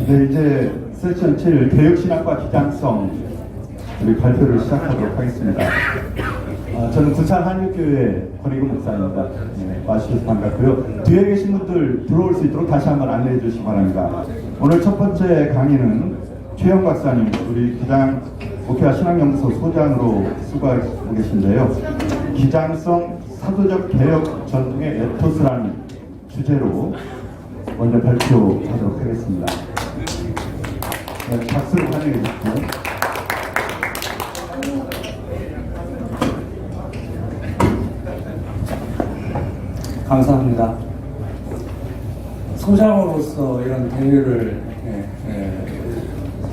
네, 이제 세션 7 개혁신학과 기장성 우리 발표를 시작하도록 하겠습니다. 저는 부산 한일교회 권희금 목사입니다. 네, 와주셔서 반갑고요. 뒤에 계신 분들 들어올 수 있도록 다시 한번 안내해 주시기 바랍니다. 오늘 첫 번째 강의는 최영 박사님, 우리 기장 목회와 신학연구소 소장으로 수고하고 계신데요. 기장성 사도적 개혁 전통의 에토스라는 주제로 먼저 발표하도록 하겠습니다. 네, 박수로 환영해 주시고. 감사합니다. 소장으로서 이런 대회를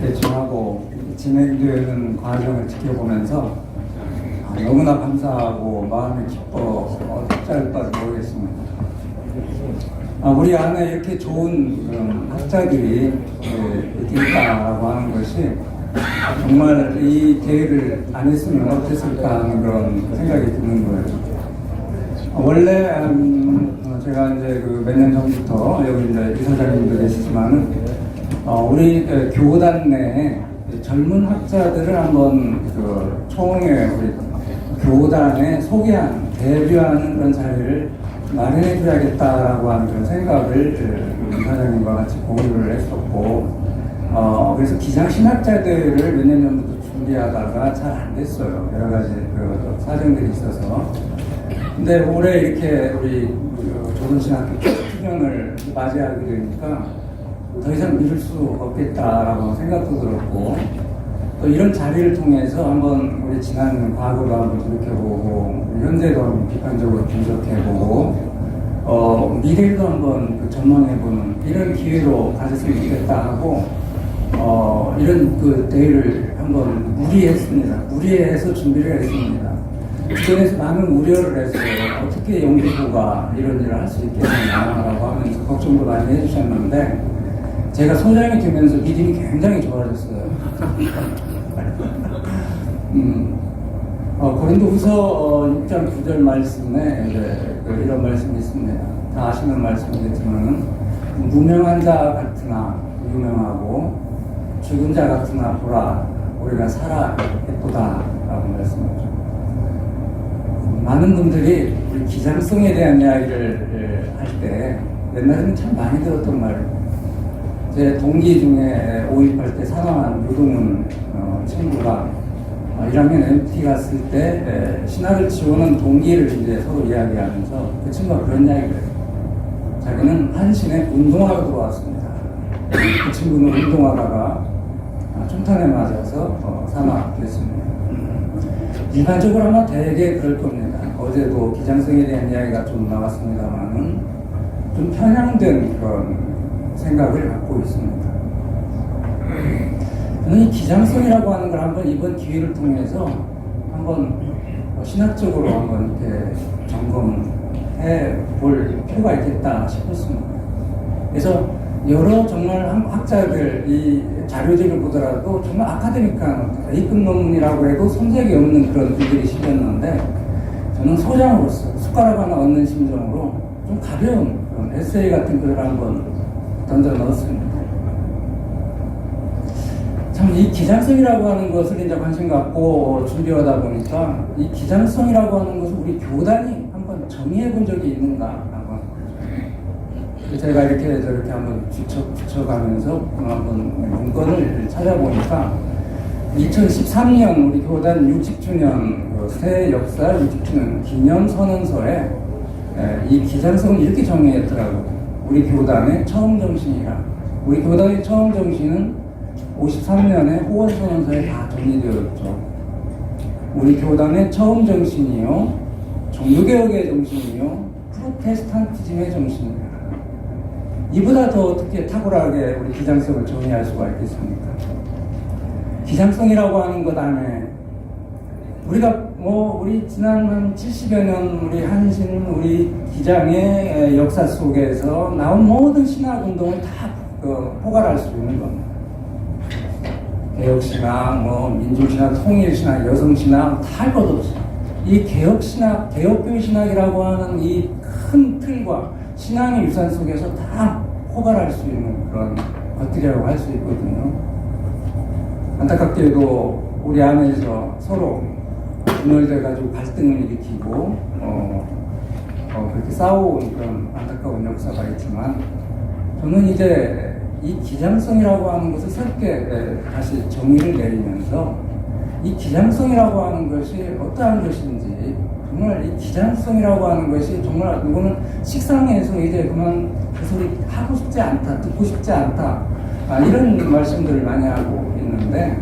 개최하고 진행되는 과정을 지켜보면서 너무나 감사하고 마음이 기뻐 어떻게 할까 모르겠습니다. 우리 안에 이렇게 좋은 학자들이 이렇게 있다라고 하는 것이 정말 이 대회를 안 했으면 어땠을까 하는 그런 생각이 드는 거예요. 원래 제가 이제 몇 년 전부터 여기 이제 이사장님도 계시지만은 우리 교단 내에 젊은 학자들을 한번 총회 우리 교단에 소개하는 데뷔하는 그런 자리를 마련해 줘야겠다라고 하는 그런 생각을 이사장님과 같이 공유를 했었고 그래서 기장 신학자들을 몇 년 전부터 준비하다가 잘 안 됐어요. 여러 가지 사정들이 있어서. 근데 올해 이렇게 우리 조선신학교 10주년을 맞이하게 되니까 더 이상 미룰 수 없겠다라고 생각도 들었고, 또 이런 자리를 통해서 한번 우리 지난 과거도 한번 돌이켜보고, 현재도 한번 비판적으로 분석해보고, 미래도 한번 전망해보는 이런 기회로 가졌으면 좋겠다 하고, 이런 대회를 한번 무리했습니다. 무리해서 준비를 했습니다. 주변에서 많은 우려를 해서 어떻게 연구부가 이런 일을 할 수 있겠느냐라고 하면서 걱정도 많이 해주셨는데 제가 소장이 되면서 믿음이 굉장히 좋아졌어요. 고린도후서 6장 9절 말씀에 이런 말씀이 있습니다. 다 아시는 말씀이겠지만 무명한 자 같으나 유명하고 죽은 자 같으나 보라 우리가 살아있도다 라고 말씀하죠. 많은 분들이 우리 기장성에 대한 이야기를 할 때 옛날에는 참 많이 들었던 말이에요. 제 동기 중에 5.18 때 사망한 유동훈 친구가 1학년 MT 갔을 때 신학을 지원한 동기를 이제 서로 이야기하면서 그 친구가 그런 이야기를 해요. 자기는 한신에 운동하러 들어왔습니다. 그 친구는 운동하다가 총탄에 맞아서 사망했습니다. 일반적으로 아마 대개 그럴 겁니다. 어제도 기장성에 대한 이야기가 좀 나왔습니다만은 좀 편향된 그런 생각을 갖고 있습니다. 저는 이 기장성이라고 하는 걸 한번 이번 기회를 통해서 한번 신학적으로 한번 이렇게 점검해 볼 필요가 있겠다 싶었습니다. 그래서 여러 정말 학자들 이 자료집을 보더라도 정말 아카데믹한 A급 논문이라고 해도 손색이 없는 그런 글들이 실렸는데 저는 소장으로서 숟가락 하나 얻는 심정으로 좀 가벼운 그런 에세이 같은 글을 한번 던져 넣었습니다. 참 이 기장성이라고 하는 것을 이제 관심 갖고 준비하다 보니까 이 기장성이라고 하는 것을 우리 교단이 한번 정의해 본 적이 있는가 한번 제가 이렇게 저렇게 한번 붙여가면서 한번 문건을 찾아보니까 2013년 우리 교단 60주년 새 역사 60주년 기념 선언서에 이 기장성을 이렇게 정의했더라고요. 우리 교단의 처음 정신이라. 우리 교단의 처음 정신은 53년에 호원선언서에 다 정리되었죠. 우리 교단의 처음 정신이요, 종교개혁의 정신이요, 프로테스탄티즘의 정신입니다. 이보다 더 어떻게 탁월하게 우리 기장성을 정의할 수가 있겠습니까? 기장성이라고 하는 것 안에 우리가 우리 지난 한 70여 년 우리 한신 우리 기장의 역사 속에서 나온 모든 신학 운동을 다 포괄할 수 있는 겁니다. 개혁신학, 민주신학, 통일신학, 여성신학 다 할 것 없이 이 개혁신학, 개혁교회 신학이라고 하는 이 큰 틀과 신앙의 유산 속에서 다 포괄할 수 있는 그런 것들이라고 할 수 있거든요. 안타깝게도 우리 안에서 서로 분열돼가지고 갈등을 일으키고 그렇게 싸워온 그런 안타까운 역사가 있지만, 저는 이제 이 기장성이라고 하는 것을 새롭게 다시 정의를 내리면서, 이 기장성이라고 하는 것이 어떠한 것인지, 정말 이 기장성이라고 하는 것이 정말 이거는 식상해서 이제 그만 그 소리 하고 싶지 않다, 듣고 싶지 않다, 이런 말씀들을 많이 하고 있는데,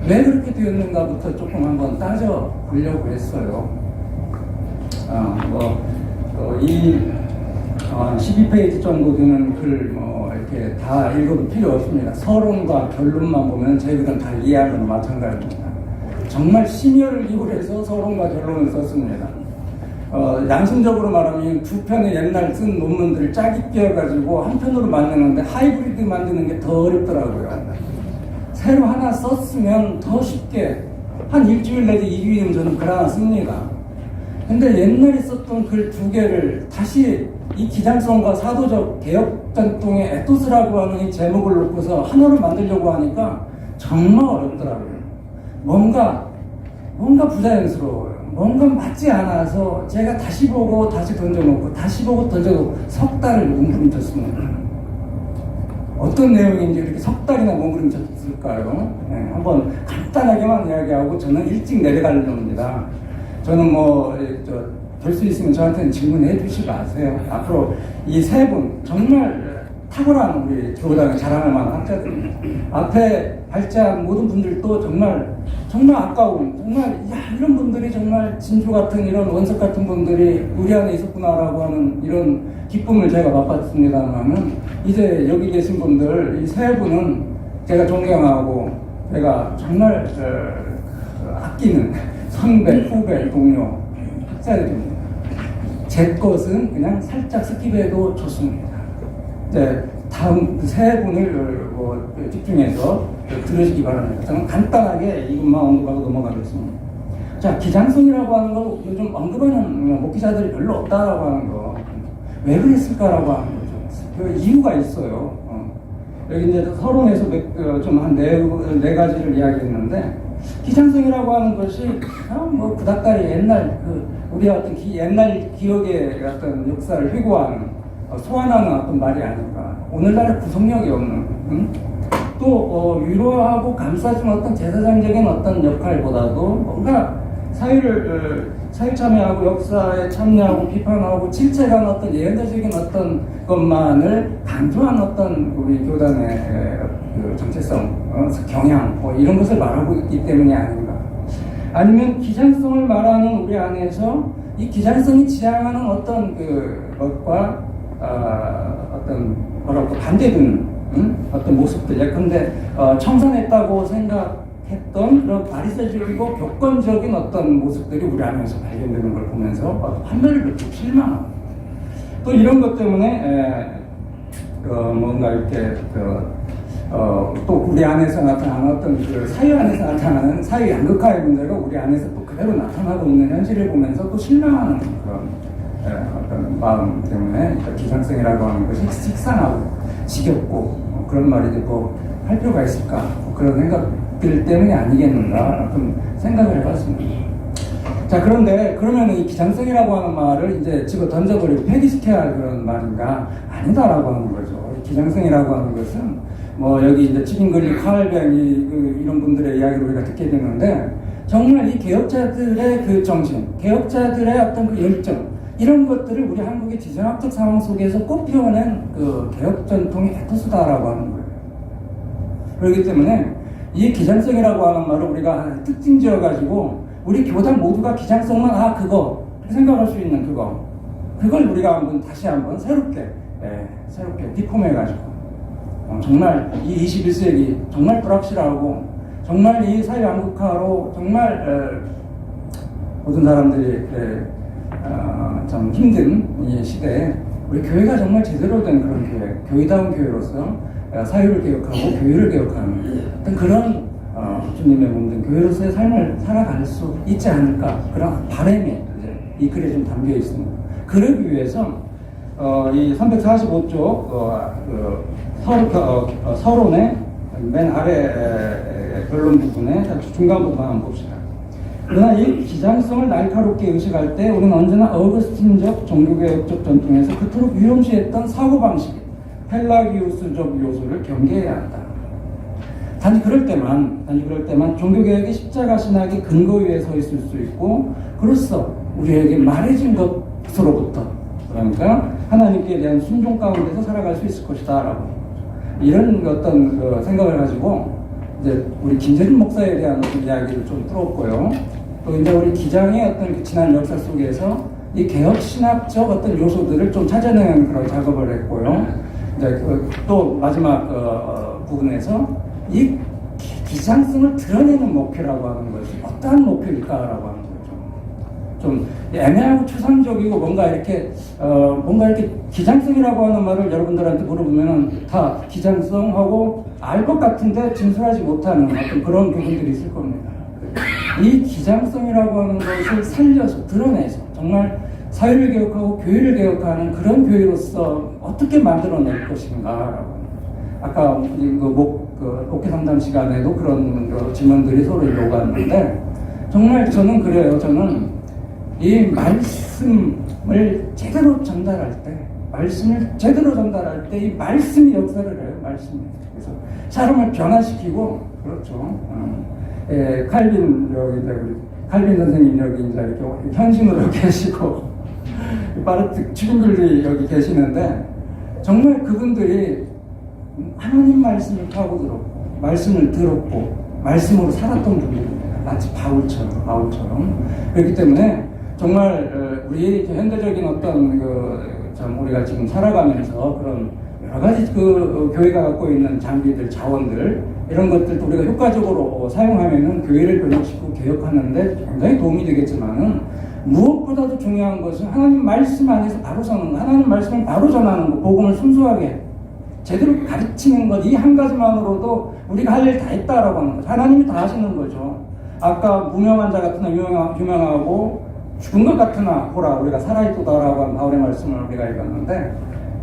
왜 그렇게 되었는가부터 조금 한번 따져 보려고 했어요. 이 12페이지 정도 되는 글 이렇게 다 읽어도 필요 없습니다. 서론과 결론만 보면 저희들은 다 이해하는 건 마찬가지입니다. 정말 심혈을 기울여서 서론과 결론을 썼습니다. 양심적으로 말하면 두 편의 옛날 쓴 논문들을 짜기 끼워가지고 한 편으로 만드는데 하이브리드 만드는 게 더 어렵더라고요. 새로 하나 썼으면 더 쉽게 한 일주일 내지 2주이면 저는 글 하나 씁니다. 근데 옛날에 썼던 글 두 개를 다시 이 기장성과 사도적 개혁 전통의 에토스라고 하는 이 제목을 놓고서 하나로 만들려고 하니까 정말 어렵더라고요. 뭔가 부자연스러워요. 뭔가 맞지 않아서 제가 다시 보고 다시 던져놓고 다시 보고 던져놓고 석 달을 뭉그림쳤습니다. 어떤 내용인지 이렇게 석 달이나 뭉그림쳤을까요? 네, 한번 간단하게만 이야기하고 저는 일찍 내려가려는 겁니다. 저는 될 수 있으면 저한테는 질문해 주시지 마세요. 앞으로 이 세 분 정말 탁월한 우리 교당에 자랑할 만한 학자들입니다. 앞에 발제한 모든 분들도 정말 아까운, 정말 이런 분들이 정말 진주 같은 이런 원석 같은 분들이 우리 안에 있었구나라고 하는 이런 기쁨을 제가 맛봤습니다만은, 이제 여기 계신 분들 이 세 분은 제가 존경하고 제가 정말 아끼는 선배, 후배, 동료, 학자들입니다. 제 것은 그냥 살짝 스킵해도 좋습니다. 네, 다음 세 분을 집중해서 들으시기 바랍니다. 저는 간단하게 이것만 언급하고 넘어가겠습니다. 자, 기장성이라고 하는 거 요즘 언급하는 목기자들이 별로 없다라고 하는 거, 왜 그랬을까라고 하는 거죠. 그 이유가 있어요. 여기 이제 서론에서 좀 한 네 가지를 이야기했는데, 기장성이라고 하는 것이 구닥다리 옛날 우리 어떤 옛날 기억의 어떤 역사를 회고하는, 소환하는 어떤 말이 아닌가. 오늘날의 구속력이 없는, 또 위로하고 감싸주는 어떤 제사장적인 어떤 역할보다도 뭔가 사회 참여하고 역사에 참여하고 비판하고 질책하는 어떤 예언자적인 어떤 것만을 강조한 어떤 우리 교단의 그 정체성, 경향, 이런 것을 말하고 있기 때문이 아닌가. 아니면 기장성을 말하는 우리 안에서 이 기장성이 지향하는 어떤 것과 어떤 반대되는 어떤 모습들, 예컨대 청산했다고 생각했던 그런 바리새적이고 교권적인 어떤 모습들이 우리 안에서 발견되는 걸 보면서 판별을 느끼고 실망하고, 또 이런 것 때문에 뭔가 이렇게 또 우리 안에서 나타나는 어떤 사회 안에서 나타나는 사회 양극화의 문제가 우리 안에서 또 그대로 나타나고 있는 현실을 보면서 또 실망하는 그런 어떤 마음 때문에 기장성이라고 하는 것이 식상하고 지겹고 그런 말이 또 할 필요가 있을까, 그런 생각들 때문이 아니겠는가 좀 생각을 해봤습니다. 자, 그런데 그러면 이 기장성이라고 하는 말을 이제 집어 던져버리고 폐기시켜야 할 그런 말인가? 아니다라고 하는 거죠. 기장성이라고 하는 것은 여기 이제 치빙글리, 카알뱅 이런 분들의 이야기를 우리가 듣게 되는데, 정말 이 개혁자들의 그 정신, 개혁자들의 어떤 그 열정, 이런 것들을 우리 한국의 지정학적 상황 속에서 꼭 피워낸 그 개혁 전통의 에토스다라고 하는 거예요. 그렇기 때문에 이 기장성이라고 하는 말을 우리가 특징 지어가지고 우리 교단 모두가 기장성만 그거 생각할 수 있는 그걸 우리가 다시 한번 새롭게 디폼해가지고 정말 이 21세기 정말 불확실하고 정말 이 사회 양극화로 정말 모든 사람들이 참 힘든 이 시대에 우리 교회가 정말 제대로 된 그런 교회, 교회다운 교회로서 사회를 개혁하고 교회를 개혁하는 어떤 그런 주님의 몸된 교회로서의 삶을 살아갈 수 있지 않을까, 그런 바람이 이 글에 좀 담겨 있습니다. 그러기 위해서 이 345쪽 서론의 맨 아래 결론 부분에 중간 부분 한번 봅시다. 그러나 이 기장성을 날카롭게 의식할 때 우리는 언제나 어거스틴적 종교개혁적 전통에서 그토록 위험시했던 사고방식, 펠라기우스적 요소를 경계해야 한다. 단지 그럴 때만 종교개혁의 십자가 신학이 근거 위에 서 있을 수 있고, 그로써 우리에게 말해진 것으로부터, 그러니까 하나님께 대한 순종 가운데서 살아갈 수 있을 것이다 라고, 이런 어떤 그 생각을 가지고 이제 우리 김재준 목사에 대한 어떤 이야기를 좀 들었고요. 또 이제 우리 기장의 어떤 그 지난 역사 속에서 이 개혁 신학적 어떤 요소들을 좀 찾아내는 그런 작업을 했고요. 이제 또 마지막 부분에서 이 기장성을 드러내는 목표라고 하는 것이 어떠한 목표일까라고 하는 거죠. 좀 애매하고 추상적이고 뭔가 이렇게 기장성이라고 하는 말을 여러분들한테 물어보면은 다 기장성하고 알 것 같은데 진술하지 못하는 어떤 그런 부분들이 있을 겁니다. 이 기장성이라고 하는 것을 살려서 드러내서 정말 사회를 개혁하고 교회를 개혁하는 그런 교회로서 어떻게 만들어낼 것인가라고. 아까 목회 상담 시간에도 그런 질문들이 서로 오갔는데, 정말 저는 그래요. 저는 이 말씀을 제대로 전달할 때 이 말씀이 역사를 해요. 말씀이. 그래서 사람을 변화시키고, 그렇죠. 칼빈 선생님 여기 이제 이렇게 현신으로 계시고, 바르트 주민들이 여기 계시는데, 정말 그분들이 하나님 말씀을 파고들었고, 말씀을 들었고, 말씀으로 살았던 분들입니다. 마치 바울처럼. 그렇기 때문에 정말 우리 현대적인 어떤 참 우리가 지금 살아가면서 그런 여러 가지 교회가 갖고 있는 장비들, 자원들, 이런 것들도 우리가 효과적으로 사용하면은 교회를 변혁시키고 개혁하는데 굉장히 도움이 되겠지만은, 무엇보다도 중요한 것은 하나님 말씀 안에서 바로 서는 거, 하나님 말씀을 바로 전하는 거, 복음을 순수하게 제대로 가르치는 것, 이 한 가지만으로도 우리가 할 일 다 했다라고 하는 거죠. 하나님이 다 하시는 거죠. 아까 무명한 자 같으나 유명하고 죽은 것 같으나 보라 우리가 살아있도다라고 한 바울의 말씀을 우리가 읽었는데,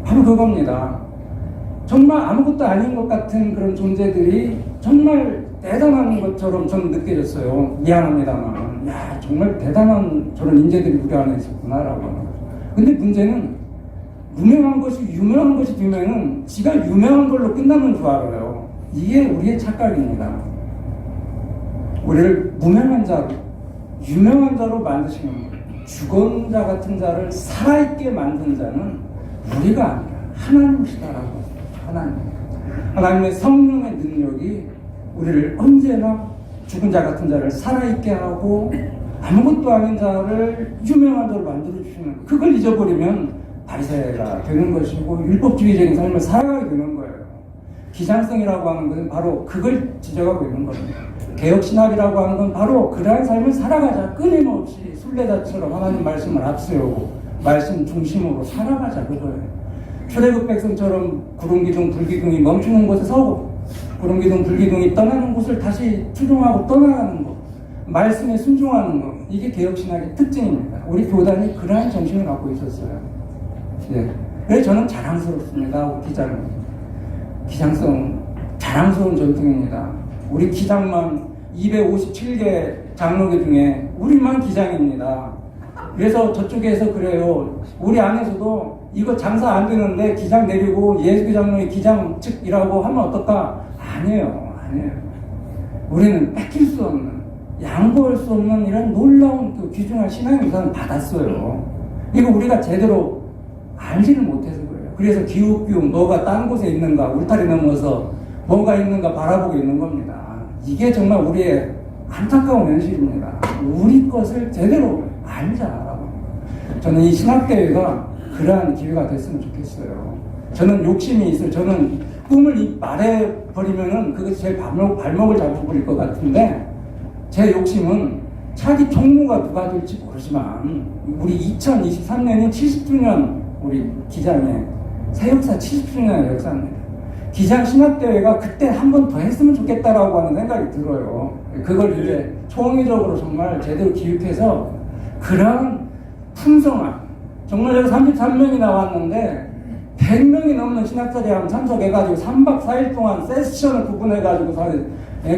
바로 그겁니다. 정말 아무것도 아닌 것 같은 그런 존재들이 정말 대단한 것처럼 저는 느껴졌어요. 미안합니다만, 야 정말 대단한 저런 인재들이 우리 안에 있었구나라고 하는 거죠. 근데 문제는 유명한 것이 되면은 지가 유명한 걸로 끝나는 줄 알아요. 이게 우리의 착각입니다. 우리를 무명한 자로, 유명한 자로 만드시는 거예요. 죽은 자 같은 자를 살아있게 만든 자는 우리가 아니라 하나님이시다라고. 하나님의 성령의 능력이 우리를 언제나 죽은 자 같은 자를 살아있게 하고 아무것도 아닌 자를 유명한 자로 만들어주시는, 그걸 잊어버리면 바리새가 되는 것이고 율법주의적인 삶을 살아가게 되는 거예요. 기장성이라고 하는 것은 바로 그걸 지적하고 있는 겁니다. 개혁신학이라고 하는 건 바로 그러한 삶을 살아가자. 끊임없이 순례자처럼 하나님 말씀을 앞세우고 말씀 중심으로 살아가자, 그거예요. 출애굽 백성처럼 구름기둥 불기둥이 멈추는 곳에 서고 구름기둥 불기둥이 떠나는 곳을 다시 추종하고 떠나가는 것, 말씀에 순종하는 것, 이게 개혁신학의 특징입니다. 우리 교단이 그러한 정신을 갖고 있었어요. 예. 그래서 저는 자랑스럽습니다. 기장성 자랑스러운 전통입니다. 우리 기장만 257개 장로교 중에 우리만 기장입니다. 그래서 저쪽에서 그래요. 우리 안에서도 이거 장사 안 되는데 기장 내리고 예수교 장로의 기장 측이라고 하면 어떨까? 아니에요. 우리는 뺏길 수 없는, 양보할 수 없는 이런 놀라운 귀중한 신앙의 유산을 받았어요. 이거 우리가 제대로 알지를 못해서 그래요. 그래서 기웃기웃 뭐가 딴 곳에 있는가, 울타리 넘어서 뭐가 있는가 바라보고 있는 겁니다. 이게 정말 우리의 안타까운 현실입니다. 우리 것을 제대로 알자라고. 저는 이 신학대회가 그러한 기회가 됐으면 좋겠어요. 저는 욕심이 있어요. 저는 꿈을 말해버리면은 그것이 제 발목을 잡아버릴 것 같은데, 제 욕심은 차기 총무가 누가 될지 모르지만 우리 2023년이 70주년 우리 기장의 새 역사 70주년의 역사입니다. 기장 신학대회가 그때 한 번 더 했으면 좋겠다라고 하는 생각이 들어요. 그걸 이제 총회적으로 정말 제대로 기획해서 그런 풍성한, 정말 제가 33명이 나왔는데 100명이 넘는 신학자들이 참석해가지고 3박 4일 동안 세션을 구분해가지고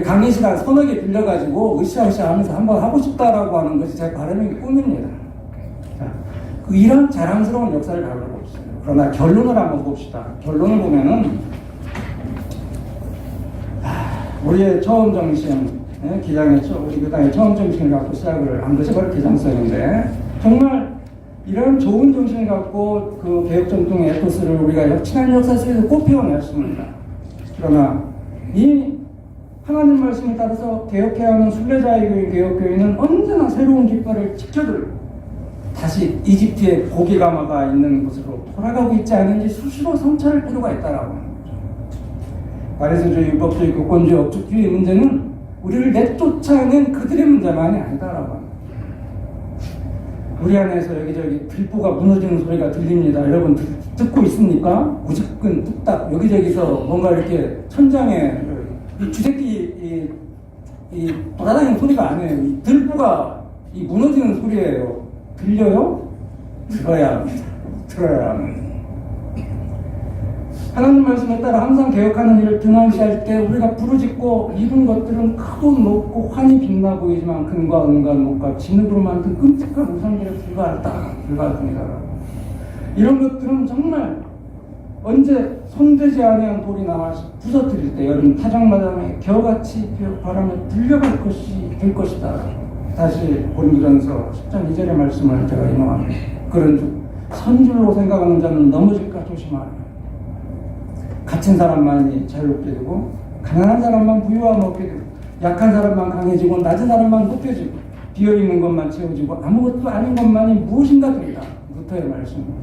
강의 시간 서너 개 빌려가지고 으쌰으쌰 하면서 한번 하고 싶다라고 하는 것이 제 바람이 꿈입니다. 자, 이런 자랑스러운 역사를 바라봅시다. 그러나 결론을 한번 봅시다. 결론을 보면은 우리의 처음 정신, 기장했죠. 우리 교당의 처음 정신을 갖고 시작을 한 것이 바로 기장성인데, 정말 이런 좋은 정신을 갖고 그 개혁 전통의 에토스를 우리가 지난 역사 속에서 꽃피워냈습니다. 그러나 이 하나님 말씀에 따라서 개혁해야 하는 순례자의 개혁교회는 언제나 새로운 깃발을 지켜들고 다시 이집트의 고기가마가 있는 곳으로 돌아가고 있지 않은지 수시로 성찰할 필요가 있다라고 하는 거죠. 바리새주의, 율법주의, 교권주의, 업적주의 문제는 우리를 내쫓아낸 그들의 문제만이 아니다라고 합니다. 우리 안에서 여기저기 들보가 무너지는 소리가 들립니다. 여러분 듣고 있습니까? 우직근 뚝딱 여기저기서 뭔가 이렇게 천장에 이 주새끼 이 돌아다니는 소리가 아니에요. 이 들보가 이 무너지는 소리예요. 들려요? 들어야 합니다. 들어야 합니다. 하나님 말씀에 따라 항상 개혁하는 일을 등한시할 때 우리가 부르짖고 이룬 것들은 크고 높고 환히 빛나 보이지만 금과 은과 목과 진흙으로 만든 끔찍한 우상들에 불과하다. 이런 것들은 정말 언제 손대지 아니한 돌이 나와 부서뜨릴 때 여름 타작마당에 겨같이 바람에 불려갈 것이 될 것이다. 다시 고린도전서 10장 2절의 말씀을 제가 인용합니다. 그런 선줄로 생각하는 자는 넘어질까 조심하라. 갇힌 사람만이 자유롭게 되고 가난한 사람만 부유함 얻게 되고 약한 사람만 강해지고 낮은 사람만 높여지고 비어있는 것만 채워지고 아무것도 아닌 것만이 무엇인가 되리라. 루터의 말씀입니다.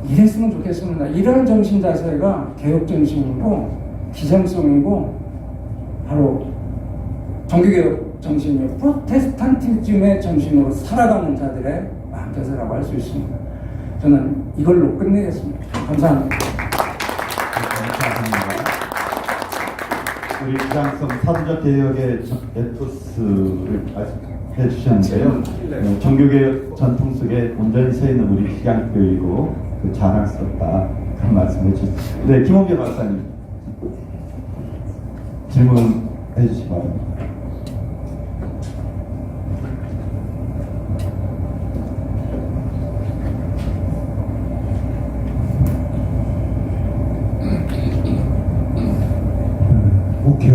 이랬으면 좋겠습니다. 이런 정신 자세가 개혁 정신이고 기성성이고 바로 종교개혁 정신이고 프로테스탄티즘의 정신으로 살아가는 자들의 마음뜻이라고 할 수 있습니다. 저는 이걸로 끝내겠습니다. 감사합니다. 우리 기장성 사도적 개혁의 에토스를 해주셨는데요. 종교개혁 전통 속에 온전히 서 있는 우리 기장교이고 그 자랑스럽다 그런 말씀을 해주셨습니다. 네, 김홍길 박사님 질문해 주시기 바랍니다.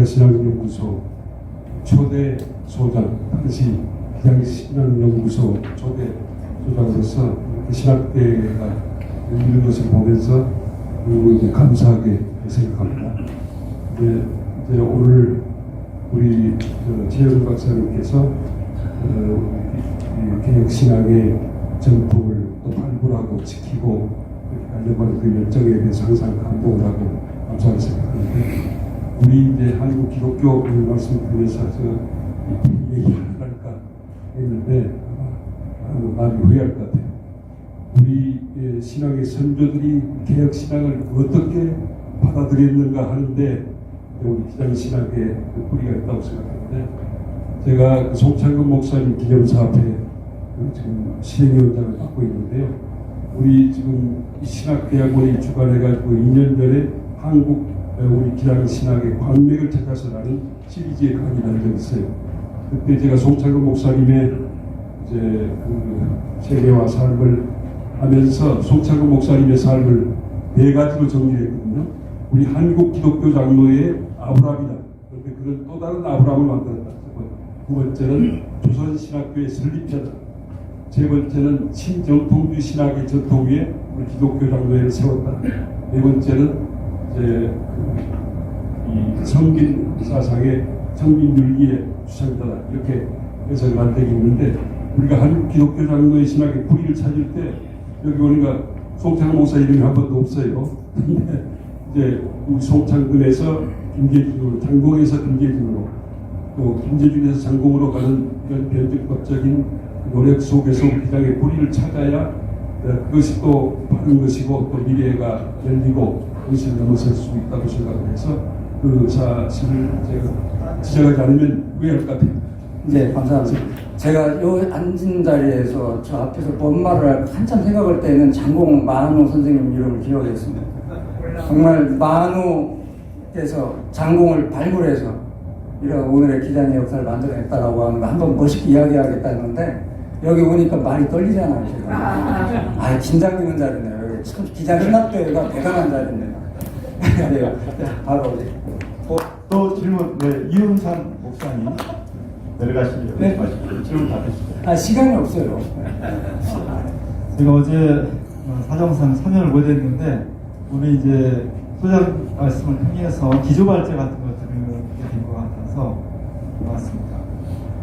신학연구소 초대 소장, 당시 기장신학연구소 초대 소장으로서 신학대가 이런 것을 보면서 그리고 이제 감사하게 생각합니다. 이제 오늘 우리 지혜은 박사님께서 개혁신학의 전통을 또 발굴하고 지키고 하려고 그 열정에 대해서 항상 감동을 하고 감사하게 생각하는데, 우리 이제 한국 기독교 말씀 드리면서 얘기할까 했는데 아마 많이 후회할 것 같아요. 우리 신앙의 선조들이 개혁 신앙을 어떻게 받아들였는가 하는데 우리 기장 신학에 뿌리가 있다고 생각하는데, 제가 송창근 목사님 기념사업회 지금 시행위원장을 맡고 있는데요. 우리 지금 신학대학원이 주관해가지고 2년 전에 한국 우리 기장 신학의 관맥을 찾아서라는 시리즈의 강의를 한 적이 있어요. 그때 제가 송창근 목사님의 이제 그 세계화 삶을 하면서 송창근 목사님의 삶을 4가지로 정리했거든요. 우리 한국 기독교 장로의 아브라함이다. 그런데 그런 또 다른 아브라함을 만들었다. 두 번째는 조선신학교의 설립자다. 세 번째는 신정통주 신학의 전통 위에 우리 기독교 장로회를 세웠다. 네 번째는 이제 이 성긴 사상의 성긴윤리의 주창자다. 이렇게 해석을 한 적이 있는데, 우리가 한국 기독교 장로의 신학의 뿌리를 찾을 때 여기 보니까 송창근 목사 이름이 한 번도 없어요. 근데 이제 우리 송창근에서 김계준으로, 장공에서 김계준으로, 또 김재준에서 장공으로 가는 이런 변증법적인 노력 속에서 기장의 뿌리를 찾아야 그것이 또 바른 것이고 또 미래가 열리고 그것을 넘어설 수 있다고 생각을 해서 그 사실을 제가 지적하지 않으면 후회할 것 같아요. 네, 감사합니다. 제가 요 앉은 자리에서 저 앞에서 뭔 말을 할까 한참 생각할 때는 장공 만호 선생님 이름을 기억했습니다. 정말 만호께서 장공을 발굴해서 이런 오늘의 기장의 역사를 만들어냈다라고 하는 거 한번 멋있게 이야기하겠다는데 여기 오니까 말이 떨리잖아요, 제가. 긴장되는 자리네요. 여기 참 기장 신학교가 대단한 자리입니다. 네, 바로 또 질문, 네, 이윤상 목사님 내려가시죠. 네. 질문 받으시죠. 시간이 없어요. 제가 어제 사정상 참여를 못했는데 오늘 이제 소장 말씀을 통해서 기조발제 같은 거 들게 된 것 같아서 고맙습니다.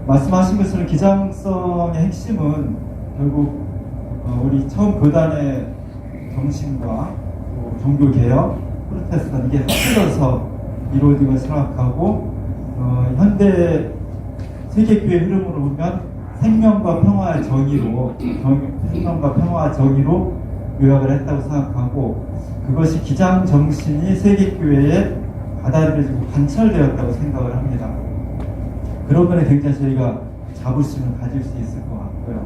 말씀하신 것처럼 기장성의 핵심은 결국 우리 처음 교단의 정신과 또 종교개혁, 프로테스탄 이게 합쳐져서 이루어진 걸 생각하고 현대 세계교회 흐름으로 보면 생명과 평화의 생명과 평화의 정의로 요약을 했다고 생각하고 그것이 기장 정신이 세계교회에 받아들여지고 관철되었다고 생각을 합니다. 그런 면에 굉장히 저희가 자부심을 가질 수 있을 것 같고요.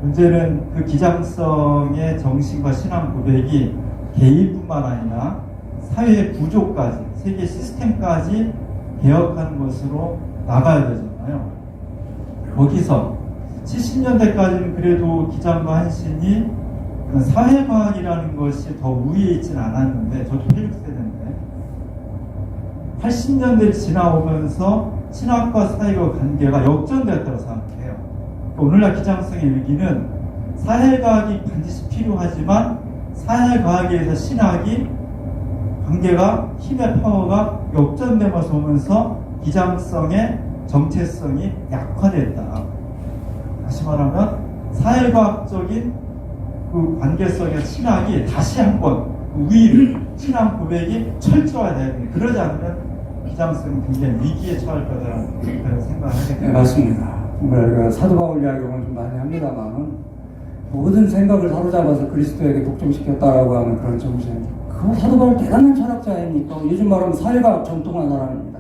문제는 그 기장성의 정신과 신앙 고백이 개인뿐만 아니라 사회의 구조까지, 세계 시스템까지 개혁하는 것으로 나가야 되잖아요. 거기서 70년대까지는 그래도 기장과 한신이 사회과학이라는 것이 더 우위에 있지는 않았는데 저도 86세대인데 80년대를 지나오면서 신학과 사회과 관계가 역전되었다고 생각해요. 오늘날 기장성의 위기는 사회과학이 반드시 필요하지만 사회과학에서 신학이 관계가 힘의 파워가 역전되면서 오면서 기장성의 정체성이 약화됐다. 다시 말하면 사회과학적인 그 관계성의 신학이 다시 한번 우위를 신앙 고백이 철저해야 되는 그러지 않으면 기장성은 굉장히 위기에 처할 거다라는 그런 생각을 하게 네, 됩니다. 맞습니다. 정말 사도 바울 이야기를 좀 많이 합니다만 모든 생각을 사로잡아서 그리스도에게 독점시켰다라고 하는 그런 정신. 그 사도 바울 대단한 철학자 아닙니까? 요즘 말하면 사회과학 전통한 사람입니다.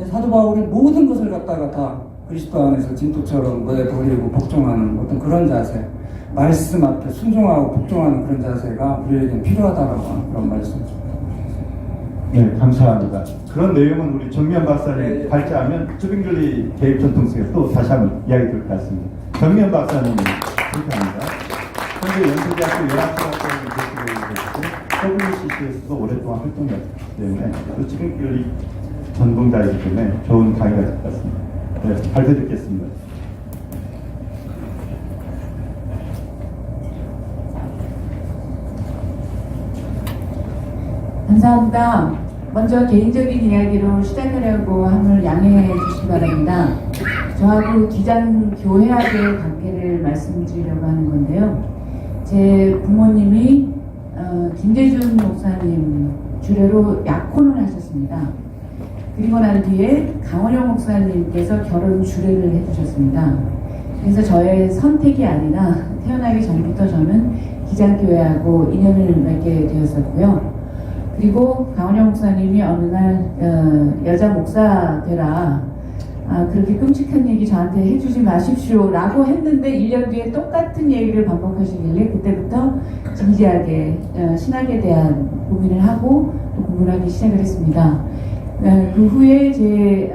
사도 바울이 모든 것을 갖다가 다 그리스도 안에서 진토처럼 뭐에 버리고 복종하는 어떤 그런 자세, 말씀 앞에 순종하고 복종하는 그런 자세가 우리에게는 필요하다라고 하는 그런 말씀이죠. 네, 감사합니다. 그런 내용은 우리 정면 박사님 발제하면 주빙글리 개입 전통성에서 또 다시 한번 이야기 드릴 것 같습니다. 정면 박사님 감사합니다. 현재 연세대학교 연합대학교에 계시고 WCC에서도 오랫동안 활동했기 때문에 또 주빙글리 전공자이기 때문에 좋은 강의가 될 것 같습니다. 네, 발표 듣겠습니다. 감사합니다. 먼저 개인적인 이야기로 시작하려고 함을 양해해 주시기 바랍니다. 저하고 기장교회학의 관계를 말씀드리려고 하는 건데요. 제 부모님이 김대중 목사님 주례로 약혼을 하셨습니다. 그리고 난 뒤에 강원영 목사님께서 결혼 주례를 해주셨습니다. 그래서 저의 선택이 아니라 태어나기 전부터 저는 기장교회하고 인연을 맺게 되었었고요. 그리고 강원영 목사님이 어느 날 여자 목사 되라, 그렇게 끔찍한 얘기 저한테 해주지 마십시오 라고 했는데 1년 뒤에 똑같은 얘기를 반복하시길래 그때부터 진지하게 신학에 대한 고민을 하고 또 공부를 하기 시작을 했습니다. 그 후에 제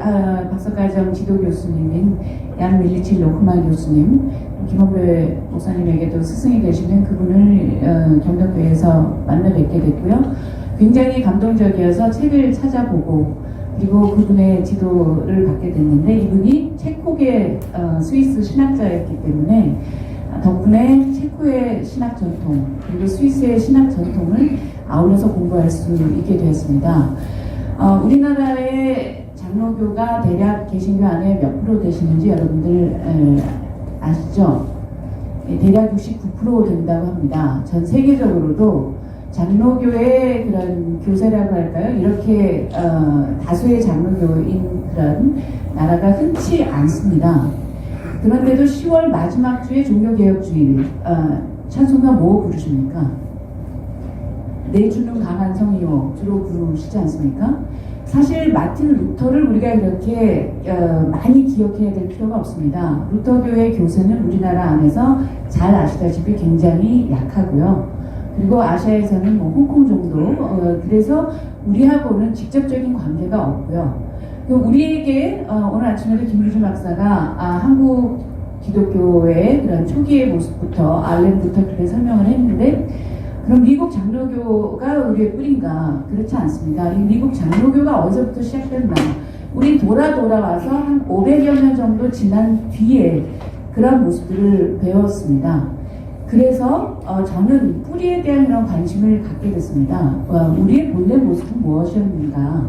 박사과정 지도 교수님인 얀 밀리치 로크만 교수님, 김원배 목사님에게도 스승이 되시는 그분을 경덕교회에서 만나 뵙게 됐고요. 굉장히 감동적이어서 책을 찾아보고 그리고 그분의 지도를 받게 됐는데 이분이 체코계 스위스 신학자였기 때문에 덕분에 체코의 신학 전통 그리고 스위스의 신학 전통을 아울러서 공부할 수 있게 되었습니다. 우리나라의 장로교가 대략 개신교 안에 몇 프로 되시는지 여러분들 아시죠? 대략 69% 된다고 합니다. 전 세계적으로도 장로교의 그런 교세라고 할까요? 이렇게 다수의 장로교인 그런 나라가 흔치 않습니다. 그런데도 10월 마지막 주에 종교개혁주일 찬송가 뭐 부르십니까? 내 주는 강한 성이요 주로 부르시지 않습니까? 사실 마틴 루터를 우리가 그렇게 많이 기억해야 될 필요가 없습니다. 루터교의 교세는 우리나라 안에서 잘 아시다시피 굉장히 약하고요. 그리고 아시아에서는 뭐 홍콩 정도, 그래서 우리하고는 직접적인 관계가 없고요. 우리에게 오늘 아침에도 김유준 박사가 한국 기독교의 그런 초기의 모습부터 알렌부터 그렇게 설명을 했는데, 그럼 미국 장로교가 우리의 뿌리인가? 그렇지 않습니다. 이 미국 장로교가 어디서부터 시작됐나? 우리 돌아와서 한 500여 년 정도 지난 뒤에 그런 모습들을 배웠습니다. 그래서 저는 뿌리에 대한 그런 관심을 갖게 됐습니다. 우리의 본래 모습은 무엇이었는가?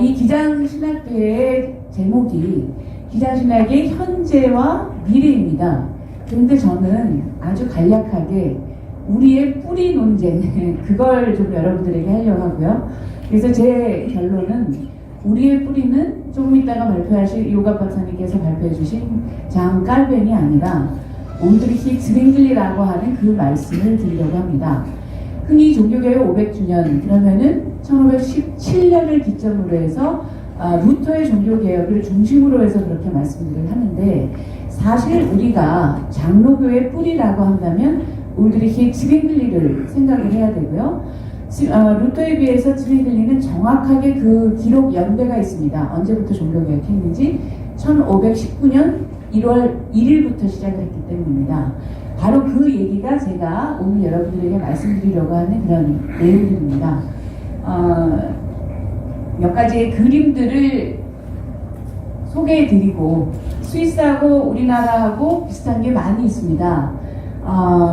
이 기장신학교의 제목이 기장신학의 현재와 미래입니다. 그런데 저는 아주 간략하게 우리의 뿌리 논쟁, 그걸 좀 여러분들에게 하려고 하고요. 그래서 제 결론은 우리의 뿌리는 조금 이따가 발표하실 요갑 박사님께서 발표해 주신 장 깔벤이 아니라 올드리히 즈윙글리라고 하는 그 말씀을 드리려고 합니다. 흔히 종교개혁 500주년, 그러면은 1517년을 기점으로 해서 루터의 종교개혁을 중심으로 해서 그렇게 말씀들을 하는데, 사실 우리가 장로교의 뿌리라고 한다면 올드리히 즈윙글리를 생각을 해야 되고요. 루터에 비해서 즈윙글리는 정확하게 그 기록 연대가 있습니다. 언제부터 종교개혁했는지 1519년 1월 1일부터 시작을 했기 때문입니다. 바로 그 얘기가 제가 오늘 여러분들에게 말씀드리려고 하는 그런 내용들입니다. 몇 가지의 그림들을 소개해드리고, 스위스하고 우리나라하고 비슷한 게 많이 있습니다.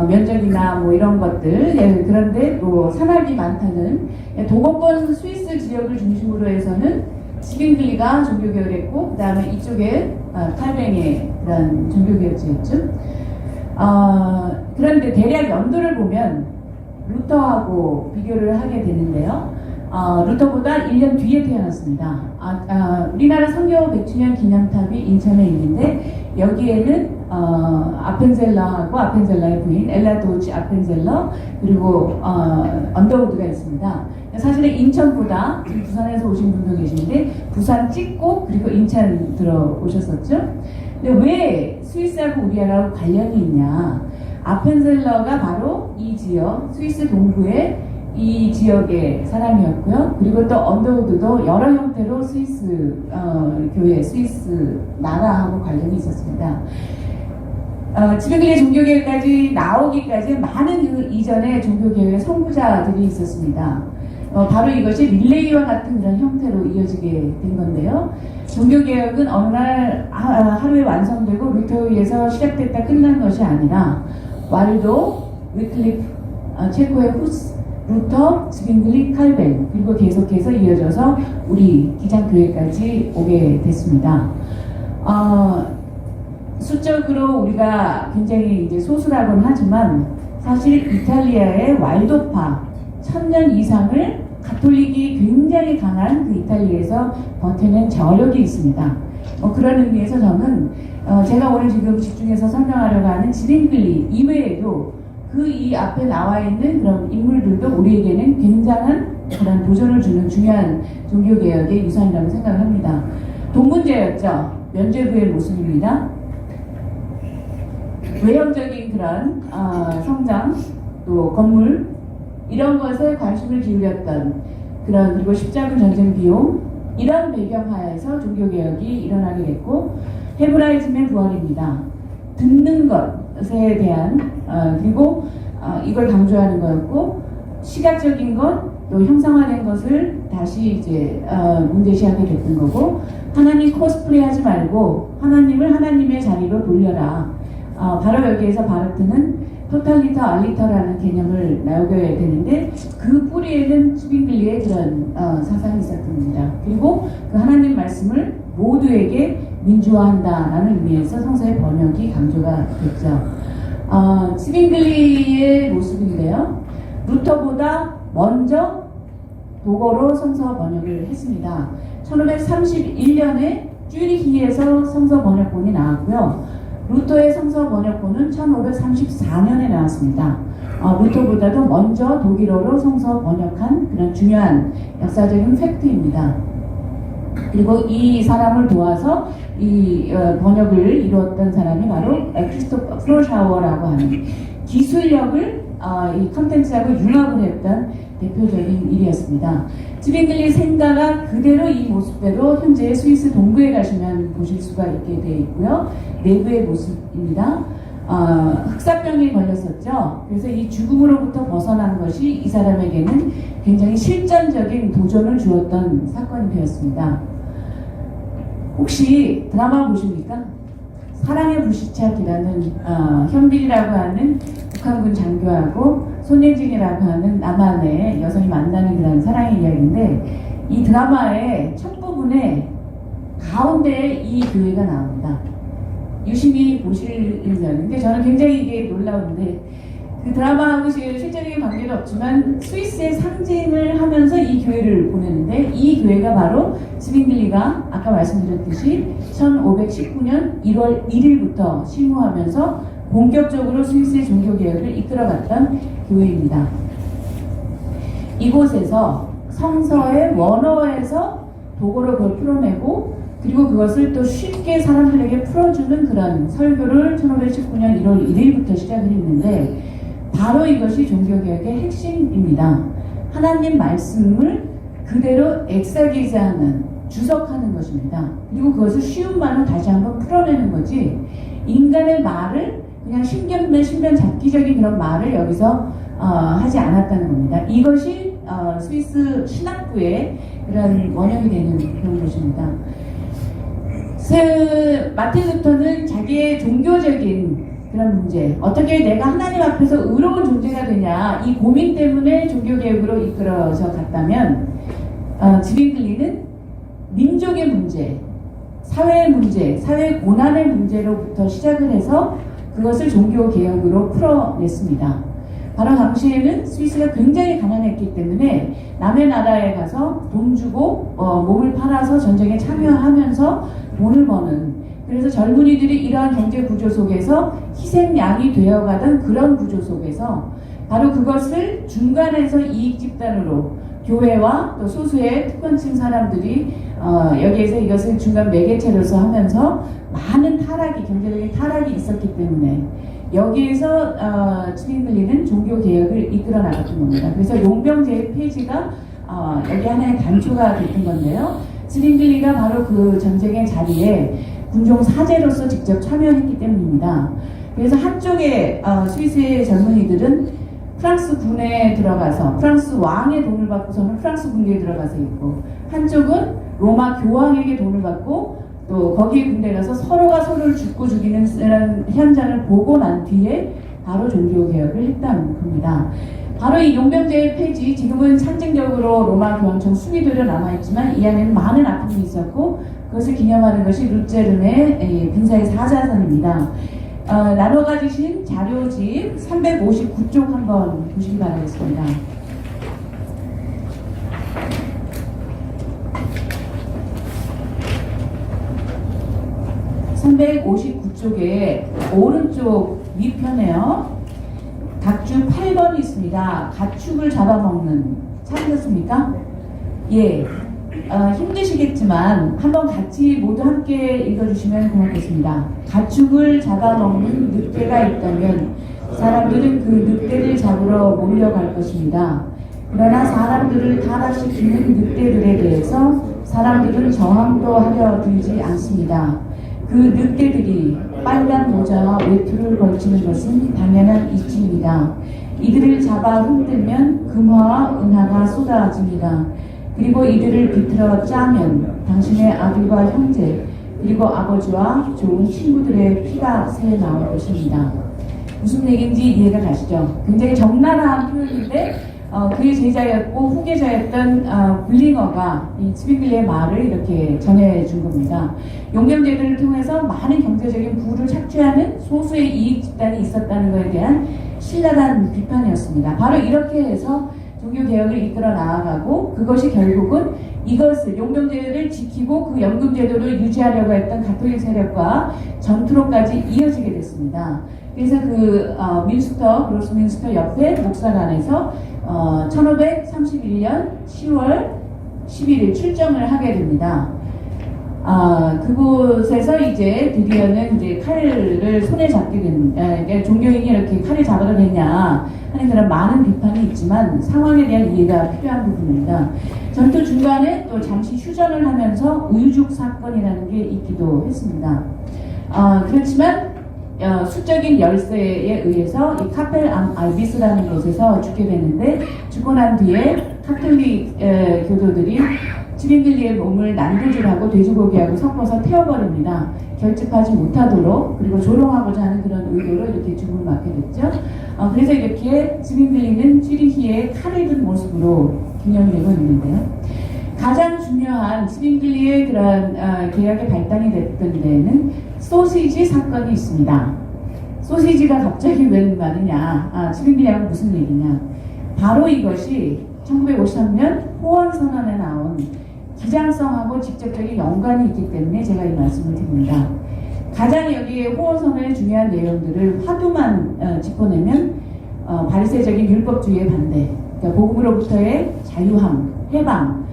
면적이나 뭐 이런 것들, 그런데 또 산악이 많다는 동업권 스위스 지역을 중심으로 해서는 즈윙글리가 종교개혁을 했고, 그 다음에 이쪽에 칼뱅의 그런 종교개혁지였죠. 그런데 대략 연도를 보면 루터하고 비교를 하게 되는데요. 루터보다 1년 뒤에 태어났습니다. 우리나라 선교 100주년 기념탑이 인천에 있는데, 여기에는 아펜젤러하고 아펜젤러의 부인 엘라 도치 아펜젤러, 그리고 언더우드가 있습니다. 사실은 인천보다 부산에서 오신 분도 계신데 부산 찍고 그리고 인천 들어오셨었죠. 근데 왜 스위스하고 우리하고 관련이 있냐? 아펜젤러가 바로 이 지역, 스위스 동부의 이 지역의 사람이었고요. 그리고 또 언더우드도 여러 형태로 스위스 교회, 스위스 나라하고 관련이 있었습니다. 즈윙글리 종교개혁까지 나오기까지 많은 그 이전에 종교개혁의 선구자들이 있었습니다. 바로 이것이 릴레이와 같은 그런 형태로 이어지게 된 건데요. 종교개혁은 어느 날 하루에 완성되고 루터에 의해서 시작됐다 끝난 것이 아니라 왈도, 위클리프, 체코의 후스, 루터, 즈윙글리, 칼뱅, 그리고 계속해서 이어져서 우리 기장교회까지 오게 됐습니다. 수적으로 우리가 굉장히 이제 소수라고는 하지만 사실 이탈리아의 왈도파 1000년 이상을 가톨릭이 굉장히 강한 그 이탈리아에서 버텨낸 저력이 있습니다. 그런 의미에서 저는 제가 오늘 지금 집중해서 설명하려고 하는 즈윙글리 이외에도 그 이 앞에 나와 있는 그런 인물들도 우리에게는 굉장한 그런 도전을 주는 중요한 종교개혁의 유산이라고 생각을 합니다. 동문제였죠. 면죄부의 모습입니다. 외형적인 그런 성장, 또 건물, 이런 것에 관심을 기울였던 그런, 그리고 십자군 전쟁 비용, 이런 배경하에서 종교개혁이 일어나게 됐고, 헤브라이즘의 부활입니다. 듣는 것에 대한 그리고 이걸 강조하는 거였고, 시각적인 것, 또 형상화된 것을 다시 이제 문제시하게 됐던 거고, 하나님 코스프레 하지 말고 하나님을 하나님의 자리로 돌려라. 바로 여기에서 바르트는 토탈리터 알리터라는 개념을 나오게 되는데, 그 뿌리에는 즈윙글리의 그런 사상이 있었던 겁니다. 그리고 그 하나님 말씀을 모두에게 민주화한다라는 의미에서 성서의 번역이 강조가 됐죠. 즈윙글리의 모습인데요. 루터보다 먼저 독어로 성서 번역을 했습니다. 1531년에 쭈리히에서 성서 번역본이 나왔고요. 루터의 성서 번역본은 1534년에 나왔습니다. 루터보다도 먼저 독일어로 성서 번역한 그런 중요한 역사적인 팩트입니다. 그리고 이 사람을 도와서 이 번역을 이루었던 사람이 바로 크리스토퍼 프로샤워라고 하는 기술력을 이 컨텐츠하고 융합을 했던 대표적인 일이었습니다. 츠빙글리 생가가 그대로 이 모습대로 현재 스위스 동부에 가시면 보실 수가 있게 되어 있고요. 내부의 모습입니다. 흑사병에 걸렸었죠. 그래서 이 죽음으로부터 벗어난 것이 이 사람에게는 굉장히 실전적인 도전을 주었던 사건이 되었습니다. 혹시 드라마 보십니까? 사랑의 불시착이라는 현빈이라고 하는 북한군 장교하고 손예진이라고 하는 남한의 여성이 만나는 그런 사랑의 이야기인데, 이 드라마의 첫 부분에 가운데에 이 교회가 나옵니다. 유심히 보시는데 저는 굉장히 이게 놀라운데, 그 드라마하고 실제적인 관계는 없지만 스위스의 상징을 하면서 이 교회를 보내는데, 이 교회가 바로 츠빙글리가 아까 말씀드렸듯이 1519년 1월 1일부터 심호하면서 본격적으로 스위스의 종교개혁을 이끌어갔던 교회입니다. 이곳에서 성서의 원어에서 독어로 그걸 풀어내고, 그리고 그것을 또 쉽게 사람들에게 풀어주는 그런 설교를 1519년 1월 1일부터 시작을 했는데, 바로 이것이 종교개혁의 핵심입니다. 하나님 말씀을 그대로 엑사기자하는, 주석하는 것입니다. 그리고 그것을 쉬운 말로 다시 한번 풀어내는 거지, 인간의 말을 그냥 신변 잡기적인 그런 말을 여기서 하지 않았다는 겁니다. 이것이 스위스 신학부의 그런 원형이 되는 그런 것입니다. 마틴 루터는 자기의 종교적인 그런 문제, 어떻게 내가 하나님 앞에서 의로운 존재가 되냐, 이 고민 때문에 종교개혁으로 이끌어져 갔다면, 츠빙글리는 민족의 문제, 사회의 문제, 사회 고난의 문제로부터 시작을 해서 그것을 종교개혁으로 풀어냈습니다. 바로 당시에는 스위스가 굉장히 가난했기 때문에 남의 나라에 가서 돈 주고 몸을 팔아서 전쟁에 참여하면서 돈을 버는, 그래서 젊은이들이 이러한 경제 구조 속에서 희생양이 되어가던 그런 구조 속에서 바로 그것을 중간에서 이익 집단으로 교회와 또 소수의 특권층 사람들이 여기에서 이것을 중간 매개체로서 하면서 많은 타락이, 경제적인 타락이 있었기 때문에 여기에서 츠빙글리는 종교개혁을 이끌어 나갔던 겁니다. 그래서 용병제의 폐지가 여기 하나의 단초가 됐던 건데요. 츠빙글리가 바로 그 전쟁의 자리에 군종 사제로서 직접 참여했기 때문입니다. 그래서 한쪽에 스위스의 젊은이들은 프랑스 군에 들어가서 프랑스 왕의 돈을 받고서는 프랑스 군대에 들어가서 있고, 한쪽은 로마 교황에게 돈을 받고 또 거기에 군대 가서 서로가 서로를 죽고 죽이는 현장을 보고 난 뒤에 바로 종교개혁을 했다는 겁니다. 바로 이 용병제의 폐지, 지금은 상징적으로 로마 교황청 수비도로 남아있지만 이 안에는 많은 아픔이 있었고, 그것을 기념하는 것이 루체른의 빈사의 사자선입니다. 나눠 가지신 자료집 359쪽 한번 보시기 바라겠습니다. 359쪽에 오른쪽 밑편에요. 각주 8번이 있습니다. 가축을 잡아먹는, 찾으셨습니까? 예. 힘드시겠지만 한번 같이 모두 함께 읽어주시면 고맙겠습니다. 가축을 잡아먹는 늑대가 있다면 사람들은 그 늑대를 잡으러 몰려갈 것입니다. 그러나 사람들을 타락시키는 늑대들에 대해서 사람들은 저항도 하려 들지 않습니다. 그 늑대들이 빨간 모자와 외투를 걸치는 것은 당연한 이치입니다. 이들을 잡아 흔들면 금화와 은하가 쏟아집니다. 그리고 이들을 비틀어 짜면 당신의 아들과 형제 그리고 아버지와 좋은 친구들의 피가 새 나올 것입니다. 무슨 얘기인지 이해가 가시죠? 굉장히 적나라한 표현인데 그의 제자였고 후계자였던 블링어가 이 츠빙글리의 말을 이렇게 전해준 겁니다. 용병제들을 통해서 많은 경제적인 부를 착취하는 소수의 이익 집단이 있었다는 것에 대한 신랄한 비판이었습니다. 바로 이렇게 해서 종교개혁을 이끌어 나아가고, 그것이 결국은 이것을 용병제를 지키고 그 연금제도를 유지하려고 했던 가톨릭 세력과 전투로까지 이어지게 됐습니다. 그래서 그로스민스터 옆에 목사관에서 1531년 10월 11일 출정을 하게 됩니다. 그곳에서 이제 드디어는 이제 칼을 손에 잡게 된, 종교인이 이렇게 칼을 잡아도 되냐 하는 그런 많은 비판이 있지만 상황에 대한 이해가 필요한 부분입니다. 전투 중간에 또 잠시 휴전을 하면서 우유죽 사건이라는 게 있기도 했습니다. 그렇지만 수적인 열세에 의해서 이 카펠 알비스라는 곳에서 죽게 되는데, 죽고 난 뒤에 카톨릭 교도들이 지빙글리의 몸을 난도질하고 돼지고기하고 섞어서 태워버립니다. 결집하지 못하도록, 그리고 조롱하고자 하는 그런 의도로 이렇게 죽음을 맞게 됐죠. 그래서 이렇게 지빙글리는 찌리히의 칼을 든 모습으로 기념이 되고 있는데요. 가장 중요한 지빙글리의 그런 계약의 발단이 됐던 데에는 소시지 사건이 있습니다. 소시지가 갑자기 웬 말이냐, 지빙글리하고 무슨 얘기냐. 바로 이것이 1953년 호원선언에 나온 기장성하고 직접적인 연관이 있기 때문에 제가 이 말씀을 드립니다. 가장 여기에 호원선언의 중요한 내용들을 화두만 짚어내면 바리새적인 율법주의의 반대, 그러니까 복음으로부터의 자유함, 해방,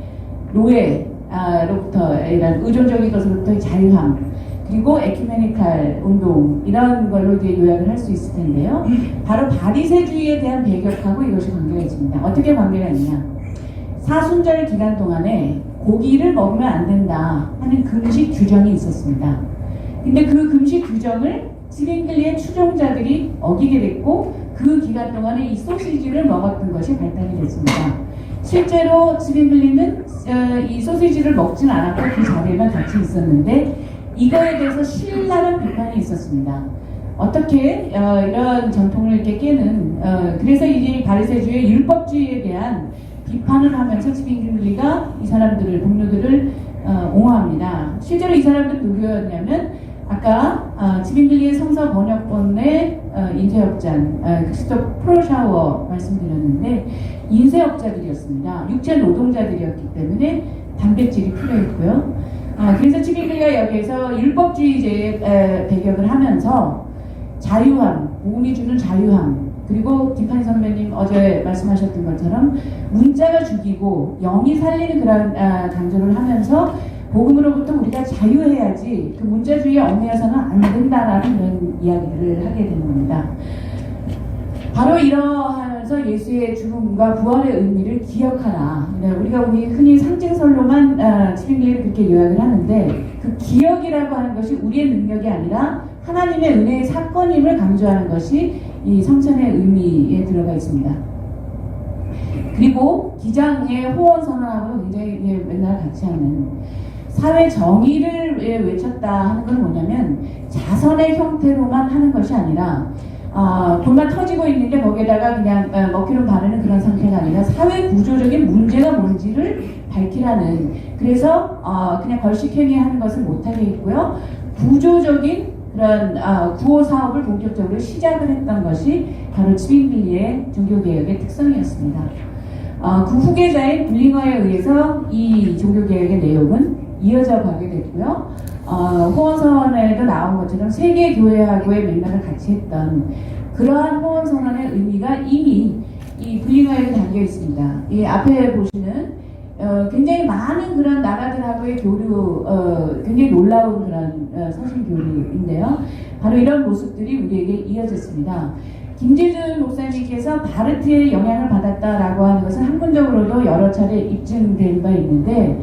노예로부터 이런 의존적인 것으로부터의 자유함, 그리고 에큐메니칼 운동, 이런 걸로 이제 요약을 할 수 있을 텐데요. 바로 바리새주의에 대한 배격하고 이것이 관계가 있습니다. 어떻게 관계가 있냐? 사순절 기간 동안에 고기를 먹으면 안 된다 하는 금식 규정이 있었습니다. 근데 그 금식 규정을 지빙글리의 추종자들이 어기게 됐고, 그 기간 동안에 이 소시지를 먹었던 것이 발단이 됐습니다. 실제로 지빙글리는 이 소시지를 먹진 않았고 그 자리에만 같이 있었는데, 이거에 대해서 신랄한 비판이 있었습니다. 어떻게 이런 전통을 이렇게 깨는, 그래서 이제 바리새주의 율법주의에 대한 비판을 하면서 지빙글리가 이 사람들을, 동료들을 옹호합니다. 실제로 이 사람들은 누구였냐면, 아까 지빙글리의 성서 번역본의 인쇄업장, 크리스토프 프로샤워 말씀드렸는데, 인쇄업자들이었습니다. 육체 노동자들이었기 때문에 단백질이 필요했고요. 그래서 지빙글리가 여기에서 율법주의제에 배격을 하면서 자유함, 복음이 주는 자유함, 그리고 김판희 선배님 어제 말씀하셨던 것처럼 문자가 죽이고 영이 살리는 그런 강조를 하면서 복음으로부터 우리가 자유해야지 그 문자주의에 얽매여서는 안 된다라는 그런 이야기를 하게 되는 겁니다. 바로 이러하면서 예수의 죽음과 부활의 의미를 기억하라. 우리가 흔히 상징설로만 지빙글리를 그렇게 요약을 하는데, 그 기억이라고 하는 것이 우리의 능력이 아니라 하나님의 은혜의 사건임을 강조하는 것이 이 성찬의 의미에 들어가 있습니다. 그리고 기장의 호언 선언하고 굉장히 맨날 같이 하는 사회 정의를 외쳤다 하는 건 뭐냐면, 자선의 형태로만 하는 것이 아니라 돈만 터지고 있는데 거기에다가 그냥 먹기름 바르는 그런 상태가 아니라 사회 구조적인 문제가 뭔지를 밝히라는, 그래서 그냥 벌식행위 하는 것을 못하게 했고요. 구조적인 그런 구호 사업을 본격적으로 시작을 했던 것이 바로 지빙글리의 종교개혁의 특성이었습니다. 그 후계자인 블링어에 의해서 이 종교개혁의 내용은 이어져 가게 됐고요. 호언선언에도 나온 것처럼 세계교회하고의 맥락을 같이 했던 그러한 호언선언의 의미가 이미 이 블링어에도 담겨 있습니다. 이 앞에 보시는 굉장히 많은 그런 나라들하고의 교류, 굉장히 놀라운 그런 서신 교류인데요. 바로 이런 모습들이 우리에게 이어졌습니다. 김재준 목사님께서 바르트의 영향을 받았다라고 하는 것은 학문적으로도 여러 차례 입증된 바 있는데,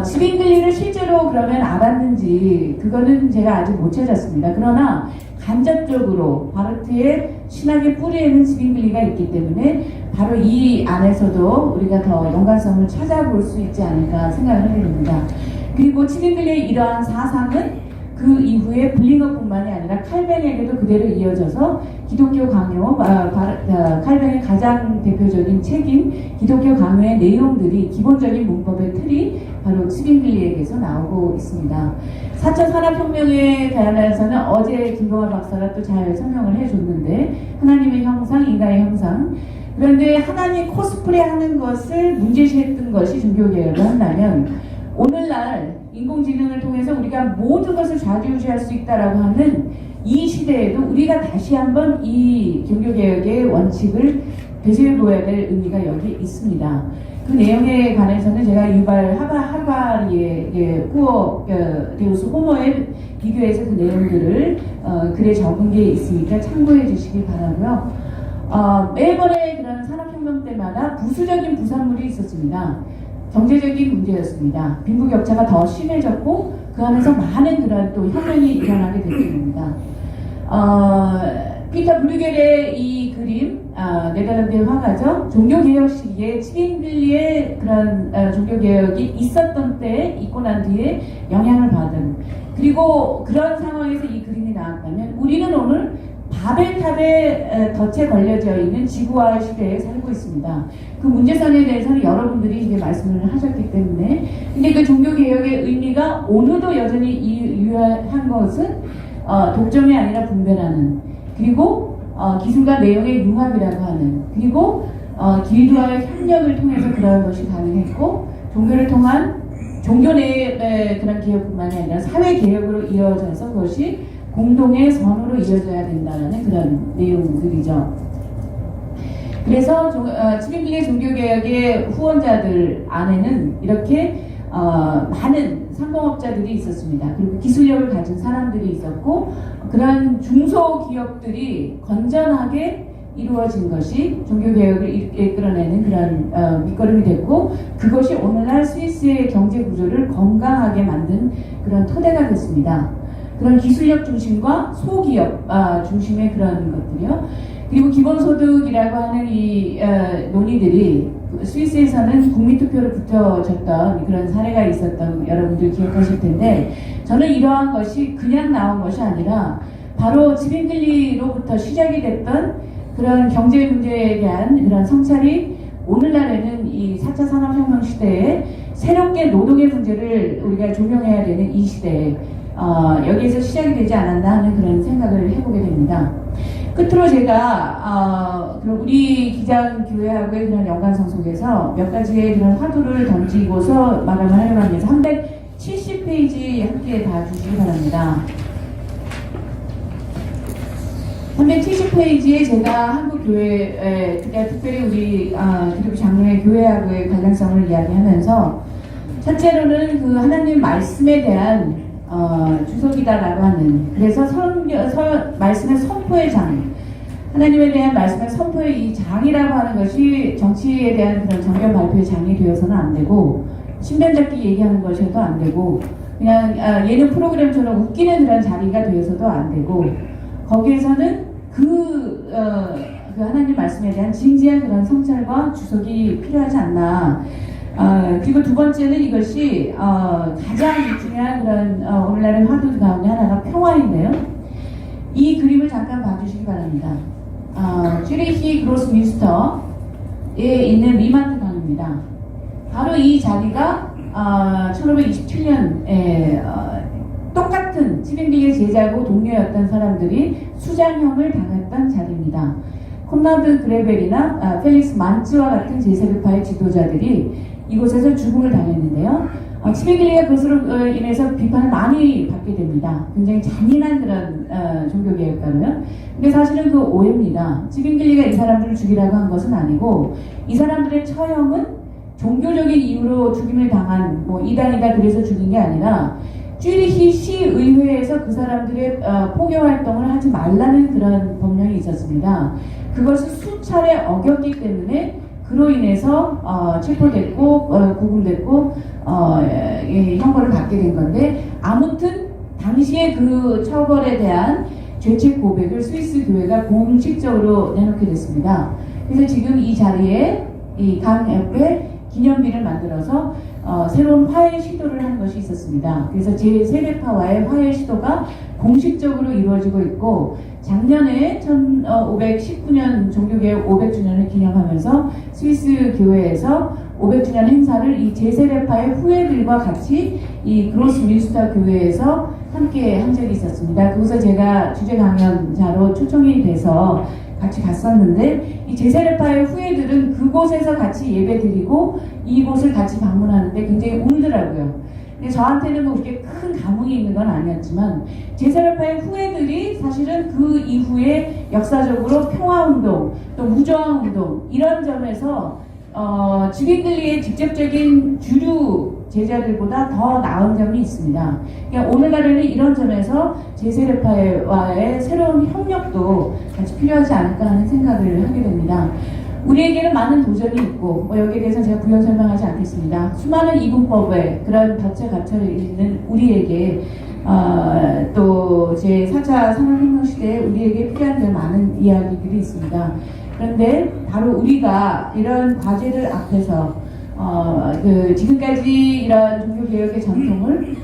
지빙글리를 실제로 그러면 알았는지 그거는 제가 아직 못 찾았습니다. 그러나 간접적으로 바르트의 신학의 뿌리에는 지빙글리가 있기 때문에 바로 이 안에서도 우리가 더 연관성을 찾아볼 수 있지 않을까 생각을 하게 됩니다. 그리고 지빙글리의 이러한 사상은 그 이후에 블링어뿐만이 아니라 칼뱅에게도 그대로 이어져서 기독교 강요, 칼뱅의 가장 대표적인 책인 기독교 강요의 내용들이, 기본적인 문법의 틀이 바로 지빙글리에게서 나오고 있습니다. 4차 산업혁명에 관해서는 어제 김동환 박사가 또 잘 설명을 해줬는데, 하나님의 형상, 인간의 형상, 그런데 하나님 코스프레 하는 것을 문제시했던 것이 종교개혁을 한다면 오늘날 인공지능을 통해서 우리가 모든 것을 좌지우지할 수 있다라고 하는 이 시대에도 우리가 다시 한번 이 종교개혁의 원칙을 되새겨보아야 될 의미가 여기 있습니다. 그 내용에 관해서는 제가 유발 하바리의 후어 데우스 호모에 비교해서 그 내용들을 글에 적은 게 있으니까 참고해 주시기 바라고요. 매번의 그런 산업혁명 때마다 부수적인 부산물이 있었습니다. 경제적인 문제였습니다. 빈부격차가 더 심해졌고 그 안에서 많은 그런 또 혁명이 일어나게 됐습니다. 피터 브루겔의 이 그림, 네덜란드의 화가죠. 종교개혁 시기에 치빙빌리의 그런 종교개혁이 있었던 때에 있고 난 뒤에 영향을 받은, 그리고 그런 상황에서 이 그림이 나왔다면 우리는 오늘 바벨탑에 덫에 걸려져 있는 지구화의 시대에 살고 있습니다. 그 문제선에 대해서는 여러분들이 이제 말씀을 하셨기 때문에, 근데 그 종교개혁의 의미가 오늘도 여전히 유효한 것은 독점이 아니라 분별하는, 그리고 기술과 내용의 융합이라고 하는, 그리고 길드와의 협력을 통해서 그러한 것이 가능했고, 종교를 통한 종교 내의 그런 개혁뿐만이 아니라 사회 개혁으로 이어져서 그것이 공동의 선으로 이어져야 된다는 그런 내용들이죠. 그래서 치빙빌리의 종교개혁의 후원자들 안에는 이렇게 많은 상공업자들이 있었습니다. 그리고 기술력을 가진 사람들이 있었고, 그런 중소기업들이 건전하게 이루어진 것이 종교개혁을 이끌어내는 그런 밑거름이 됐고, 그것이 오늘날 스위스의 경제 구조를 건강하게 만든 그런 토대가 됐습니다. 그런 기술력 중심과 소기업 중심의 그런 것들이요. 그리고 기본소득이라고 하는 이 논의들이 스위스에서는 국민투표로 붙여졌던 그런 사례가 있었던 여러분들 기억하실 텐데, 저는 이러한 것이 그냥 나온 것이 아니라 바로 치빙빌리로부터 시작이 됐던 그런 경제 문제에 대한 그런 성찰이 오늘날에는 이 4차 산업혁명 시대에 새롭게 노동의 문제를 우리가 조명해야 되는 이 시대에 여기에서 시작이 되지 않았나 하는 그런 생각을 해보게 됩니다. 끝으로 제가 우리 기장교회하고의 그런 연관성 속에서 몇 가지의 그런 화두를 던지고서 마감을 하려고 합니다. 370페이지 함께 다 주시기 바랍니다. 370페이지에 제가 한국교회, 특별히 우리 기독교 장로회 교회하고의 관련성을 이야기하면서, 첫째로는 그 하나님 말씀에 대한 주석이다라고 하는, 그래서 말씀의 선포의 장, 하나님에 대한 말씀의 선포의 이 장이라고 하는 것이 정치에 대한 그런 정견 발표의 장이 되어서는 안 되고, 신변잡기 얘기하는 것이어도 안 되고, 그냥 예능 프로그램처럼 웃기는 그런 자리가 되어서도 안 되고, 거기에서는 그 하나님 말씀에 대한 진지한 그런 성찰과 주석이 필요하지 않나. 그리고 두 번째는 이것이 가장 중요한 그런 오늘날의 화두 가운데 하나가 평화인데요. 이 그림을 잠깐 봐주시기 바랍니다. 쭈리히 그로스민스터에 있는 리만트 강입니다. 바로 이 자리가 1527년에 똑같은 치빙빌리의 제자고 동료였던 사람들이 수장형을 당했던 자리입니다. 콘라드 그레벨이나 펠릭스 만츠와 같은 제3파의 지도자들이 이곳에서 죽음을 당했는데요. 치빙빌리가 그것으로 인해서 비판을 많이 받게 됩니다. 굉장히 잔인한 그런 종교개혁가로요. 근데 사실은 그 오해입니다. 치빙빌리가 이 사람들을 죽이라고 한 것은 아니고, 이 사람들의 처형은 종교적인 이유로 죽임을 당한 이단이다 그래서 죽인 게 아니라, 쭈리히 시의회에서 그 사람들의 포교 활동을 하지 말라는 그런 법령이 있었습니다. 그것을 수차례 어겼기 때문에 그로 인해서 체포됐고 구금됐고 형벌을 받게 된 건데, 아무튼 당시에 그 처벌에 대한 죄책 고백을 스위스 교회가 공식적으로 내놓게 됐습니다. 그래서 지금 이 자리에 이 강 옆에 기념비를 만들어서 새로운 화해 시도를 한 것이 있었습니다. 그래서 제3대파와의 화해 시도가 공식적으로 이루어지고 있고, 작년에 1519년 종교개혁 500주년을 기념하면서 스위스 교회에서 500주년 행사를 이 제3대파의 후예들과 같이 이 그로스민스터 교회에서 함께 한 적이 있었습니다. 그곳에 제가 주제 강연자로 초청이 돼서 같이 갔었는데, 이 제세례파의 후예들은 그곳에서 같이 예배드리고 이곳을 같이 방문하는데 굉장히 울더라고요. 근데 저한테는 뭐 그렇게 큰 감흥이 있는 건 아니었지만 제세례파의 후예들이 사실은 그 이후에 역사적으로 평화운동 또 무저항운동 이런 점에서 주민들의 직접적인 주류 제자들보다 더 나은 점이 있습니다. 그러니까 오늘날에는 이런 점에서 제세례파와의 새로운 협력도 같이 필요하지 않을까 하는 생각을 하게 됩니다. 우리에게는 많은 도전이 있고 여기에 대해서 제가 부연 설명하지 않겠습니다. 수많은 이분법에 그런 덫에 갇혀 있는 우리에게 또 제4차 산업혁명 시대에 우리에게 필요한 많은 이야기들이 있습니다. 그런데 바로 우리가 이런 과제들 앞에서 지금까지 이런 종교개혁의 전통을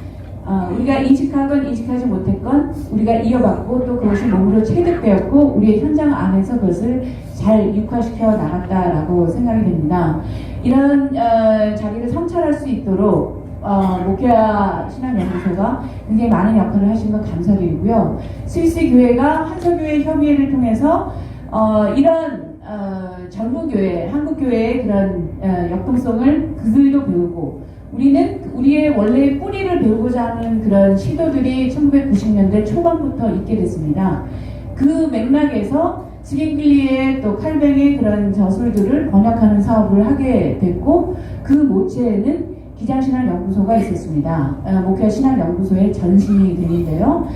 우리가 인식하건 인식하지 못했건 우리가 이어받고 또 그것이 몸으로 체득되었고 우리의 현장 안에서 그것을 잘 육화시켜 나갔다라고 생각이 됩니다. 이런 자리를 성찰할 수 있도록 목회와 신앙연구소가 굉장히 많은 역할을 하신 것 감사드리고요. 스위스 교회가 한서교회 협의회를 통해서 이런 젊은 교회, 한국 교회의 그런 역동성을 그들도 배우고 우리는 우리의 원래의 뿌리를 배우고자 하는 그런 시도들이 1990년대 초반부터 있게 됐습니다. 그 맥락에서 스윙글리의 또 칼뱅의 그런 저술들을 번역하는 사업을 하게 됐고 그 모체에는 기장신학연구소가 있었습니다. 목회 신학연구소의 전신이 되는데요.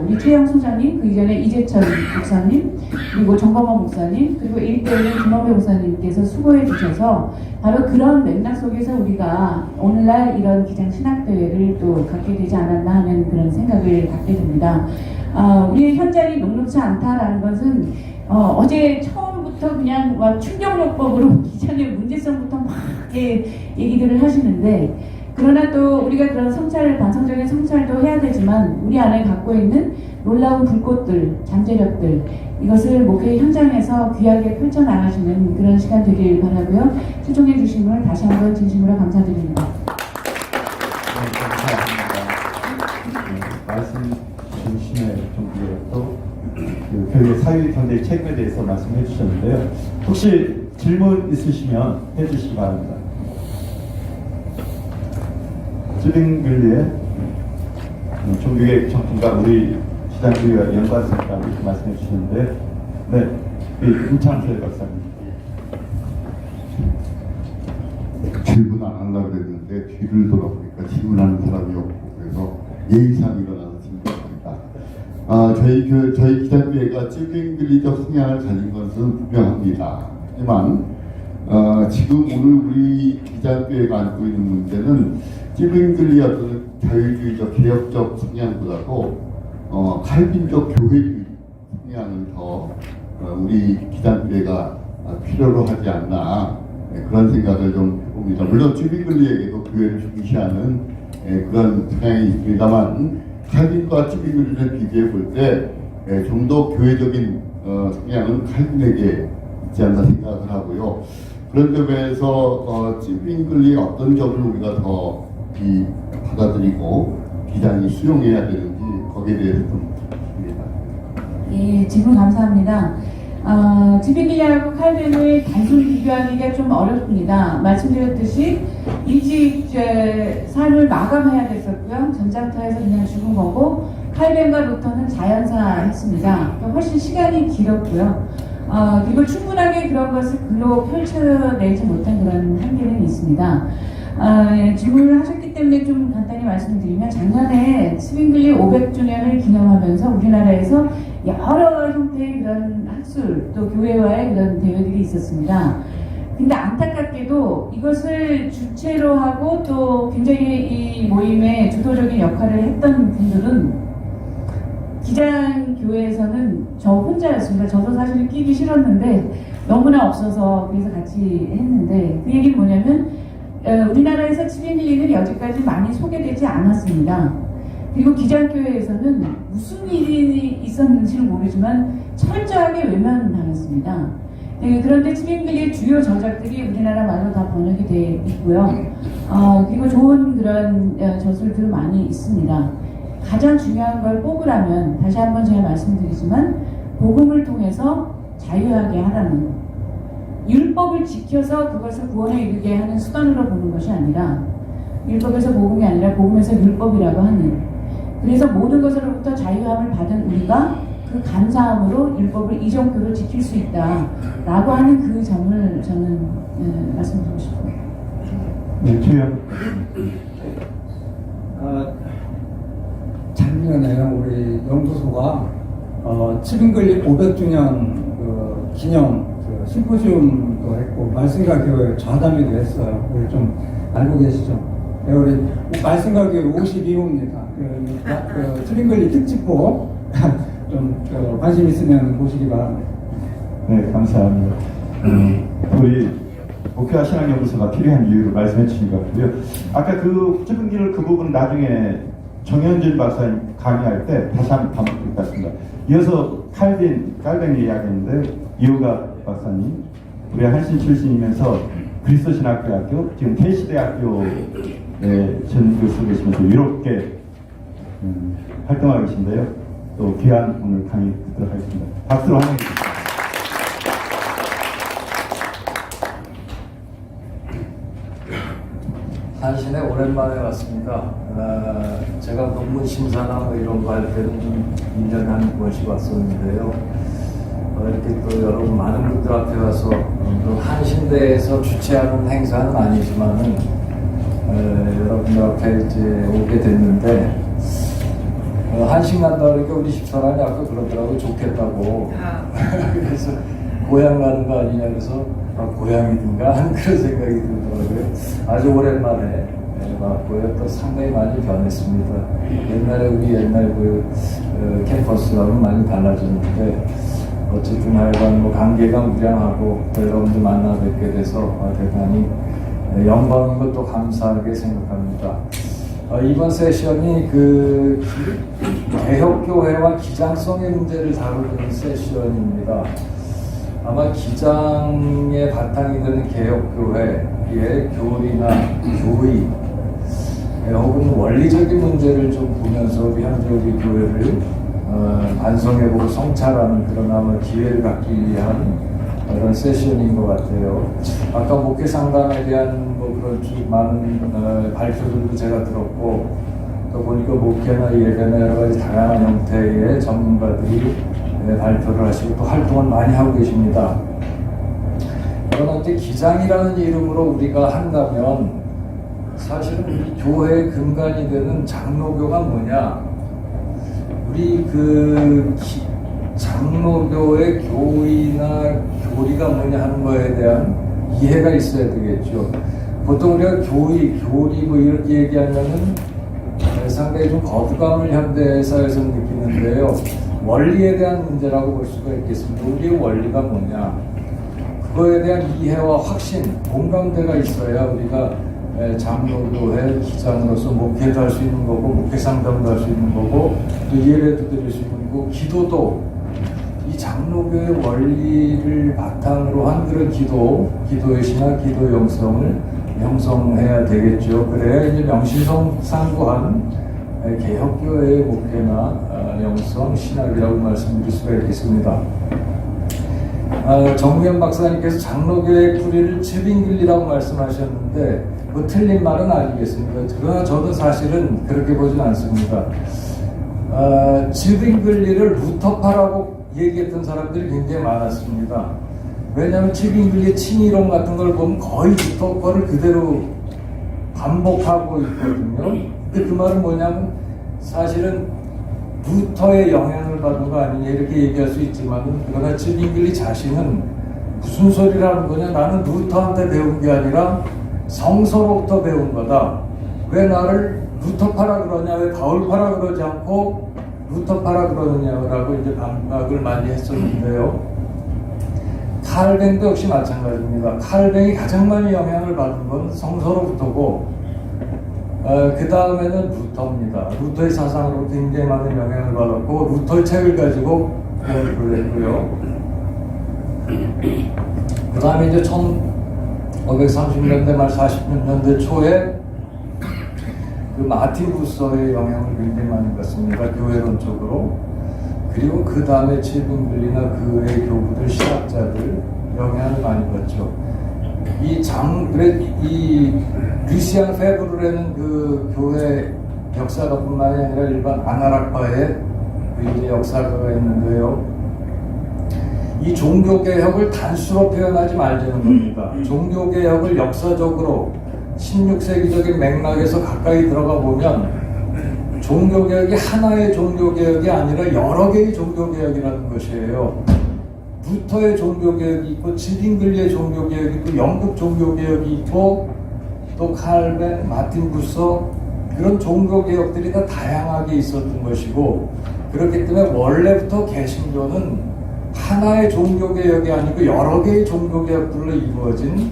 우리 최영 소장님, 그 이전에 이재천 목사님, 그리고 정범원 목사님, 그리고 일대일은 김원배 목사님께서 수고해 주셔서 바로 그런 맥락 속에서 우리가 오늘날 이런 기장 신학대회를 또 갖게 되지 않았나 하는 그런 생각을 갖게 됩니다. 우리의 현장이 녹록지 않다라는 것은 어제 처음부터 그냥 막 충격요법으로 기장의 문제성부터 막 얘기들을 하시는데 그러나 또 우리가 그런 성찰, 반성적인 성찰도 해야 되지만 우리 안에 갖고 있는 놀라운 불꽃들, 잠재력들 이것을 목회 현장에서 귀하게 펼쳐나가시는 그런 시간 되길 바라고요. 초청해 주신 분을 다시 한번 진심으로 감사드립니다. 감사합니다. 말씀 중심의 종교도 그 교회 사회 경제 책임에 대해서 말씀해 주셨는데요. 혹시 질문 있으시면 해주시기 바랍니다. 쯔빙글리의 종교개혁 전통과 우리 기장교회와 연관성이 있다고 이렇게 말씀해 주시는데, 네, 임창철 박사님. 질문 안 하려고 그랬는데 뒤를 돌아보니까 질문하는 사람이 없고 그래서 예의상 일어나서 질문합니다. 저희 기장교회가 쯔빙글리적 성향을 가진 것은 분명합니다. 하지만 지금 오늘 우리 기장교회가 안고 있는 문제는 쯔빙글리 어떤 자유주의적 개혁적 성향보다도 칼빈적 교회주의 성향을 더 우리 기장교회가 필요로 하지 않나 그런 생각을 좀 해봅니다. 물론 쯔빙글리에게도 교회를 중시하는 그런 성향이 있습니다만 칼빈과 쯔빙글리를 비교해 볼 때 좀 더 교회적인 성향은 칼빈에게 있지 않나 생각을 하고요. 그런 점에서 쯔빙글리의 어떤 점을 우리가 더 받아들이고 기장이 수용해야 되는지 거기에 대해서 좀 묻습니다. 예, 질문 감사합니다. 쯔빙글리하고 칼뱅을 단순 비교하기가 좀 어렵습니다. 말씀드렸듯이 일찍 삶을 마감해야 됐었고요. 전장터에서 그냥 죽은 거고 칼뱅과 루터는 자연사 했습니다. 훨씬 시간이 길었고요. 그리고 충분하게 그런 것을 글로 펼쳐내지 못한 그런 한계는 있습니다. 질문을 하셨기 때문에 좀 간단히 말씀드리면 작년에 쯔빙글리 500주년을 기념하면서 우리나라에서 여러 형태의 그런 학술 또 교회와의 그런 대회들이 있었습니다. 근데 안타깝게도 이것을 주체로 하고 또 굉장히 이 모임의 주도적인 역할을 했던 분들은 기장교회에서는 저 혼자였습니다. 저도 사실 끼기 싫었는데 너무나 없어서 그래서 같이 했는데 그 얘기는 뭐냐면 우리나라에서 쯔빙글리는 여지까지 많이 소개되지 않았습니다. 그리고 기장교회에서는 무슨 일이 있었는지는 모르지만 철저하게 외면당했습니다. 그런데 쯔빙글리의 주요 저작들이 우리나라말로 다 번역이 되어 있고요. 그리고 좋은 그런 저술들 많이 있습니다. 가장 중요한 걸 뽑으라면 다시 한번 제가 말씀드리지만 복음을 통해서 자유하게 하라는, 율법을 지켜서 그것을 구원에 이르게 하는 수단으로 보는 것이 아니라, 율법에서 복음이 아니라 복음에서 율법이라고 하는, 그래서 모든 것으로부터 자유함을 받은 우리가 그 감사함으로 율법을 이정표로 지킬 수 있다라고 하는 그 점을 저는 말씀드리고 싶어요. 네, 주요. 작년에 우리 연구소가 칠인글리 500주년 그 기념 그 심포지움도 했고 말씀과 교회 좌담회도 했어요. 우리 좀 알고 계시죠? 네, 우리 말씀과 교회 52호입니다. 그 칠인글리 특집보 좀 관심 있으면 보시기 바랍니다. 네, 감사합니다. 우리 목회와 신앙연구소가 필요한 이유를 말씀해 주신 것 같고요. 아까 그 찌분기를 그 부분 나중에 정현준 박사님 강의할 때 다시 한번 반복될 것 같습니다. 이어서 칼뱅이 이야기했는데 이호가 박사님, 우리 한신 출신이면서 그리스도신학대학교, 지금 케이시대학교에 전 교수 계시면서 유럽계 활동하고 계신데요. 또 귀한 오늘 강의 듣도록 하겠습니다. 박수로 환영해 주십시오. 한신에 오랜만에 왔습니다. 제가 논문 심사나 뭐 이런 거 할 때는 좀 1년에 한 번씩 왔었는데요. 이렇게 또 여러분 많은 분들 앞에 와서 한신대에서 주최하는 행사는 아니지만은 여러분들 앞에 이제 오게 됐는데 한신 간다 그러니까 우리 집사람이 아까 그러더라고 좋겠다고. 그래서 고향 가는 거 아니냐 그래서 고향이든가 하는 그런 생각이 들더라고요. 아주 오랜만에 왔고요. 또 상당히 많이 변했습니다. 옛날에 우리 옛날 그 캠퍼스하고는 많이 달라졌는데 어쨌든 하여간 뭐 관계가 무량하고 또 여러분들 만나 뵙게 돼서 대단히 영광이고 또 감사하게 생각합니다. 이번 세션이 그 개혁교회와 기장성의 문제를 다루는 세션입니다. 아마 기장의 바탕이 되는 개혁교회의 교리나 교의 혹은 원리적인 문제를 좀 보면서 우리 현재 우리 교회를 반성해보고 성찰하는 그런 아마 기회를 갖기 위한 그런 세션인 것 같아요. 아까 목회 상담에 대한 뭐 그런 많은 발표들도 제가 들었고 또 보니까 목회나 예배나 여러 가지 다양한 형태의 전문가들이 발표를 하시고 또 활동을 많이 하고 계십니다. 그러나 이제 기장이라는 이름으로 우리가 한다면 사실은 우리 교회의 근간이 되는 장로교가 뭐냐? 우리 그 장로교의 교의나 교리가 뭐냐 하는 거에 대한 이해가 있어야 되겠죠. 보통 우리가 교리 뭐 이렇게 얘기하면은 상당히 좀 거부감을 현대사회에서 느끼는데요. 원리에 대한 문제라고 볼 수가 있겠습니다. 우리의 원리가 뭐냐? 그거에 대한 이해와 확신, 공감대가 있어야 우리가 장로교회 기장으로서 목회도 할 수 있는 거고, 목회 상담도 할 수 있는 거고, 또 예배도 드릴 수 있는 거고, 기도도 이 장로교의 원리를 바탕으로 한 그런 기도의 신화, 기도 영성을 형성해야 되겠죠. 그래야 이제 명실상부한 개혁교회의 목회나 영성, 신학이라고 말씀드릴 수가 있겠습니다. 정우현 박사님께서 장로교의 뿌리를 칠빙글리라고 말씀하셨는데 뭐 틀린 말은 아니겠습니다. 그러나 저는 사실은 그렇게 보진 않습니다. 칠빙글리를 루터파라고 얘기했던 사람들이 굉장히 많았습니다. 왜냐하면 칠빙글리의 친이론 같은 걸 보면 거의 루터파를 그대로 반복하고 있거든요. 근데 그 말은 뭐냐면 사실은 루터의 영향을 받은 거 아니냐 이렇게 얘기할 수 있지만 그러나 칠빙글리 자신은 무슨 소리라는 거냐, 나는 루터한테 배운 게 아니라 성서로부터 배운 거다. 왜 나를 루터파라 그러냐, 왜 바울파라 그러지 않고 루터파라 그러느냐라고 이제 반박을 많이 했었는데요. 칼뱅도 역시 마찬가지입니다. 칼뱅이 가장 많이 영향을 받은 건 성서로부터고 그 다음에는 루터입니다. 루터의 사상으로 굉장히 많은 영향을 받았고 루터의 책을 가지고 공부를 했고요. 그 다음에 이제 1530년대 말 40년대 초에 그 마틴 부서의 영향을 굉장히 많이 받습니다. 교회론적으로. 그리고 그 다음에 칠빙글리나 그 외의 교부들, 신학자들 영향을 많이 받죠. 이 루시안 페브르라는 그 교회 역사가뿐만이 아니라 일반 아나락파의 그 이제 역사가가 있는데요. 이 종교개혁을 단수로 표현하지 말자는 겁니다. 종교개혁을 역사적으로 16세기적인 맥락에서 가까이 들어가 보면 종교개혁이 하나의 종교개혁이 아니라 여러 개의 종교개혁이라는 것이에요. 루터의 종교개혁이 있고 칠빙글리의 종교개혁이 있고 영국 종교개혁이 있고 또 칼벤, 마틴 부서 그런 종교개혁들이 다 다양하게 있었던 것이고 그렇기 때문에 원래부터 개신교는 하나의 종교개혁이 아니고 여러 개의 종교개혁들로 이루어진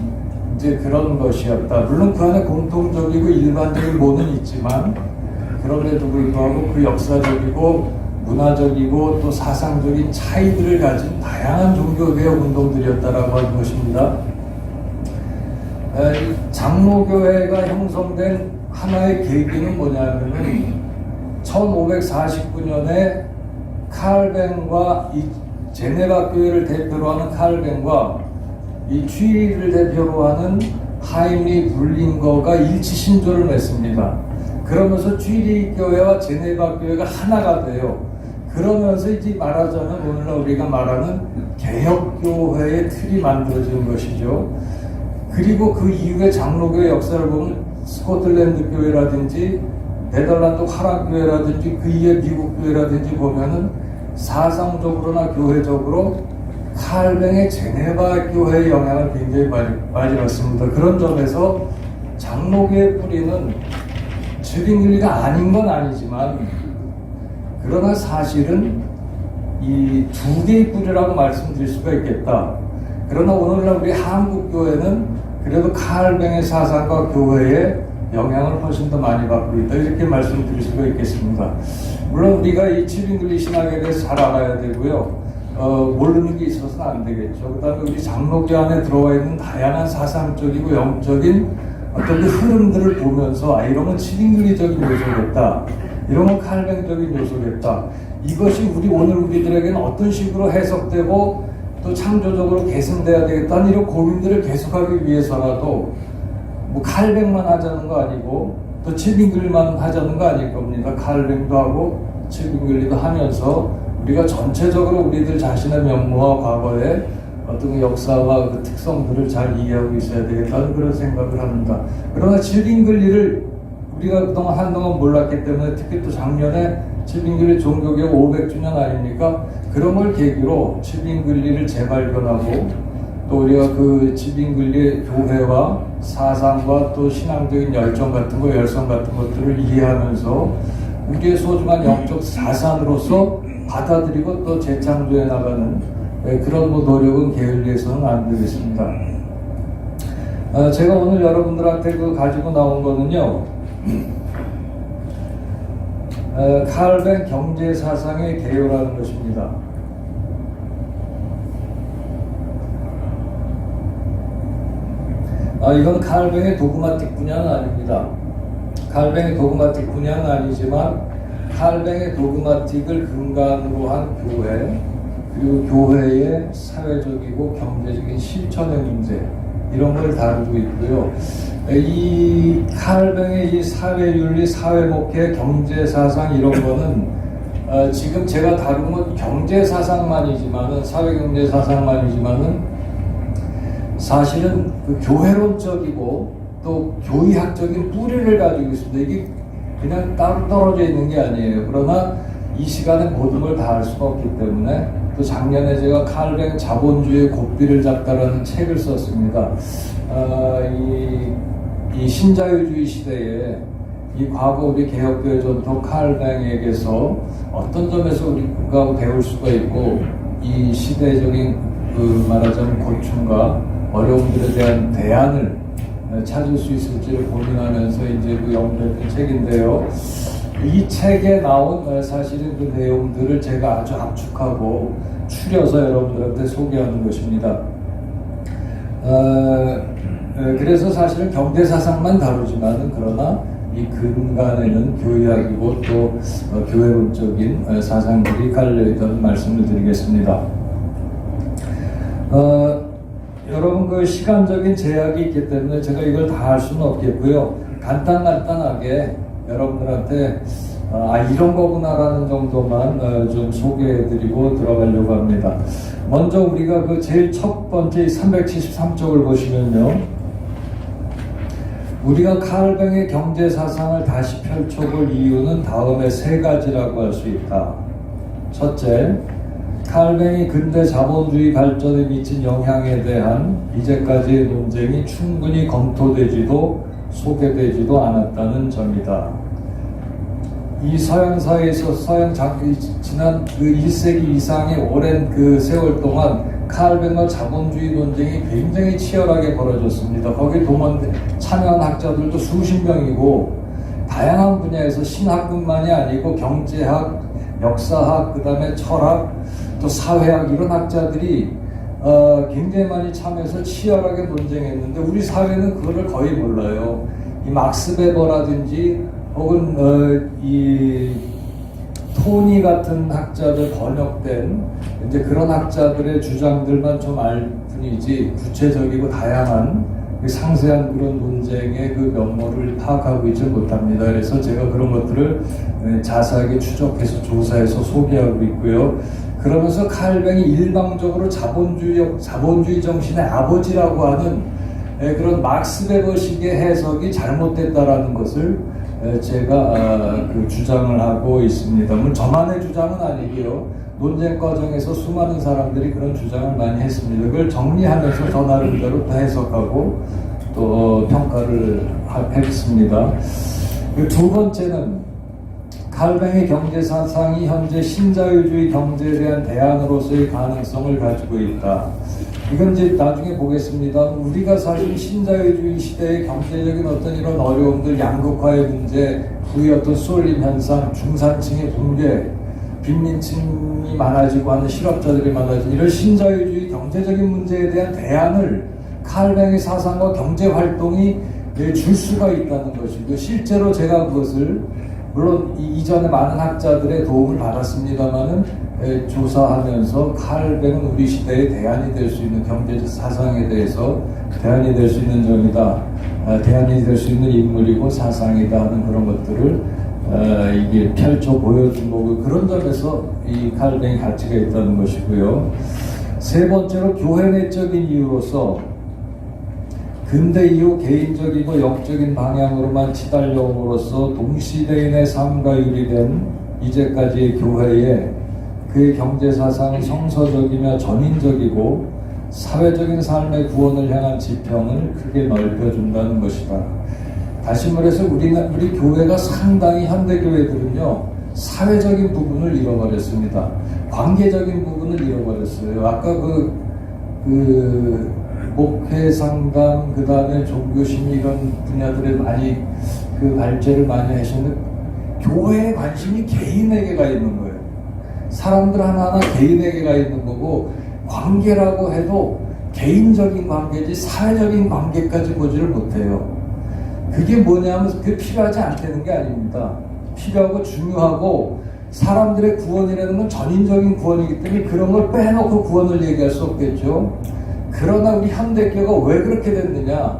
이제 그런 것이었다. 물론 그 안에 공통적이고 일반적인 모는 있지만 그럼에도 불구하고 그 역사적이고 문화적이고 또 사상적인 차이들을 가진 다양한 종교개혁 운동들이었다라고 하는 것입니다. 장로교회가 형성된 하나의 계기는 뭐냐면은 1549년에 칼뱅과 이 제네바 교회를 대표로 하는 칼뱅과 이 취리를 대표로 하는 하임리 불링거가 일치 신조를 맺습니다. 그러면서 취리 교회와 제네바 교회가 하나가 돼요. 그러면서 이제 말하자면 오늘날 우리가 말하는 개혁교회의 틀이 만들어진 것이죠. 그리고 그 이후에 장로교회 역사를 보면 스코틀랜드 교회라든지 네덜란드 화락교회라든지 그 이후에 미국 교회라든지 보면은 사상적으로나 교회적으로 칼뱅의 제네바 교회의 영향을 굉장히 많이 받습니다. 그런 점에서 장로교의 뿌리는 칠빙글리가 아닌 건 아니지만 그러나 사실은 이 두 개의 뿌리라고 말씀드릴 수가 있겠다. 그러나 오늘날 우리 한국 교회는 그래도 칼뱅의 사상과 교회의 영향을 훨씬 더 많이 받고 있다. 이렇게 말씀드릴 수가 있겠습니다. 물론 우리가 이 칠빙글리 신학에 대해서 잘 알아야 되고요. 모르는 게 있어서는 안 되겠죠. 그 다음에 우리 장로교 안에 들어와 있는 다양한 사상적이고 영적인 어떤 그 흐름들을 보면서 이런 칠빙글리적인 요소겠다. 이런 건 칼뱅적인 요소겠다. 이것이 오늘 우리들에게는 어떤 식으로 해석되고 또 창조적으로 개선돼야 되겠다는 이런 고민들을 계속하기 위해서라도 뭐 칼뱅만 하자는 거 아니고 또 칠빙글리만 하자는 거 아닐 겁니다. 칼뱅도 하고 칠빙글리도 하면서 우리가 전체적으로 우리들 자신의 면모와 과거의 어떤 그 역사와 그 특성들을 잘 이해하고 있어야 되겠다는 그런 생각을 합니다. 그러나 칠빙글리를 우리가 그동안 한동안 몰랐기 때문에 특히 또 작년에 칠빙글리 종교개혁 500주년 아닙니까? 그런 걸 계기로 칠빙글리를 재발견하고 또 우리가 그 칠빙글리 교회와 사상과 또 신앙적인 열정 같은 거, 열성 같은 것들을 이해하면서 우리의 소중한 영적 자산으로서 받아들이고 또 재창조해 나가는 그런 노력은 게을리해서는 안 되겠습니다. 제가 오늘 여러분들한테 가지고 나온 거는요, 칼뱅 경제사상의 개요라는 것입니다. 이건 칼뱅의 도그마틱 분야는 아닙니다. 칼뱅의 도그마틱 분야는 아니지만 칼뱅의 도그마틱을 근간으로 한 교회, 그리고 교회의 사회적이고 경제적인 실천의 문제, 이런 걸 다루고 있고요. 이 칼뱅의 이 사회윤리, 사회목회, 경제사상 이런 거는 지금 제가 다룬 건 경제사상만이지만은, 사회경제사상만이지만은 사실은 그 교회론적이고 또 교의학적인 뿌리를 가지고 있습니다. 이게 그냥 따로 떨어져 있는 게 아니에요. 그러나 이 시간에 모든 걸 다 할 수가 없기 때문에 또 작년에 제가 칼뱅 자본주의의 고삐를 잡다라는 책을 썼습니다. 이 신자유주의 시대에 이 과거 우리 개혁교회 전통 칼뱅에게서 어떤 점에서 우리가 배울 수가 있고 이 시대적인 그 말하자면 고충과 어려움들에 대한 대안을 찾을 수 있을지를 고민하면서 이제 그 연구했던 책인데요. 이 책에 나온 사실은 그 내용들을 제가 아주 압축하고 추려서 여러분들한테 소개하는 것입니다. 그래서 사실은 경제사상만 다루지만은 그러나 이 근간에는 교회학이고 또 교회론적인 사상들이 깔려있다는 말씀을 드리겠습니다. 여러분 그 시간적인 제약이 있기 때문에 제가 이걸 다 할 수는 없겠고요. 간단하게 여러분들한테 이런 거구나라는 정도만 좀 소개해드리고 들어가려고 합니다. 먼저 우리가 그 제일 첫 번째 373쪽을 보시면요. 우리가 칼뱅의 경제 사상을 다시 펼쳐볼 이유는 다음에 세 가지라고 할 수 있다. 첫째, 칼뱅이 근대 자본주의 발전에 미친 영향에 대한 이제까지의 논쟁이 충분히 검토되지도 소개되지도 않았다는 점이다. 이 서양 사회에서 지난 그 1세기 이상의 오랜 그 세월 동안 칼뱅과 자본주의 논쟁이 굉장히 치열하게 벌어졌습니다. 거기에 참여한 학자들도 수십 명이고 다양한 분야에서 신학뿐만이 아니고 경제학, 역사학, 그 다음에 철학, 또 사회학 이런 학자들이 굉장히 많이 참여해서 치열하게 논쟁했는데 우리 사회는 그거를 거의 몰라요. 이 막스 베버라든지 혹은 이 토니 같은 학자들 번역된 이제 그런 학자들의 주장들만 좀 알 뿐이지 구체적이고 다양한 상세한 그런 논쟁의 그 면모를 파악하고 있지 못합니다. 그래서 제가 그런 것들을 자세하게 추적해서 조사해서 소개하고 있고요. 그러면서 칼뱅이 일방적으로 자본주의 정신의 아버지라고 하는 그런 막스 베버식의 해석이 잘못됐다라는 것을 제가 그 주장을 하고 있습니다. 물론 저만의 주장은 아니고요. 논쟁 과정에서 수많은 사람들이 그런 주장을 많이 했습니다. 그걸 정리하면서 저 나름대로 다 해석하고 또 평가를 했습니다. 두 번째는 칼뱅의 경제 사상이 현재 신자유주의 경제에 대한 대안으로서의 가능성을 가지고 있다. 이건 이제 나중에 보겠습니다. 우리가 사실 신자유주의 시대의 경제적인 어떤 이런 어려움들, 양극화의 문제, 부의 어떤 쏠림 현상, 중산층의 붕괴, 빈민층이 많아지고 하는 실업자들이 많아지는 이런 신자유주의 경제적인 문제에 대한 대안을 칼뱅의 사상과 경제 활동이 줄 수가 있다는 것이고 실제로 제가 그것을 물론 이전에 많은 학자들의 도움을 받았습니다만은 조사하면서 칼뱅은 우리 시대의 대안이 될 수 있는 경제적 사상에 대해서 대안이 될 수 있는 점이다. 대안이 될 수 있는 인물이고 사상이다 하는 그런 것들을 이게 펼쳐 보여준 거고 그런 점에서 이 칼뱅이 가치가 있다는 것이고요. 세 번째로 교회 내적인 이유로서 근대 이후 개인적이고 역적인 방향으로만 치달려옴으로써 동시대인의 삶과 유리된 이제까지의 교회에 그의 경제사상은 성서적이며 전인적이고 사회적인 삶의 구원을 향한 지평을 크게 넓혀준다는 것이다. 다시 말해서 우리 교회가 상당히 현대교회들은요 사회적인 부분을 잃어버렸습니다. 관계적인 부분을 잃어버렸어요. 아까 그 목회 상담 그 다음에 종교심 이런 분야들에 많이 그 발제를 많이 하셨는데 교회의 관심이 개인에게가 있는 거예요. 사람들 하나하나 개인에게가 있는 거고 관계라고 해도 개인적인 관계지 사회적인 관계까지 보지를 못해요. 그게 뭐냐면 그게 필요하지 않다는 게 아닙니다. 필요하고 중요하고 사람들의 구원이라는 건 전인적인 구원이기 때문에 그런 걸 빼놓고 구원을 얘기할 수 없겠죠. 그러나 우리 현대교가 왜 그렇게 됐느냐?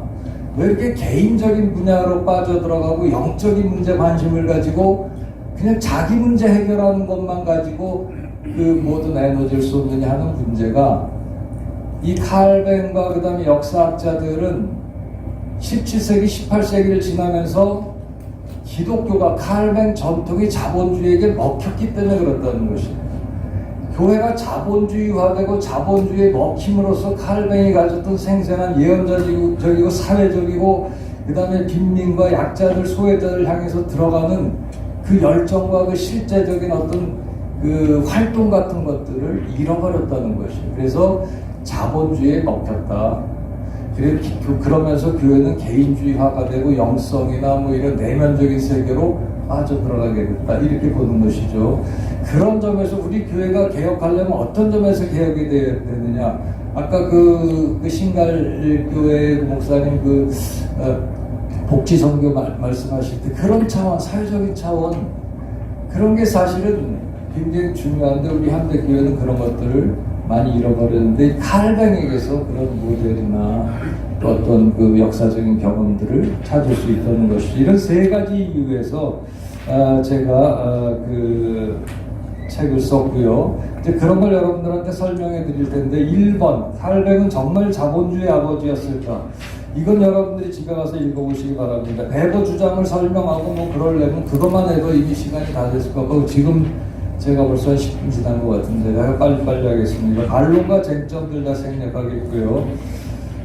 왜 이렇게 개인적인 분야로 빠져들어가고 영적인 문제 관심을 가지고 그냥 자기 문제 해결하는 것만 가지고 그 모든 에너지를 쏟느냐 하는 문제가 이 칼뱅과 그 다음에 역사학자들은 17세기, 18세기를 지나면서 기독교가 칼뱅 전통이 자본주의에게 먹혔기 때문에 그렇다는 것입니다. 교회가 자본주의화되고 자본주의에 먹힘으로써 칼뱅이 가졌던 생생한 예언자적이고 사회적이고 그 다음에 빈민과 약자들, 소외자들 향해서 들어가는 그 열정과 그 실제적인 어떤 그 활동 같은 것들을 잃어버렸다는 것이에요. 그래서 자본주의에 먹혔다. 그러면서 교회는 개인주의화가 되고 영성이나 뭐 이런 내면적인 세계로 빠져들어가게 됐다. 이렇게 보는 것이죠. 그런 점에서 우리 교회가 개혁하려면 어떤 점에서 개혁이 되느냐. 아까 그 신갈교회 목사님 복지 선교 말씀하실 때 그런 차원, 사회적인 차원 그런 게 사실은 굉장히 중요한데 우리 현대교회는 그런 것들을 많이 잃어버렸는데 칼뱅에게서 그런 모델이나 또 어떤 그 역사적인 경험들을 찾을 수 있다는 것이죠. 이런 세 가지 이유에서 제가 그 책을 썼고요. 이제 그런 걸 여러분들한테 설명해 드릴 텐데 1번 칼뱅은 정말 자본주의 아버지였을까? 이건 여러분들이 집에 가서 읽어보시기 바랍니다. 베버 주장을 설명하고 뭐 그러려면 그것만 해도 이미 시간이 다 됐을 것 같고 지금 제가 벌써 10분 지난 것 같은데 내가 빨리빨리 하겠습니다. 반론과 쟁점들 다 생략하겠고요.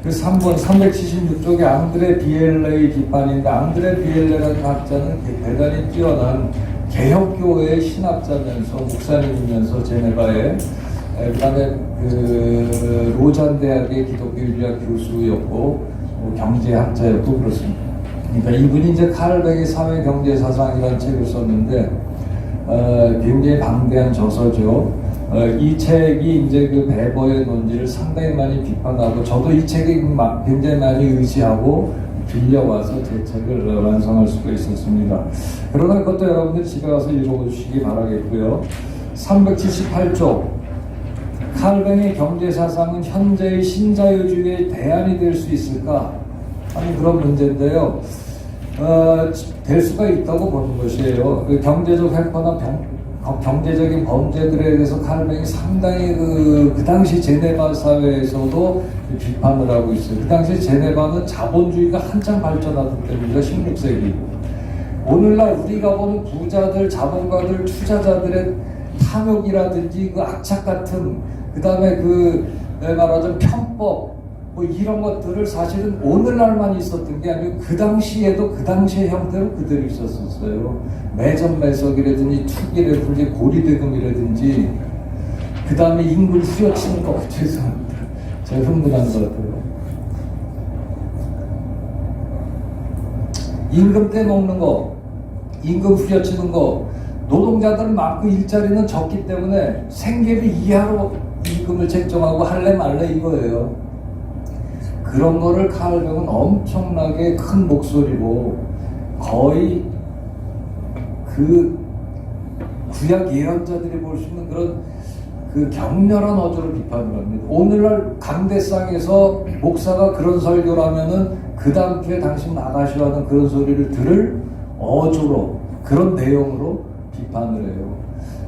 그 3번 376쪽에 앙드레 비엘레의 비판인데 앙드레 비엘레라는 학자는 대단히 뛰어난 개혁교회의 신학자면서 목사님이면서 제네바에 그다음에 그 로잔 대학의 기독교인학 교수였고 경제학자였고 그렇습니다. 그러니까 이분이 이제 칼뱅의 사회 경제 사상이라는 책을 썼는데 굉장히 방대한 저서죠. 이 책이 이제 그 베버의 논지를 상당히 많이 비판하고 저도 이 책에 굉장히 많이 의지하고 빌려와서 제 책을 완성할 수가 있었습니다. 그러나 그것도 여러분들 집에 가서 읽어보시기 바라겠고요. 378쪽 칼뱅의 경제사상은 현재의 신자유주의의 대안이 될 수 있을까 하는 그런 문제인데요. 될 수가 있다고 보는 것이에요. 그 경제적 횡포나 경제적인 범죄들에 대해서 칼뱅이 상당히 그 당시 제네바 사회에서도 비판을 하고 있어요. 그 당시 제네바는 자본주의가 한창 발전하던 때입니다. 16세기. 오늘날 우리가 보는 부자들, 자본가들, 투자자들의 탐욕이라든지 그 악착 같은 그 다음에 그 말하자면 편법 뭐 이런 것들을 사실은 오늘날만 있었던 게 아니고 그 당시에도 그 당시의 형태로 그대로 있었어요. 매점 매석이라든지 투기라든지 고리대금이라든지 그 다음에 임금 후려치는 거 죄송합니다. 제가 흥분한 것 같아요. 임금 떼먹는 거, 임금 후려치는 거, 노동자들은 많고 일자리는 적기 때문에 생계비 이하로 임금을 책정하고 할래 말래 이거예요. 그런 거를 칼뱅은 엄청나게 큰 목소리로 거의 그 구약 예언자들이 볼 수 있는 그런 그 격렬한 어조로 비판을 합니다. 오늘날 강대상에서 목사가 그런 설교를 하면은 그 다음 주에 당신 나가시오 하는 그런 소리를 들을 어조로 그런 내용으로 비판을 해요.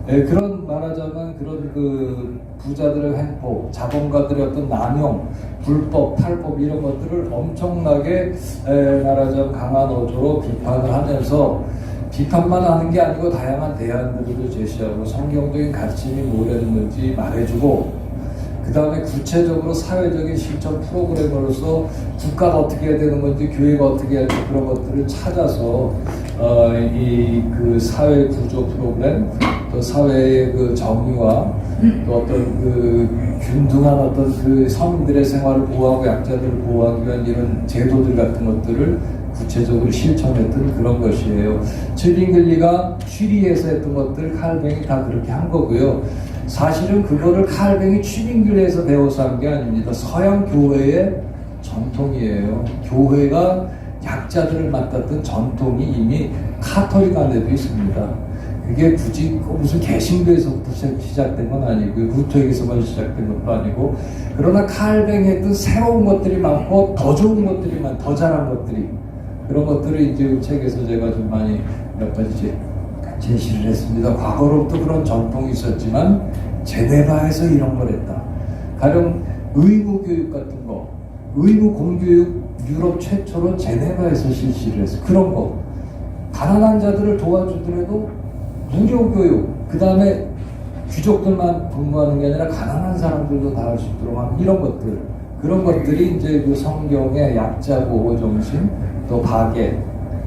그런 말하자면 그런 그 부자들의 횡포, 자본가들의 어떤 남용, 불법, 탈법 이런 것들을 엄청나게 말하자면 강한 어조로 비판을 하면서 비판만 하는 게 아니고 다양한 대안들도 제시하고 성경적인 가르침이 뭐라는지 말해주고 그 다음에 구체적으로 사회적인 실천 프로그램으로서 국가가 어떻게 해야 되는 건지 교회가 어떻게 해야 되는 그런 것들을 찾아서 이 그 사회 구조 프로그램 또 사회의 그 정의와 또 어떤 그 균등한 어떤 그 서민들의 생활을 보호하고 약자들을 보호하기 위한 이런 제도들 같은 것들을 구체적으로 실천했던 그런 것이에요. 츠빙글리가 취리에서 했던 것들 칼뱅이 다 그렇게 한 거고요. 사실은 그거를 칼뱅이 츠빙글리에서 배워서 한 게 아닙니다. 서양 교회의 전통이에요. 교회가 약자들을 맡았던 전통이 이미 카톨릭 안에도 있습니다. 그게 굳이 무슨 개신교에서부터 시작된 건 아니고요. 루터에게서만 시작된 것도 아니고 그러나 칼뱅이 했던 새로운 것들이 많고 더 좋은 것들이 더 잘한 것들이 그런 것들을 이제 책에서 제가 좀 많이 몇 가지 제시를 했습니다. 과거로부터 그런 전통이 있었지만 제네바에서 이런 걸 했다. 가령 의무교육 같은 거, 의무 공교육 유럽 최초로 제네바에서 실시를 했어요. 그런 거. 가난한 자들을 도와주더라도 무료 교육, 그 다음에 귀족들만 공부하는 게 아니라 가난한 사람들도 다 할 수 있도록 하는 이런 것들. 그런 것들이 이제 그 성경의 약자 보호 정신, 또 박애,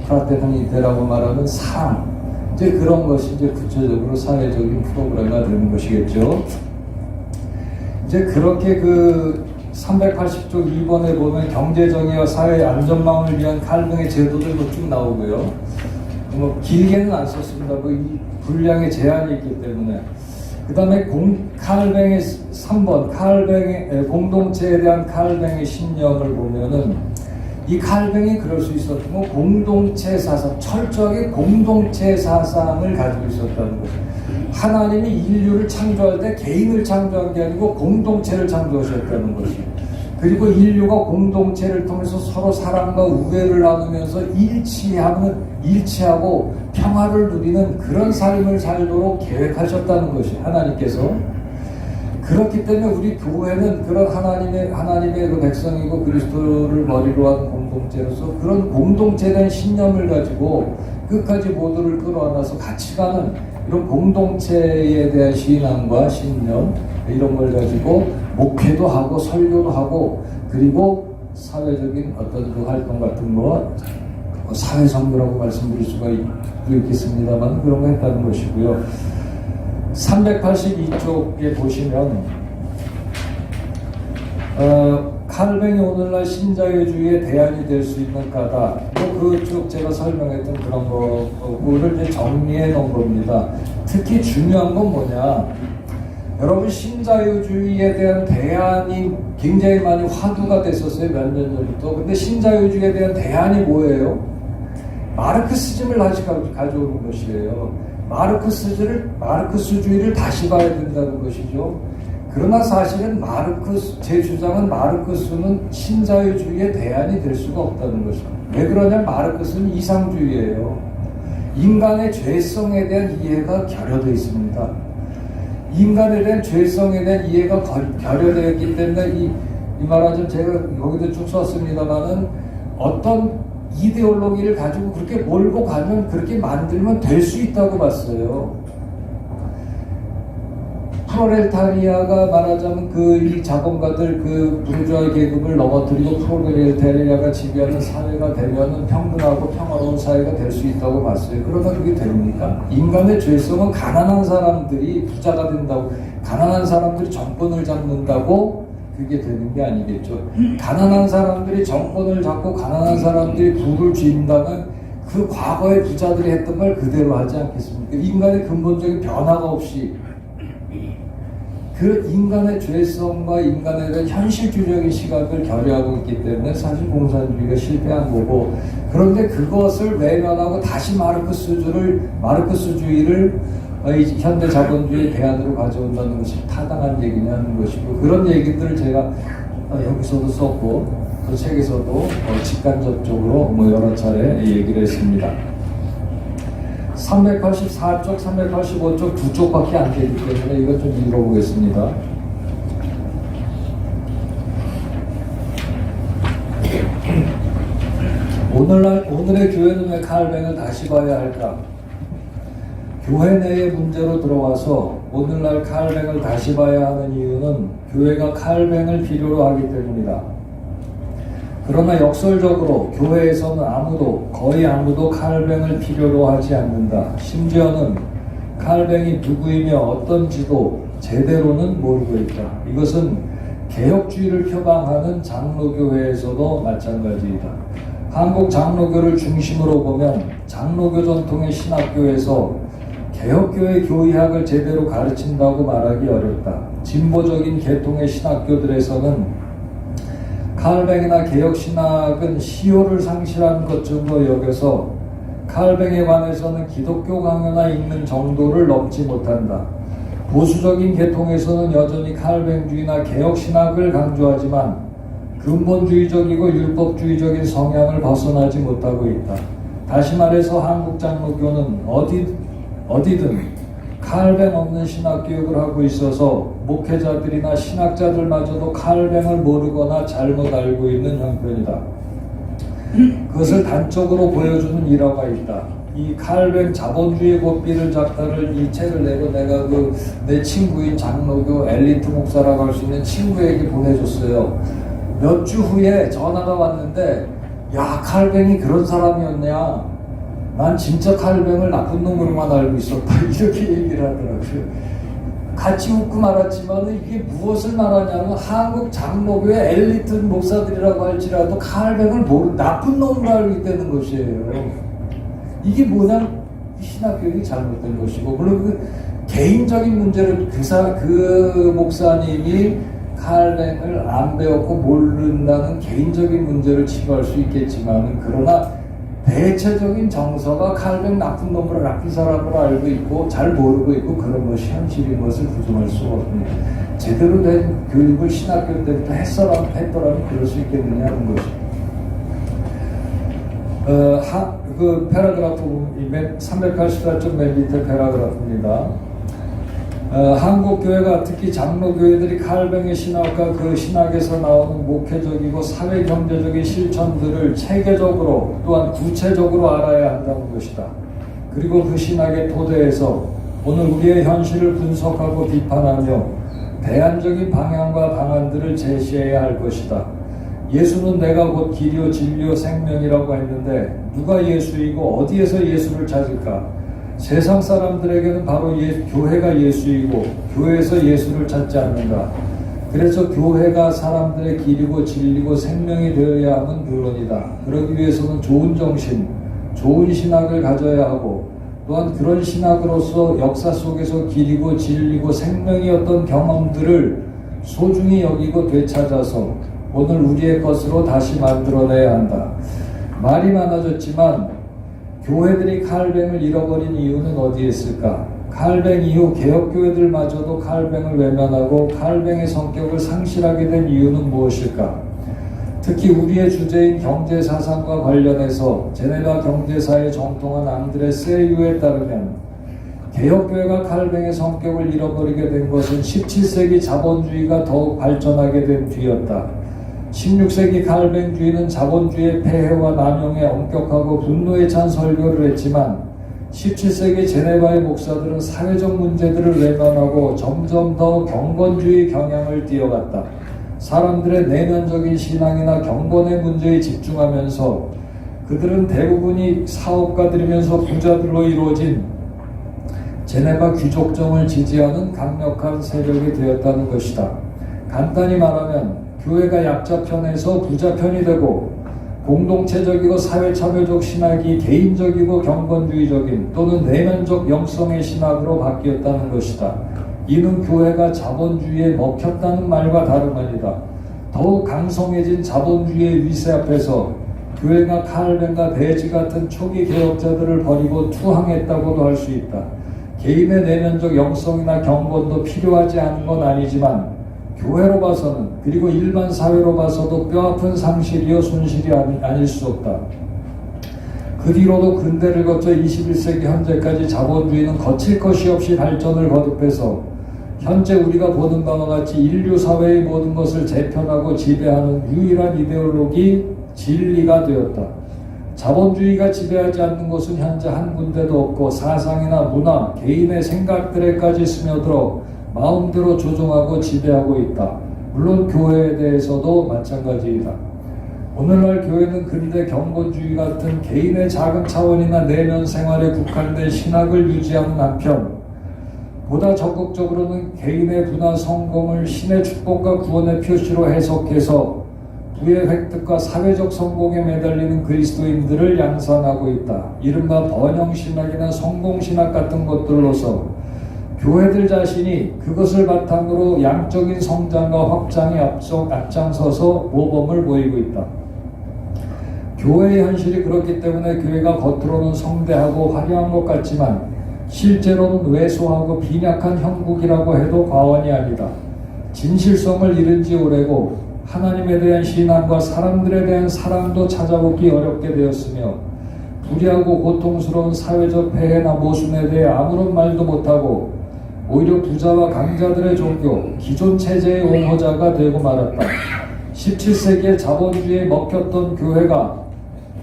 프라테르니테라고 말하는 사랑, 이제 그런 것이 이제 구체적으로 사회적인 프로그램화 되는 것이겠죠. 이제 그렇게 그 380쪽 2번에 보면 경제정의와 사회 안전망을 위한 칼뱅의 제도들 쭉 나오고요. 뭐 길게는 안 썼습니다. 이 분량의 제한이 있기 때문에. 그 다음에 칼뱅의 3번 칼뱅의 공동체에 대한 칼뱅의 신념을 보면은 이 칼뱅이 그럴 수 있었던 건 공동체 사상, 철저하게 공동체 사상을 가지고 있었다는 거죠. 하나님이 인류를 창조할 때 개인을 창조한 게 아니고 공동체를 창조하셨다는 것이죠. 그리고 인류가 공동체를 통해서 서로 사랑과 우애를 나누면서 일치하고 평화를 누리는 그런 삶을 살도록 계획하셨다는 것이 하나님께서. 그렇기 때문에 우리 교회는 그런 하나님의 그 백성이고 그리스도를 머리로 한 공동체로서 그런 공동체된 신념을 가지고 끝까지 모두를 끌어안아서 같이 가는 이런 공동체에 대한 신앙과 신념 이런 걸 가지고 목회도 하고 설교도 하고 그리고 사회적인 어떤 그 활동 같은 거 사회선교라고 말씀드릴 수가 있겠습니다만 그런 거 했다는 것이고요. 382쪽에 보시면 칼뱅이 오늘날 신자유주의의 대안이 될 수 있는 까닭 그쪽 제가 설명했던 그런 거를 이제 정리해 놓은 겁니다. 특히 중요한 건 뭐냐, 여러분 신자유주의에 대한 대안이 굉장히 많이 화두가 됐었어요. 몇 년 전부터. 근데 신자유주의에 대한 대안이 뭐예요? 마르크시즘을 다시 가져오는 것이에요. 마르크스주의를 다시 봐야 된다는 것이죠. 그러나 사실은 제 주장은 마르크스는 신자유주의의 대안이 될 수가 없다는 것입니다. 왜 그러냐면 마르크스는 이상주의예요. 인간의 죄성에 대한 이해가 결여되어 있습니다. 인간에 대한 죄성에 대한 이해가 결여되어 있기 때문에 이 말하자면 제가 여기도 쭉 썼습니다만은 어떤 이데올로기를 가지고 그렇게 몰고 가면 그렇게 만들면 될 수 있다고 봤어요. 프롤레타리아가 말하자면 이 자본가들 부르주아 계급을 넘어뜨리고 프롤레타리아가 지배하는 사회가 되면은 평등하고 평화로운 사회가 될 수 있다고 봤어요. 그러면 그게 됩니까? 인간의 죄성은 가난한 사람들이 부자가 된다고, 가난한 사람들이 정권을 잡는다고 그게 되는 게 아니겠죠. 가난한 사람들이 정권을 잡고 가난한 사람들이 부를 쥐는다면 그 과거의 부자들이 했던 걸 그대로 하지 않겠습니까? 인간의 근본적인 변화가 없이 그 인간의 죄성과 인간에 대한 현실주의적인 시각을 결여하고 있기 때문에 사실 공산주의가 실패한 거고, 그런데 그것을 외면하고 다시 마르크스주의를 현대 자본주의 대안으로 가져온다는 것이 타당한 얘기냐는 것이고, 그런 얘기들을 제가 여기서도 썼고 그 책에서도 직간접적으로 여러 차례 얘기를 했습니다. 384쪽, 385쪽 두 쪽밖에 안 되기 때문에 이것 좀 읽어보겠습니다. 오늘의 교회는 왜 칼뱅을 다시 봐야 할까? 교회 내의 문제로 들어와서 오늘날 칼뱅을 다시 봐야 하는 이유는 교회가 칼뱅을 필요로 하기 때문이다. 그러나 역설적으로 교회에서는 거의 아무도 칼뱅을 필요로 하지 않는다. 심지어는 칼뱅이 누구이며 어떤지도 제대로는 모르고 있다. 이것은 개혁주의를 표방하는 장로교회에서도 마찬가지이다. 한국 장로교를 중심으로 보면 장로교 전통의 신학교에서 개혁교회 교의학을 제대로 가르친다고 말하기 어렵다. 진보적인 계통의 신학교들에서는 칼뱅이나 개혁신학은 시효를 상실한 것쯤으로 여겨서 칼뱅에 관해서는 기독교 강요나 읽는 정도를 넘지 못한다. 보수적인 계통에서는 여전히 칼뱅주의나 개혁신학을 강조하지만 근본주의적이고 율법주의적인 성향을 벗어나지 못하고 있다. 다시 말해서 한국 장로교는 어디든 칼뱅 없는 신학교육을 하고 있어서 목회자들이나 신학자들마저도 칼뱅을 모르거나 잘못 알고 있는 형편이다. 그것을 단적으로 보여주는 일화가 있다. 이 칼뱅 자본주의 고삐를 작가를 이 책을 내고 내가 내 친구인 장로교 엘리트 목사라고 할 수 있는 친구에게 보내줬어요. 몇 주 후에 전화가 왔는데, 야, 칼뱅이 그런 사람이었냐? 난 진짜 칼뱅을 나쁜 놈으로만 알고 있었다. 이렇게 얘기를 하더라고요. 같이 웃고 말았지만 이게 무엇을 말하냐면 한국 장로교의 엘리트 목사들이라고 할지라도 칼뱅을 나쁜 놈으로 알고 있다는 것이에요. 이게 뭐냐? 신학교육이 잘못된 것이고, 물론 개인적인 문제를 그 목사님이 칼뱅을 안 배웠고 모른다는 개인적인 문제를 치부할 수 있겠지만, 그러나 대체적인 정서가 칼뱅 나쁜 놈으로 나쁜 사람으로 알고 있고 잘 모르고 있고 그런 것이 현실인 것을 부정할 수가 없습니다. 제대로 된 교육을 신학교 때부터 했더라면 그럴 수 있겠느냐 하는 것입니다. 그 패러그래프 384쪽 맨 밑에 패러그래프입니다. 한국 교회가 특히 장로교회들이 칼뱅의 신학과 그 신학에서 나오는 목회적이고 사회 경제적인 실천들을 체계적으로 또한 구체적으로 알아야 한다는 것이다. 그리고 그 신학의 토대에서 오늘 우리의 현실을 분석하고 비판하며 대안적인 방향과 방안들을 제시해야 할 것이다. 예수는 내가 곧 길이요 진리요 생명이라고 했는데 누가 예수이고 어디에서 예수를 찾을까? 세상 사람들에게는 바로 교회가 예수이고 교회에서 예수를 찾지 않는다. 그래서 교회가 사람들의 길이고 진리고 생명이 되어야 하는 물론이다. 그러기 위해서는 좋은 정신, 좋은 신학을 가져야 하고 또한 그런 신학으로서 역사 속에서 길이고 진리고 생명이었던 경험들을 소중히 여기고 되찾아서 오늘 우리의 것으로 다시 만들어내야 한다. 말이 많아졌지만 교회들이 칼뱅을 잃어버린 이유는 어디에 있을까? 칼뱅 이후 개혁교회들마저도 칼뱅을 외면하고 칼뱅의 성격을 상실하게 된 이유는 무엇일까? 특히 우리의 주제인 경제사상과 관련해서 제네바 경제사에 정통한 앙드레 세유에 따르면 개혁교회가 칼뱅의 성격을 잃어버리게 된 것은 17세기 자본주의가 더욱 발전하게 된 뒤였다. 16세기 칼뱅주의는 자본주의의 폐해와 남용에 엄격하고 분노에 찬 설교를 했지만 17세기 제네바의 목사들은 사회적 문제들을 외면하고 점점 더 경건주의 경향을 띄어갔다. 사람들의 내면적인 신앙이나 경건의 문제에 집중하면서 그들은 대부분이 사업가들이면서 부자들로 이루어진 제네바 귀족정을 지지하는 강력한 세력이 되었다는 것이다. 간단히 말하면 교회가 약자 편에서 부자 편이 되고 공동체적이고 사회참여적 신학이 개인적이고 경건주의적인 또는 내면적 영성의 신학으로 바뀌었다는 것이다. 이는 교회가 자본주의에 먹혔다는 말과 다름 아니다. 더욱 강성해진 자본주의의 위세 앞에서 교회가 칼뱅과 대지 같은 초기 개혁자들을 버리고 투항했다고도 할 수 있다. 개인의 내면적 영성이나 경건도 필요하지 않은 건 아니지만 교회로 봐서는 그리고 일반 사회로 봐서도 뼈아픈 상실이요 손실이 아닐 수 없다. 그 뒤로도 근대를 거쳐 21세기 현재까지 자본주의는 거칠 것이 없이 발전을 거듭해서 현재 우리가 보는 바와 같이 인류 사회의 모든 것을 재편하고 지배하는 유일한 이데올로기 진리가 되었다. 자본주의가 지배하지 않는 곳은 현재 한 군데도 없고 사상이나 문화, 개인의 생각들에까지 스며들어 마음대로 조종하고 지배하고 있다. 물론 교회에 대해서도 마찬가지이다. 오늘날 교회는 근대 경건주의 같은 개인의 작은 차원이나 내면 생활에 국한된 신학을 유지하는 한편 보다 적극적으로는 개인의 부나 성공을 신의 축복과 구원의 표시로 해석해서 부의 획득과 사회적 성공에 매달리는 그리스도인들을 양산하고 있다. 이른바 번영신학이나 성공신학 같은 것들로서 교회들 자신이 그것을 바탕으로 양적인 성장과 확장에 앞장서서 모범을 보이고 있다. 교회의 현실이 그렇기 때문에 교회가 겉으로는 성대하고 화려한 것 같지만 실제로는 왜소하고 빈약한 형국이라고 해도 과언이 아니다. 진실성을 잃은 지 오래고 하나님에 대한 신앙과 사람들에 대한 사랑도 찾아보기 어렵게 되었으며 불의하고 고통스러운 사회적 폐해나 모순에 대해 아무런 말도 못하고 오히려 부자와 강자들의 종교, 기존 체제의 옹호자가 되고 말았다. 17세기에 자본주의에 먹혔던 교회가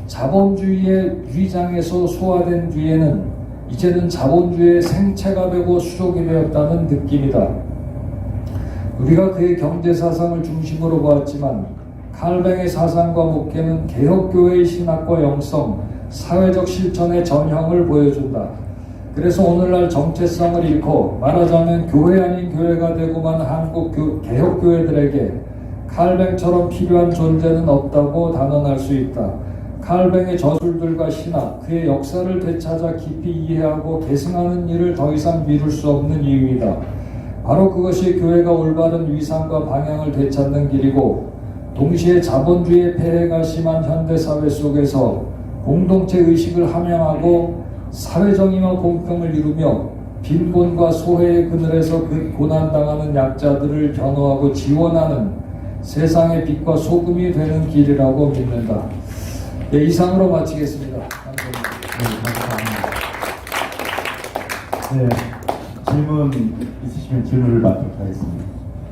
자본주의의 위장에서 소화된 뒤에는 이제는 자본주의의 생체가 되고 수족이 되었다는 느낌이다. 우리가 그의 경제사상을 중심으로 보았지만 칼뱅의 사상과 목회는 개혁교회의 신학과 영성, 사회적 실천의 전형을 보여준다. 그래서 오늘날 정체성을 잃고 말하자면 교회 아닌 교회가 되고만 한국 개혁교회들에게 칼뱅처럼 필요한 존재는 없다고 단언할 수 있다. 칼뱅의 저술들과 신학, 그의 역사를 되찾아 깊이 이해하고 계승하는 일을 더 이상 미룰 수 없는 이유이다. 바로 그것이 교회가 올바른 위상과 방향을 되찾는 길이고 동시에 자본주의의 폐해가 심한 현대사회 속에서 공동체 의식을 함양하고 사회정의와 공평을 이루며 빈곤과 소외의 그늘에서 고난당하는 약자들을 변호하고 지원하는 세상의 빛과 소금이 되는 길이라고 믿는다. 네, 이상으로 마치겠습니다. 감사합니다. 네, 질문 있으시면 질문을 받도록 하겠습니다.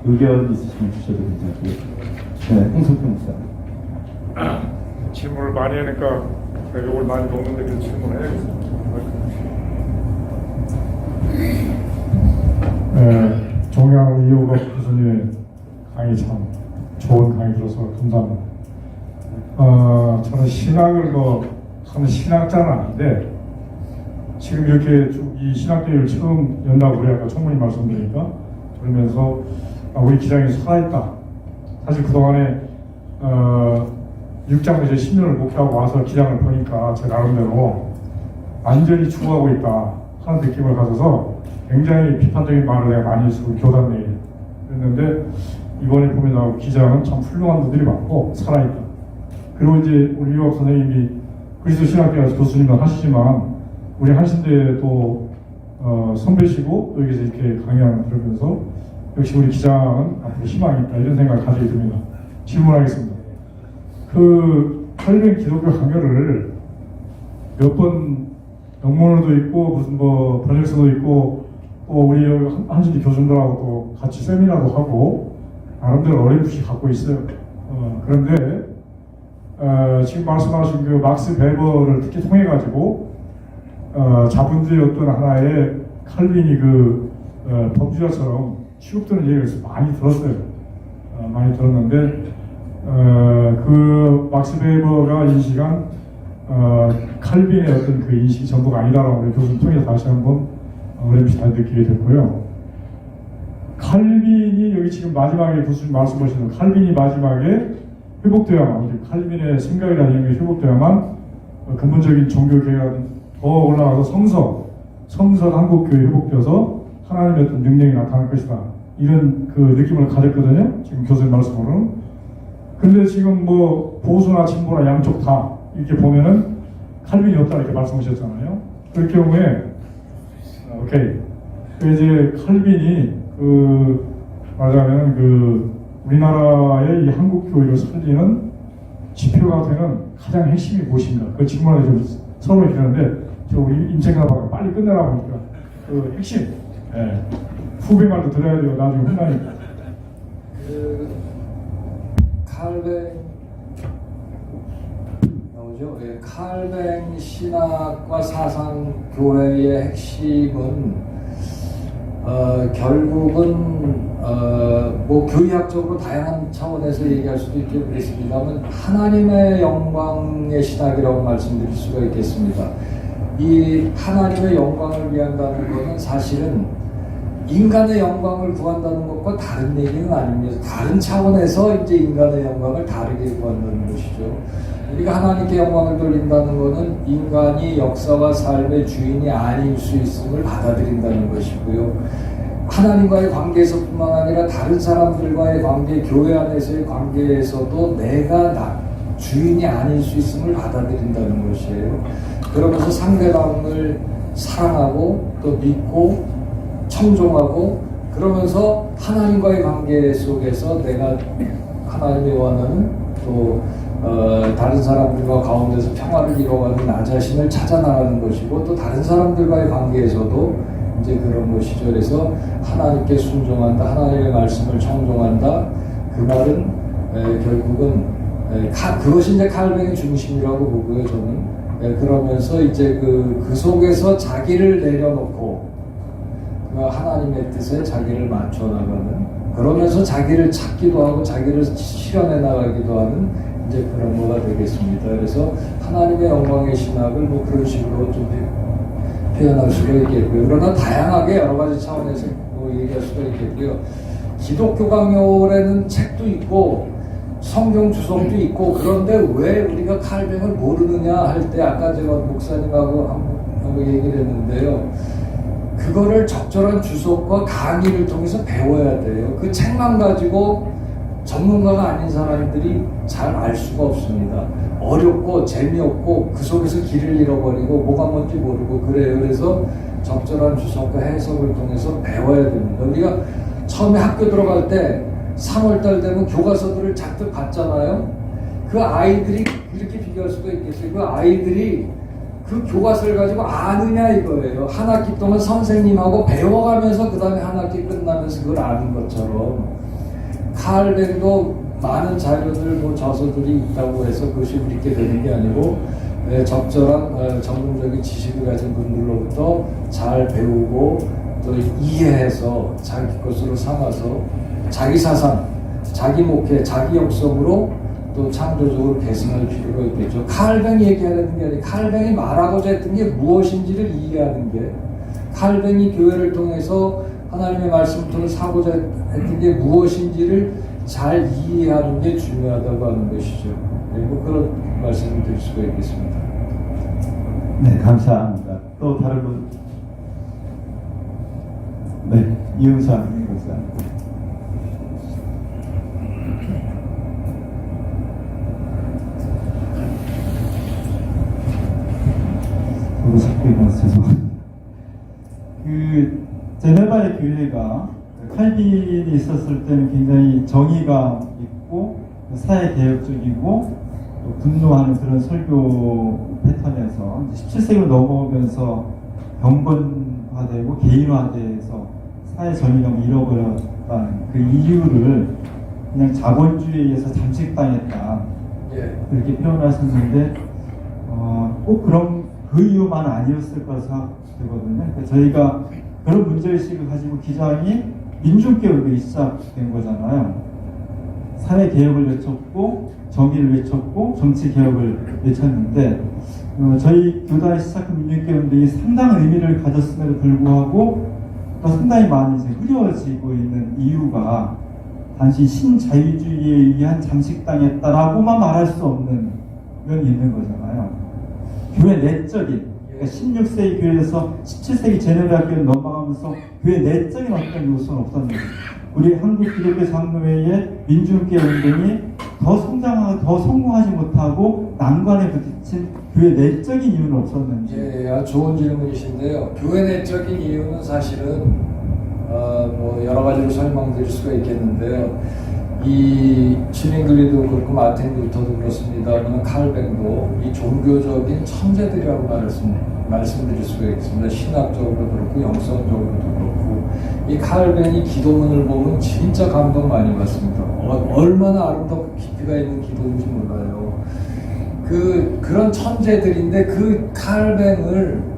의견 있으시면 주셔도 괜찮고요. 네, 홍성표 목사. 질문을 많이 하니까 내가 욕을 많이 먹는데 그 질문을 해야겠습니다. 종양 이호가 교수님의 강의 참 좋은 강의 들어서 감사합니다. 저는 신학을 하는 신학자는 아닌데 지금 이렇게 이 신학교를 처음 연다고 우리 아까 총무님 말씀드리니까 그러면서 우리 기장이 살아있다. 사실 그동안에 6장에서 10년을 목회하고 와서 기장을 보니까 제 나름대로 완전히 죽어가고 있다 하는 느낌을 가져서 굉장히 비판적인 말을 내가 많이 쓰고 교단 내에 그랬는데 이번에 보면 기장은 참 훌륭한 분들이 많고 살아있다. 그리고 이제 우리 유학 선생님이 그리스도 신학교에서 교수님은 하시지만 우리 한신대도 선배시고 여기서 이렇게 강의하는 들으면서 역시 우리 기장은 앞으로 희망이 있다 이런 생각을 가지게 됩니다. 질문하겠습니다. 칼빈 기독교 강요를 몇 번 영문으로도 있고 무슨 번역서도 있고 또 우리 한신대 교수님들하고 또 같이 세미나도 하고 나름대로 어렴풋이 갖고 있어요. 그런데 지금 말씀하신 그 막스 베버를 특히 통해 가지고 자본주의 어떤 하나의 칼빈이 범죄자처럼 취급되는 얘기를 많이 들었어요. 많이 들었는데 그 막스 베버가 인식한 칼빈의 어떤 그 인식이 전부가 아니다라고 우리 교수님 통해서 다시 한번 어렴풋이 잘 느끼게 됐고요. 칼빈이 여기 지금 마지막에 교수님 말씀하시는 칼빈이 마지막에 회복되어야만 칼빈의 생각이나 이런 게 회복되어야만 근본적인 종교개혁이 더 올라가서 성선 한국교회 회복되어서 하나님의 어떤 능력이 나타날 것이다. 이런 그 느낌을 가졌거든요. 지금 교수님 말씀으로는. 근데 지금 보수나 진보나 양쪽 다 이렇게 보면은 칼빈이 없다 이렇게 말씀하셨잖아요. 그럴 경우에 오케이. 이제 칼빈이 말하자면 우리나라의 이 한국교회를 살리는 지표가 되는 가장 핵심이 무엇인가? 그 질문을 좀 서로 드렸는데 우리 임책하다가 빨리 끝내라 보니까 그 핵심 후배 말도 들어야 돼요. 나중에 혼나니까. 칼뱅 신학과 사상 교회의 핵심은 결국은 교리학적으로 다양한 차원에서 얘기할 수도 있겠습니다만 하나님의 영광의 신학이라고 말씀드릴 수가 있겠습니다. 이 하나님의 영광을 위한다는 것은 사실은 인간의 영광을 구한다는 것과 다른 얘기는 아닙니다. 다른 차원에서 이제 인간의 영광을 다르게 구한다는 것이죠. 우리가 하나님께 영광을 돌린다는 것은 인간이 역사와 삶의 주인이 아닐 수 있음을 받아들인다는 것이고요. 하나님과의 관계에서뿐만 아니라 다른 사람들과의 관계, 교회 안에서의 관계에서도 내가 주인이 아닐 수 있음을 받아들인다는 것이에요. 그러면서 상대방을 사랑하고 또 믿고 청종하고 그러면서 하나님과의 관계 속에서 내가 하나님이 원하는 또 다른 사람들과 가운데서 평화를 이뤄가는 나 자신을 찾아나가는 것이고 또 다른 사람들과의 관계에서도 이제 그런 것이죠. 그래서 하나님께 순종한다, 하나님의 말씀을 청종한다. 그 말은 결국은 그것이 이제 칼뱅의 중심이라고 보고요, 저는. 그러면서 이제 그 속에서 자기를 내려놓고 하나님의 뜻에 자기를 맞춰 나가는 그러면서 자기를 찾기도 하고 자기를 실현해 나가기도 하는 이제 그런 거가 되겠습니다. 그래서 하나님의 영광의 신학을 그런 식으로 좀 표현할 수가 있겠고요. 그러나 다양하게 여러 가지 차원에서 얘기할 수가 있겠고요. 기독교 강요라는 책도 있고 성경 주석도 있고 그런데 왜 우리가 칼뱅을 모르느냐 할 때 아까 제가 목사님하고 한번 얘기를 했는데요. 그거를 적절한 주석과 강의를 통해서 배워야 돼요. 그 책만 가지고 전문가가 아닌 사람들이 잘 알 수가 없습니다. 어렵고 재미없고 그 속에서 길을 잃어버리고 뭐가 뭔지 모르고 그래요. 그래서 적절한 주석과 해석을 통해서 배워야 됩니다. 우리가 처음에 학교 들어갈 때 3월달 되면 교과서들을 잔뜩 받잖아요. 그 아이들이 이렇게 비교할 수가 있겠어요. 그 아이들이 그 교과서를 가지고 아느냐 이거예요. 한 학기 동안 선생님하고 배워가면서 그 다음에 한 학기 끝나면서 그걸 아는 것처럼 칼뱅도 많은 자료들, 저서들이 있다고 해서 그것이 믿게 되는 게 아니고 적절한 전문적인 지식을 가진 분들로부터 잘 배우고 또 이해해서 자기 것으로 삼아서 자기 사상, 자기 목회, 자기 역성으로 또 창조적으로 개선할 필요가 있겠죠. 칼뱅이 얘기하는 게 아니라 칼뱅이 말하고자 했던 게 무엇인지를 이해하는 게, 칼뱅이 교회를 통해서 하나님의 말씀을 통해서 사고자 했던 게 무엇인지를 잘 이해하는 게 중요하다고 하는 것이죠. 뭐 그런 말씀을 드릴 수가 있겠습니다. 네, 감사합니다. 또 다른 분? 네, 이응상 목사님. 저도 자꾸 읽어서 죄송합니다. 제네바의 교회가 칼빈이 있었을 때는 굉장히 정의감 있고 사회 개혁적이고 또 분노하는 그런 설교 패턴에서 17세기로 넘어오면서 경건화되고 개인화돼서 사회 정의감을 잃어버렸다는 그 이유를 그냥 자본주의에 의해서 잠식당했다, 그렇게 표현하셨는데 꼭 그 이유만 아니었을 거라 생각되거든요. 그러니까 저희가 그런 문제의식을 가지고 기장이 민중개혁이 시작된 거잖아요. 사회개혁을 외쳤고 정의를 외쳤고 정치개혁을 외쳤는데 저희 교단이 시작한 민중개혁운동이 상당한 의미를 가졌음에도 불구하고 또 상당히 많이 이제 흐려지고 있는 이유가 단지 신자유주의에 의한 잠식당했다라고만 말할 수 없는 면이 있는 거잖아요. 교회 내적인, 그러니까 16세기 교회에서 17세기 제네바 교회로 넘어가면서 교회 내적인 어떤 요소는 없었는데, 우리 한국 기독교 장로회의 민중개혁 운동이 더 성장하고 더 성공하지 못하고 난관에 부딪힌 교회 내적인 이유는 없었는지. 예, 좋은 질문이신데요. 교회 내적인 이유는 사실은 뭐 여러 가지로 설명드릴 수가 있겠는데요. 이 츠링글리도 그렇고 마틴 루터도 그렇습니다만 칼뱅도 이 종교적인 천재들이라고 말씀드릴 수가 있습니다. 신학적으로도 그렇고 영성적으로도 그렇고 이 칼뱅이 기도문을 보면 진짜 감동 많이 받습니다. 얼마나 아름답고 깊이가 있는 기도인지 몰라요. 그런 천재들인데 그 칼뱅을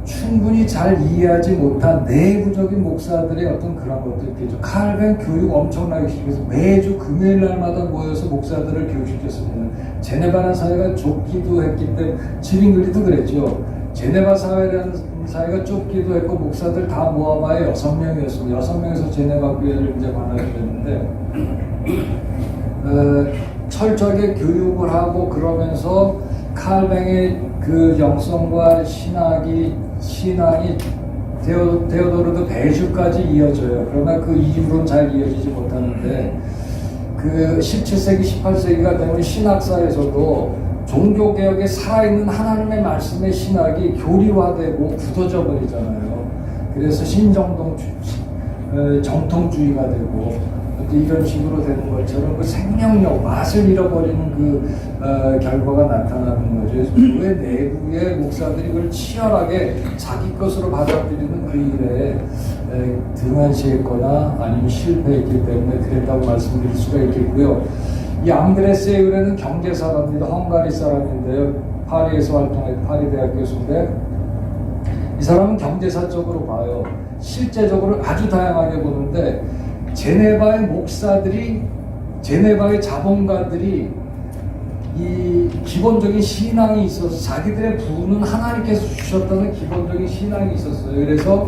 충분히 잘 이해하지 못한 내부적인 목사들의 어떤 그런 것들 있겠죠. 칼뱅 교육 엄청나게 시켜서 매주 금요일 날마다 모여서 목사들을 교육시켰습니다. 제네바라는 사회가 좁기도 했기 때문에, 츠링글리도 그랬죠. 제네바 사회라는 사회가 좁기도 했고 목사들 다 모아봐야 6명이었습니다. 6명에서 제네바 교회를 이제 만나게 됐는데 철저하게 교육을 하고 그러면서 칼뱅의 그 영성과 신앙이 데오도르도 배주까지 이어져요. 그러나 그 이후로는 잘 이어지지 못하는데 그 17세기, 18세기가 되면 신학사에서도 종교개혁에 살아있는 하나님의 말씀의 신학이 교리화되고 굳어져 버리잖아요. 그래서 정통주의가 되고 이런 식으로 되는 것처럼 그 생명력, 맛을 잃어버리는 그 결과가 나타나는 거죠. 교회 내부의 목사들이 그걸 치열하게 자기 것으로 받아들이는 그 일에 등한시했거나 아니면 실패했기 때문에 그랬다고 말씀드릴 수가 있겠고요. 이 앙드레스 에우레는 경제사랍니다. 헝가리 사람인데요. 파리에서 활동해 파리 대학 교수인데 이 사람은 경제사적으로 봐요. 실제적으로 아주 다양하게 보는데 제네바의 목사들이, 제네바의 자본가들이 이 기본적인 신앙이 있어서 자기들의 부는 하나님께서 주셨다는 기본적인 신앙이 있었어요. 그래서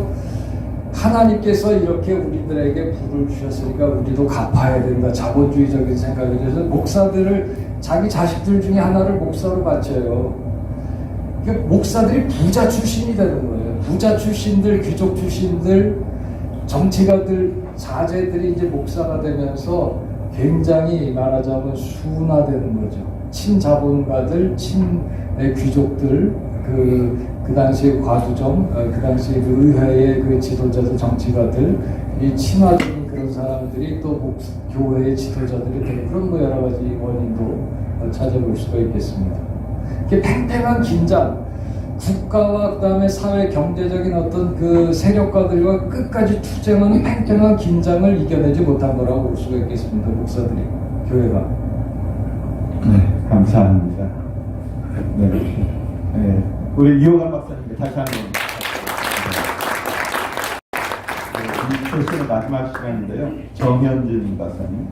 하나님께서 이렇게 우리들에게 부를 주셨으니까 우리도 갚아야 된다. 자본주의적인 생각이 들어서 목사들을 자기 자식들 중에 하나를 목사로 바쳐요. 그러니까 목사들이 부자 출신이 되는 거예요. 부자 출신들, 귀족 출신들, 정치가들, 자제들이 이제 목사가 되면서 굉장히 말하자면 순화되는 거죠. 친자본가들, 친귀족들, 그 당시에 과두정, 그 당시에 그 의회의 그 지도자들, 정치가들, 이 친화적인 그런 사람들이 또 교회의 지도자들이 되는 그런 뭐 여러 가지 원인도 찾아볼 수가 있겠습니다. 이렇게 팽팽한 긴장, 국가와 그다음에 사회 경제적인 어떤 그 세력가들과 끝까지 투쟁하는 팽팽한 긴장을 이겨내지 못한 거라고 볼 수가 있겠습니다. 목사들이, 교회가. 네, 감사합니다. 네, 네. 우리 이호감 박사님께 다시 한번. 이 세션의 마지막 시간인데요. 정현진 박사님,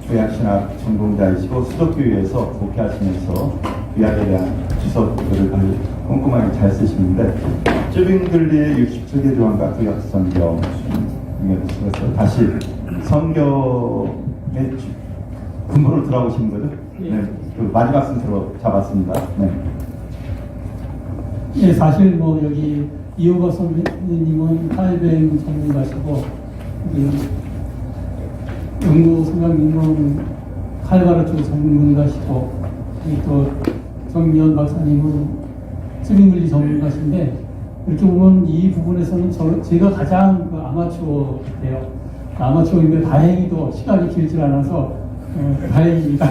구약신학 전공자이시고 수도교회에서 목회하시면서 구약에 대한 주석들을 꼼꼼하게 잘 쓰시는데 쯔빙글리의 67개 조항과 구약 성경 그래서 다시 성경의 근본으로 돌아오시는 거죠? 네, 그 마지막 순서로 잡았습니다. 네. 예, 사실 뭐 여기 이호가 선배님은 하이뱅 전문가시고 영구 성장님은 칼바르 쪽 전문가시고 또 정미연 박사님은 쯔빙글리 전문가신데 이렇게 보면 이 부분에서는 제가 가장 그 아마추어예요. 아마추어인데 다행히도 시간이 길지 않아서 다행입니다.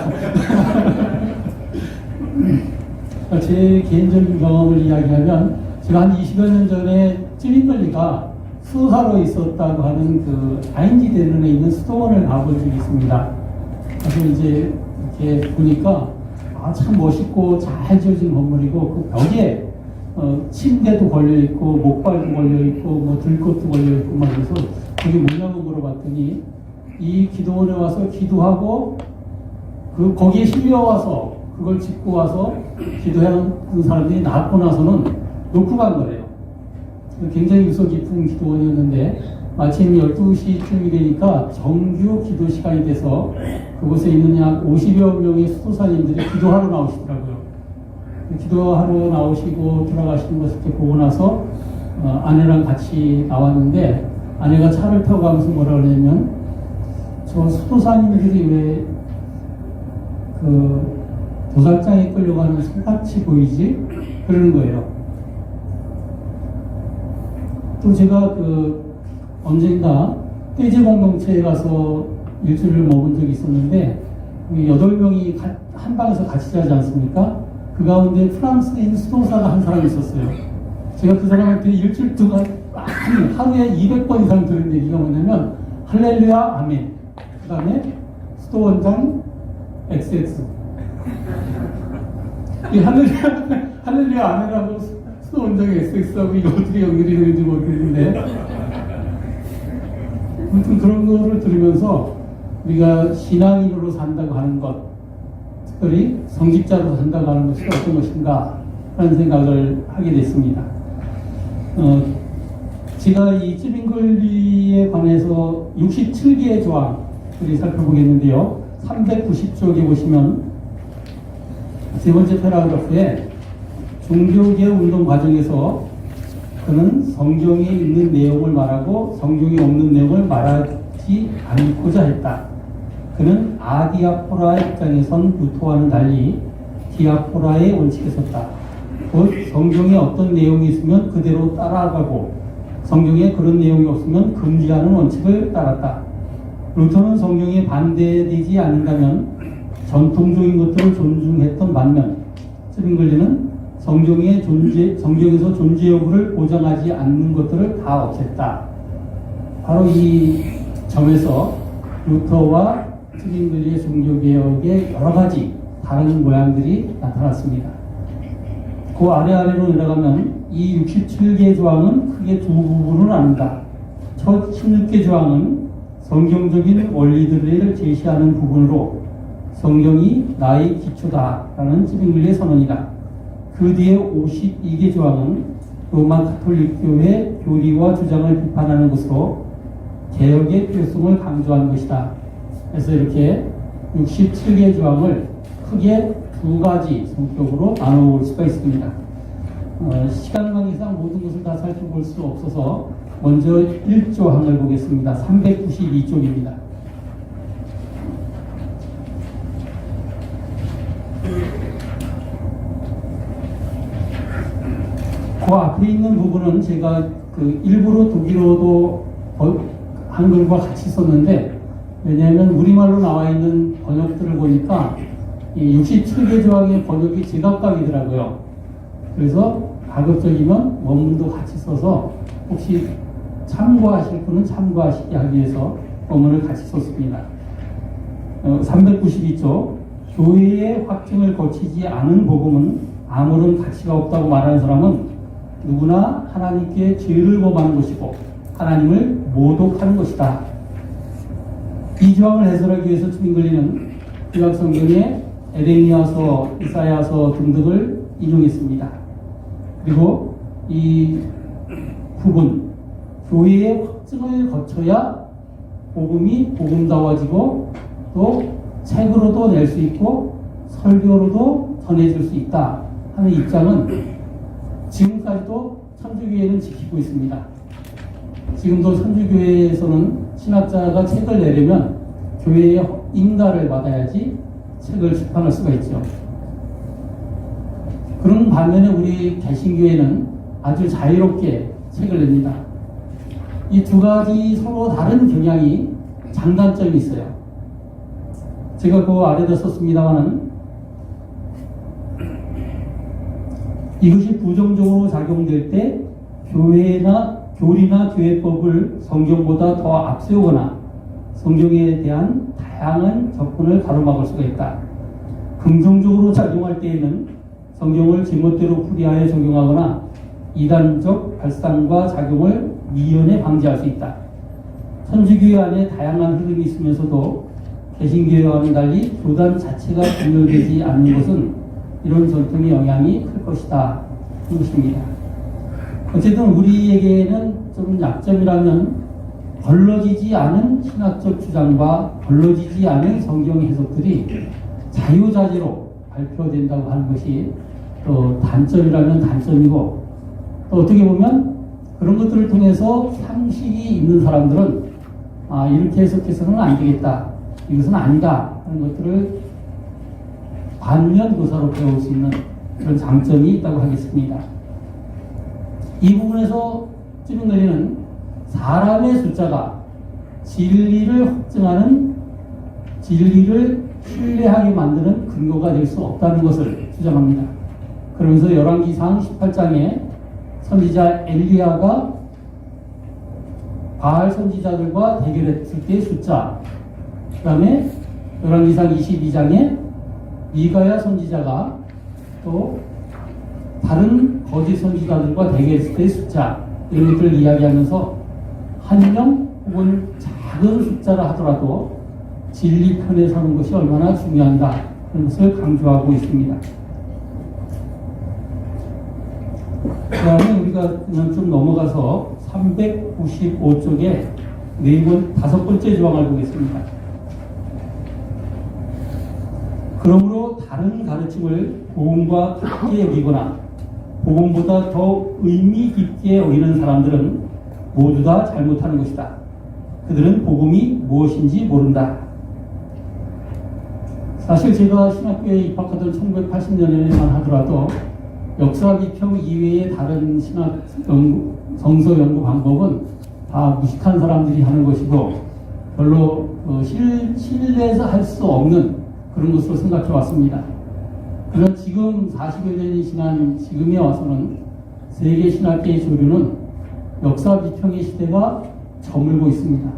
제 개인적인 경험을 이야기하면 제가 한 20여 년 전에 쯔빙글리가 수사로 있었다고 하는 그 아인지 대련에 있는 수도원을 가본 적이 있습니다. 그래서 이제 이렇게 보니까 참 멋있고 잘 지어진 건물이고 그 벽에 침대도 걸려 있고 목발도 걸려 있고 뭐 들것도 걸려 있고 막 그래서 그게 뭐냐고 물어봤더니 이 기도원에 와서 기도하고 그 거기에 실려와서 그걸 짓고 와서 기도하는 사람들이 나고 나서는 놓고 간 거래요. 굉장히 유서 깊은 기도원이었는데 마침 12시쯤이 되니까 정규 기도 시간이 돼서 그곳에 있는 약 50여 명의 수도사님들이 기도하러 나오시더라고요. 기도하러 나오시고 들어가시는 것을 이렇게 보고 나서 아내랑 같이 나왔는데 아내가 차를 타고 가면서 뭐라 그러냐면 저 수도사님들이 왜 그 도살장에 끌려가는 소같이 보이지? 그러는 거예요. 또 제가 그 언젠가 떼제 공동체에 가서 일주일을 머문 적이 있었는데 8명이 한 방에서 같이 자지 않습니까? 그 가운데 프랑스인 수도사가 한 사람이 있었어요. 제가 그 사람한테 일주일 동안 하루에 200번 이상 들은 얘기가 뭐냐면 할렐루야 아멘, 그 다음에 수도원장 XX. 이 할렐루야 아멘하고 수도원장 XX하고 이거 어떻게 연결이 되는지 모르겠는데 아무튼 그런 거를 들으면서 우리가 신앙인으로 산다고 하는 것, 특별히 성직자로 산다고 하는 것이 어떤 것인가 하는 생각을 하게 됐습니다. 제가 이 쯔빙글리에 관해서 67개의 조항들을 살펴보겠는데요. 390쪽에 보시면 세 번째 패러그래프에 종교개혁 운동 과정에서 그는 성경에 있는 내용을 말하고 성경에 없는 내용을 말하지 않고자 했다. 그는 아디아포라의 입장에선 루터와는 달리 디아포라의 원칙에 섰다. 곧 성경에 어떤 내용이 있으면 그대로 따라가고 성경에 그런 내용이 없으면 금지하는 원칙을 따랐다. 루터는 성경에 반대되지 않는다면 전통적인 것들을 존중했던 반면 쯔빙글리는 성경에서 존재 여부를 보장하지 않는 것들을 다 없앴다. 바로 이 점에서 루터와 쯔빙글리의 종교개혁의 여러 가지 다른 모양들이 나타났습니다. 그 아래로 내려가면 이 67개의 조항은 크게 두 부분을 나눈다. 첫 16개 조항은 성경적인 원리들을 제시하는 부분으로 성경이 나의 기초다라는 쯔빙글리의 선언이다. 그 뒤에 52개 조항은 로마 가톨릭교회 교리와 주장을 비판하는 것으로 개혁의 필요성을 강조한 것이다. 그래서 이렇게 67개 조항을 크게 두 가지 성격으로 나눠볼 수가 있습니다. 시간 관계상 모든 것을 다 살펴볼 수 없어서 먼저 1조 항을 보겠습니다. 392쪽입니다. 그 앞에 있는 부분은 제가 일부러 독일어도 한글과 같이 썼는데, 왜냐하면 우리말로 나와 있는 번역들을 보니까 이 67개 조항의 번역이 제각각이더라고요. 그래서 가급적이면 원문도 같이 써서 혹시 참고하실 분은 참고하시게 하기 위해서 원문을 같이 썼습니다. 392조, 교회의 확증을 거치지 않은 복음은 아무런 가치가 없다고 말하는 사람은 누구나 하나님께 죄를 범하는 것이고 하나님을 모독하는 것이다. 이 조항을 해설하기 위해서 주민글리는 구약 성경의 에레미야서, 이사야서 등등을 인용했습니다. 그리고 이 부분, 교회의 확증을 거쳐야 복음이 복음다워지고 또 책으로도 낼 수 있고 설교로도 전해질 수 있다 하는 입장은 지금까지도 천주교회는 지키고 있습니다. 지금도 천주교회에서는 신학자가 책을 내려면 교회의 인가를 받아야지 책을 출판할 수가 있죠. 그런 반면에 우리 개신교회는 아주 자유롭게 책을 냅니다. 이 두 가지 서로 다른 경향이 장단점이 있어요. 제가 그 아래다 썼습니다만은 이것이 부정적으로 작용될 때 교리나 교회법을 성경보다 더 앞세우거나 성경에 대한 다양한 접근을 가로막을 수가 있다. 긍정적으로 작용할 때에는 성경을 제멋대로 풀이하여 적용하거나 이단적 발상과 작용을 미연에 방지할 수 있다. 천주교회 안에 다양한 흐름이 있으면서도 개신교회와는 달리 교단 자체가 분열되지 않는 것은 이런 전통의 영향이 클 것이다. 이 것입니다. 어쨌든 우리에게는 좀 약점이라면 걸러지지 않은 신학적 주장과 걸러지지 않은 성경 해석들이 자유자재로 발표된다고 하는 것이 또 단점이라면 단점이고, 또 어떻게 보면 그런 것들을 통해서 상식이 있는 사람들은 이렇게 해석해서는 안 되겠다, 이것은 아니다 하는 것들을 반면교사로 배울 수 있는 그런 장점이 있다고 하겠습니다. 이 부분에서 찌른거리는 사람의 숫자가 진리를 확증하는, 진리를 신뢰하게 만드는 근거가 될 수 없다는 것을 주장합니다. 그러면서 열왕기상 18장에 선지자 엘리야가 바알 선지자들과 대결했을 때의 숫자, 그 다음에 열왕기상 22장에 미가야 선지자가 또 다른 거짓 선지자들과 대결했을 때의 숫자, 이런 것들을 이야기하면서 한 명 혹은 작은 숫자라 하더라도 진리 편에 서는 것이 얼마나 중요한가 하는 것을 강조하고 있습니다. 그 다음에 우리가 그냥 좀 넘어가서 395쪽에 다섯 번째 조항을 보겠습니다. 그러므로 다른 가르침을 복음과 같게 여기거나 복음보다 더 의미 깊게 여기는 사람들은 모두 다 잘못하는 것이다. 그들은 복음이 무엇인지 모른다. 사실 제가 신학교에 입학하던 1980년에만 하더라도 역사 비평 이외의 다른 신학 정서 연구 방법은 다 무식한 사람들이 하는 것이고 별로 신뢰해서 할 수 없는 그런 것으로 생각해 왔습니다. 그러나 지금 40여 년이 지난 지금에 와서는 세계 신학계의 조류는 역사 비평의 시대가 저물고 있습니다.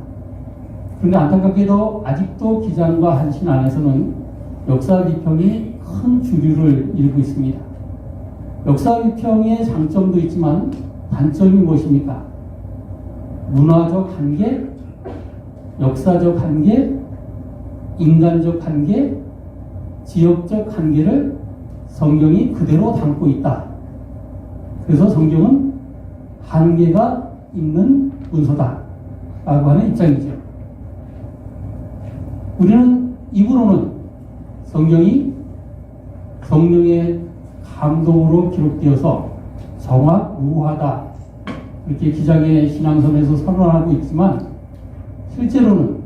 그런데 안타깝게도 아직도 기장과 한신 안에서는 역사 비평이 큰 주류를 이루고 있습니다. 역사 비평의 장점도 있지만 단점이 무엇입니까? 문화적 한계, 역사적 한계, 인간적 한계, 지역적 한계를 성경이 그대로 담고 있다. 그래서 성경은 한계가 있는 문서다 라고 하는 입장이죠. 우리는 입으로는 성경이 성령의 감동으로 기록되어서 정확무하다 이렇게 기장의 신앙선에서 선언하고 있지만 실제로는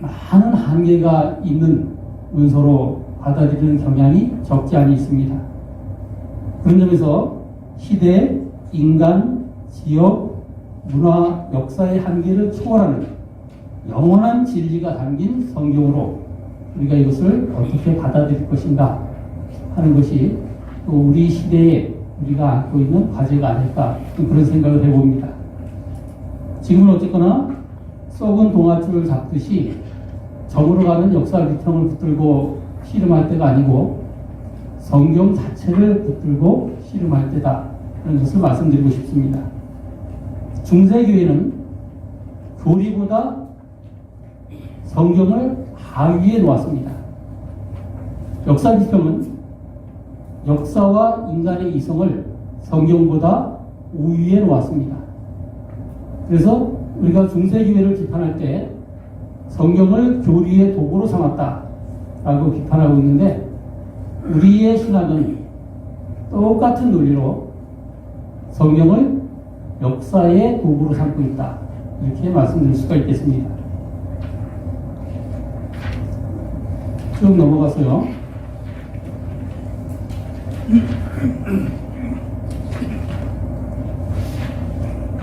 많은 한계가 있는 문서로 받아들이는 경향이 적지 않이 있습니다. 그런 점에서 시대, 인간, 지역, 문화, 역사의 한계를 초월하는 영원한 진리가 담긴 성경으로 우리가 이것을 어떻게 받아들일 것인가 하는 것이 또 우리 시대에 우리가 안고 있는 과제가 아닐까 그런 생각을 해봅니다. 지금은 어쨌거나 썩은 동아줄을 잡듯이 점으로 가는 역사 비평을 붙들고 씨름할 때가 아니고 성경 자체를 붙들고 씨름할 때다 하는 것을 말씀드리고 싶습니다. 중세교회는 교리보다 성경을 하위에 놓았습니다. 역사 비평은 역사와 인간의 이성을 성경보다 우위에 놓았습니다. 그래서 우리가 중세교회를 비판할 때 성경을 교리의 도구로 삼았다라고 비판하고 있는데 우리의 신학은 똑같은 논리로 성경을 역사의 도구로 삼고 있다 이렇게 말씀드릴 수가 있겠습니다. 쭉 넘어가서요.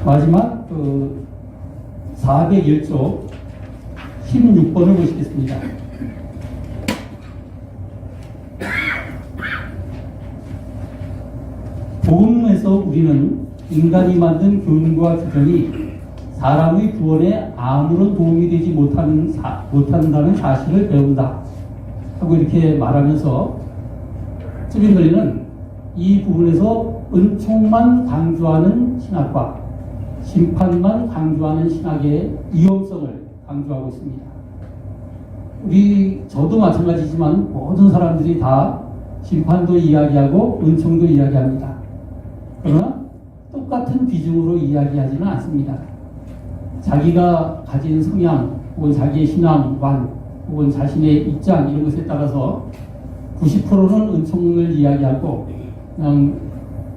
마지막 401쪽 16번을 보시겠습니다. 복음에서 우리는 인간이 만든 교훈과 규정이 사람의 구원에 아무런 도움이 되지 못한다는 사실을 배운다 하고 이렇게 말하면서 쯔빙글리는 이 부분에서 은총만 강조하는 신학과 심판만 강조하는 신학의 위험성을 강조하고 있습니다. 저도 마찬가지지만 모든 사람들이 다 심판도 이야기하고 은총도 이야기합니다. 그러나 똑같은 비중으로 이야기하지는 않습니다. 자기가 가진 성향 혹은 자기의 신앙관 혹은 자신의 입장 이런 것에 따라서 90%는 은총을 이야기하고 그냥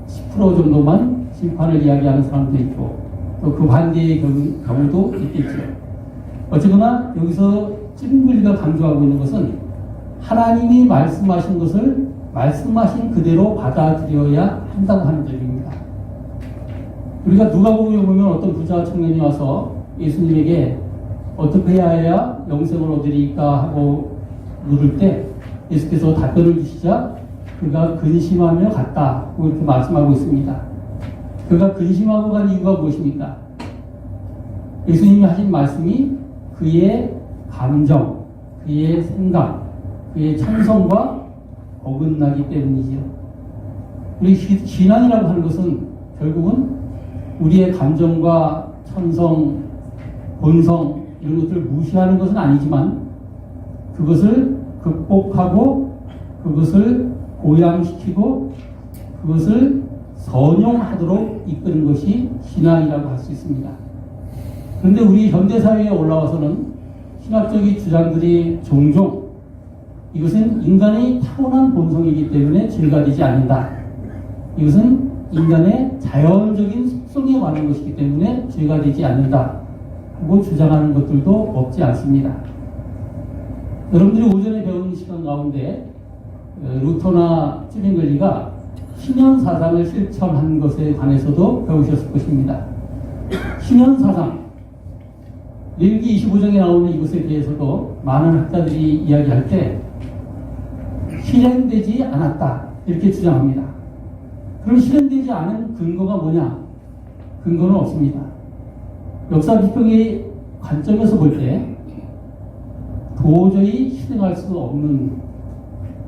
10% 정도만 심판을 이야기하는 사람도 있고 또 그 반대의 경우도 있겠죠. 어쨌거나 여기서 찌빙글리가 강조하고 있는 것은 하나님이 말씀하신 것을 말씀하신 그대로 받아들여야 한다고 하는 점입니다. 우리가 누가복음에 보면 어떤 부자 청년이 와서 예수님에게 어떻게 해야 영생을 얻으리까 하고 물을 때 예수께서 답변을 주시자 그가 근심하며 갔다 이렇게 말씀하고 있습니다. 그가 근심하고 간 이유가 무엇입니까? 예수님이 하신 말씀이 그의 감정, 그의 생각, 그의 찬성과 어긋나기 때문이지요. 우리 신앙이라고 하는 것은 결국은 우리의 감정과 천성, 본성 이런 것들을 무시하는 것은 아니지만 그것을 극복하고 그것을 보양시키고 그것을 선용하도록 이끄는 것이 신앙이라고 할 수 있습니다. 그런데 우리 현대사회에 올라와서는 신학적인 주장들이 종종 이것은 인간의 타고난 본성이기 때문에 죄가 되지 않는다. 이것은 인간의 자연적인 속성에 관한 것이기 때문에 죄가 되지 않는다. 하고 주장하는 것들도 없지 않습니다. 여러분들이 오전에 배운 시간 가운데 루터나 쯔빙글리가 신현 사상을 실천한 것에 관해서도 배우셨을 것입니다. 신현 사상, 레위기 25장에 나오는 이것에 대해서도 많은 학자들이 이야기할 때 실행되지 않았다 이렇게 주장합니다. 그럼 실행되지 않은 근거가 뭐냐? 근거는 없습니다. 역사 비평의 관점에서 볼 때 도저히 실행할 수 없는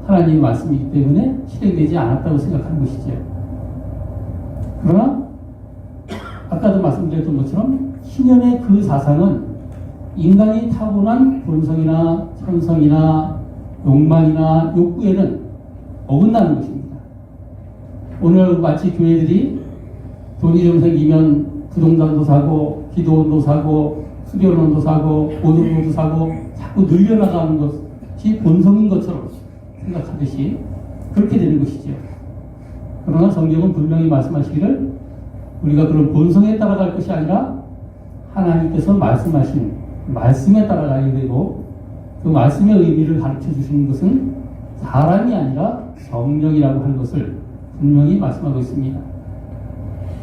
하나님의 말씀이기 때문에 실행되지 않았다고 생각하는 것이죠. 그러나 아까도 말씀드렸던 것처럼 신현의 그 사상은 인간이 타고난 본성이나 천성이나 욕망이나 욕구에는 어긋나는 것입니다. 오늘 마치 교회들이 돈이 좀 생기면 부동산도 사고 기도원도 사고 수련원도 사고 보도도 사고 자꾸 늘려나가는 것이 본성인 것처럼 생각하듯이 그렇게 되는 것이죠. 그러나 성경은 분명히 말씀하시기를 우리가 그런 본성에 따라갈 것이 아니라 하나님께서 말씀하신 말씀에 따라가야 되고 그 말씀의 의미를 가르쳐 주시는 것은 사람이 아니라 성령이라고 하는 것을 분명히 말씀하고 있습니다.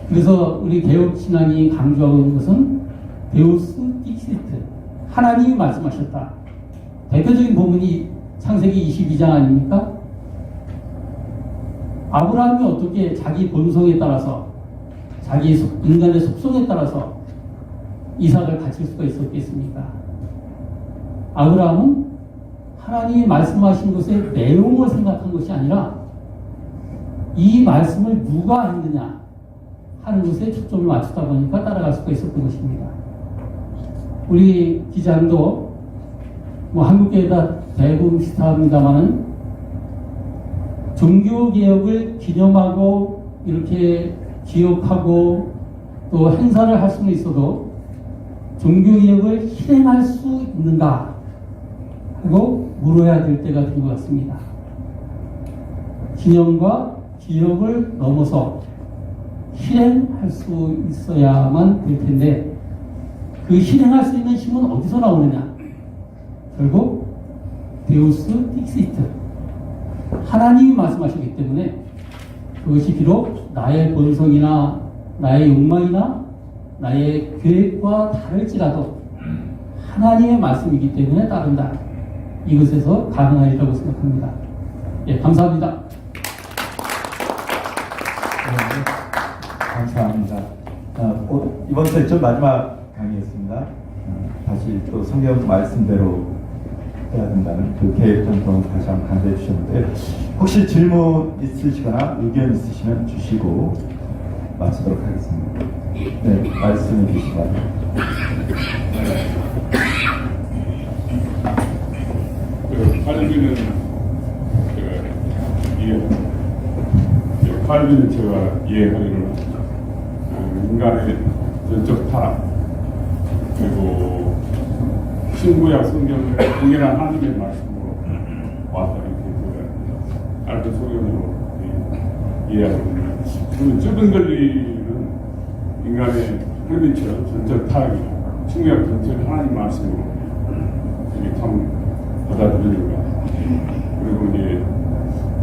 그래서 우리 개혁신앙이 강조하고 있는 것은 데우스 픽시트, 하나님이 말씀하셨다. 대표적인 본문이 창세기 22장 아닙니까? 아브라함이 어떻게 자기 본성에 따라서 자기 인간의 속성에 따라서 이삭을 바칠 수가 있었겠습니까? 아브라함은 하나님이 말씀하신 것의 내용을 생각한 것이 아니라 이 말씀을 누가 했느냐 하는 것에 초점을 맞추다 보니까 따라갈 수가 있었던 것입니다. 우리 기장도 뭐 한국교회가 대부분 비슷합니다만은 종교개혁을 기념하고 이렇게 기억하고 또 행사를 할 수는 있어도 종교개혁을 실행할 수 있는가 하고 물어야 될 때가 된 것 같습니다. 기념과 기억을 넘어서 실행할 수 있어야만 될 텐데 그 실행할 수 있는 힘은 어디서 나오느냐? 결국 데우스 픽시트, 하나님이 말씀하시기 때문에 그것이 비록 나의 본성이나 나의 욕망이나 나의 계획과 다를지라도 하나님의 말씀이기 때문에 따른다. 이것에서 가능하리라고 생각합니다. 예, 감사합니다. 감사합니다. 이번 세션 마지막 강의였습니다. 다시 또 성경 말씀대로 해야 된다는 그 계획 전통을 다시 한번 강조해 주셨는데 혹시 질문 있으시거나 의견 있으시면 주시고 마치도록 하겠습니다. 네, 말씀해 주시기 바랍니다. 칼빈은 칼빈은 제가 이해하기로는 인간의 전적 타락 그리고 신구약 성경을 동일한 하나님의 말씀으로 왔다 이렇게 알고 소견으로 이해하거든요. 그러면 쯔빙글리는 인간의 칼빈처럼 전적 타락이고 신구약 전체를 하나님 말씀으로 이렇게 참 받아들이는가. 그리고 이제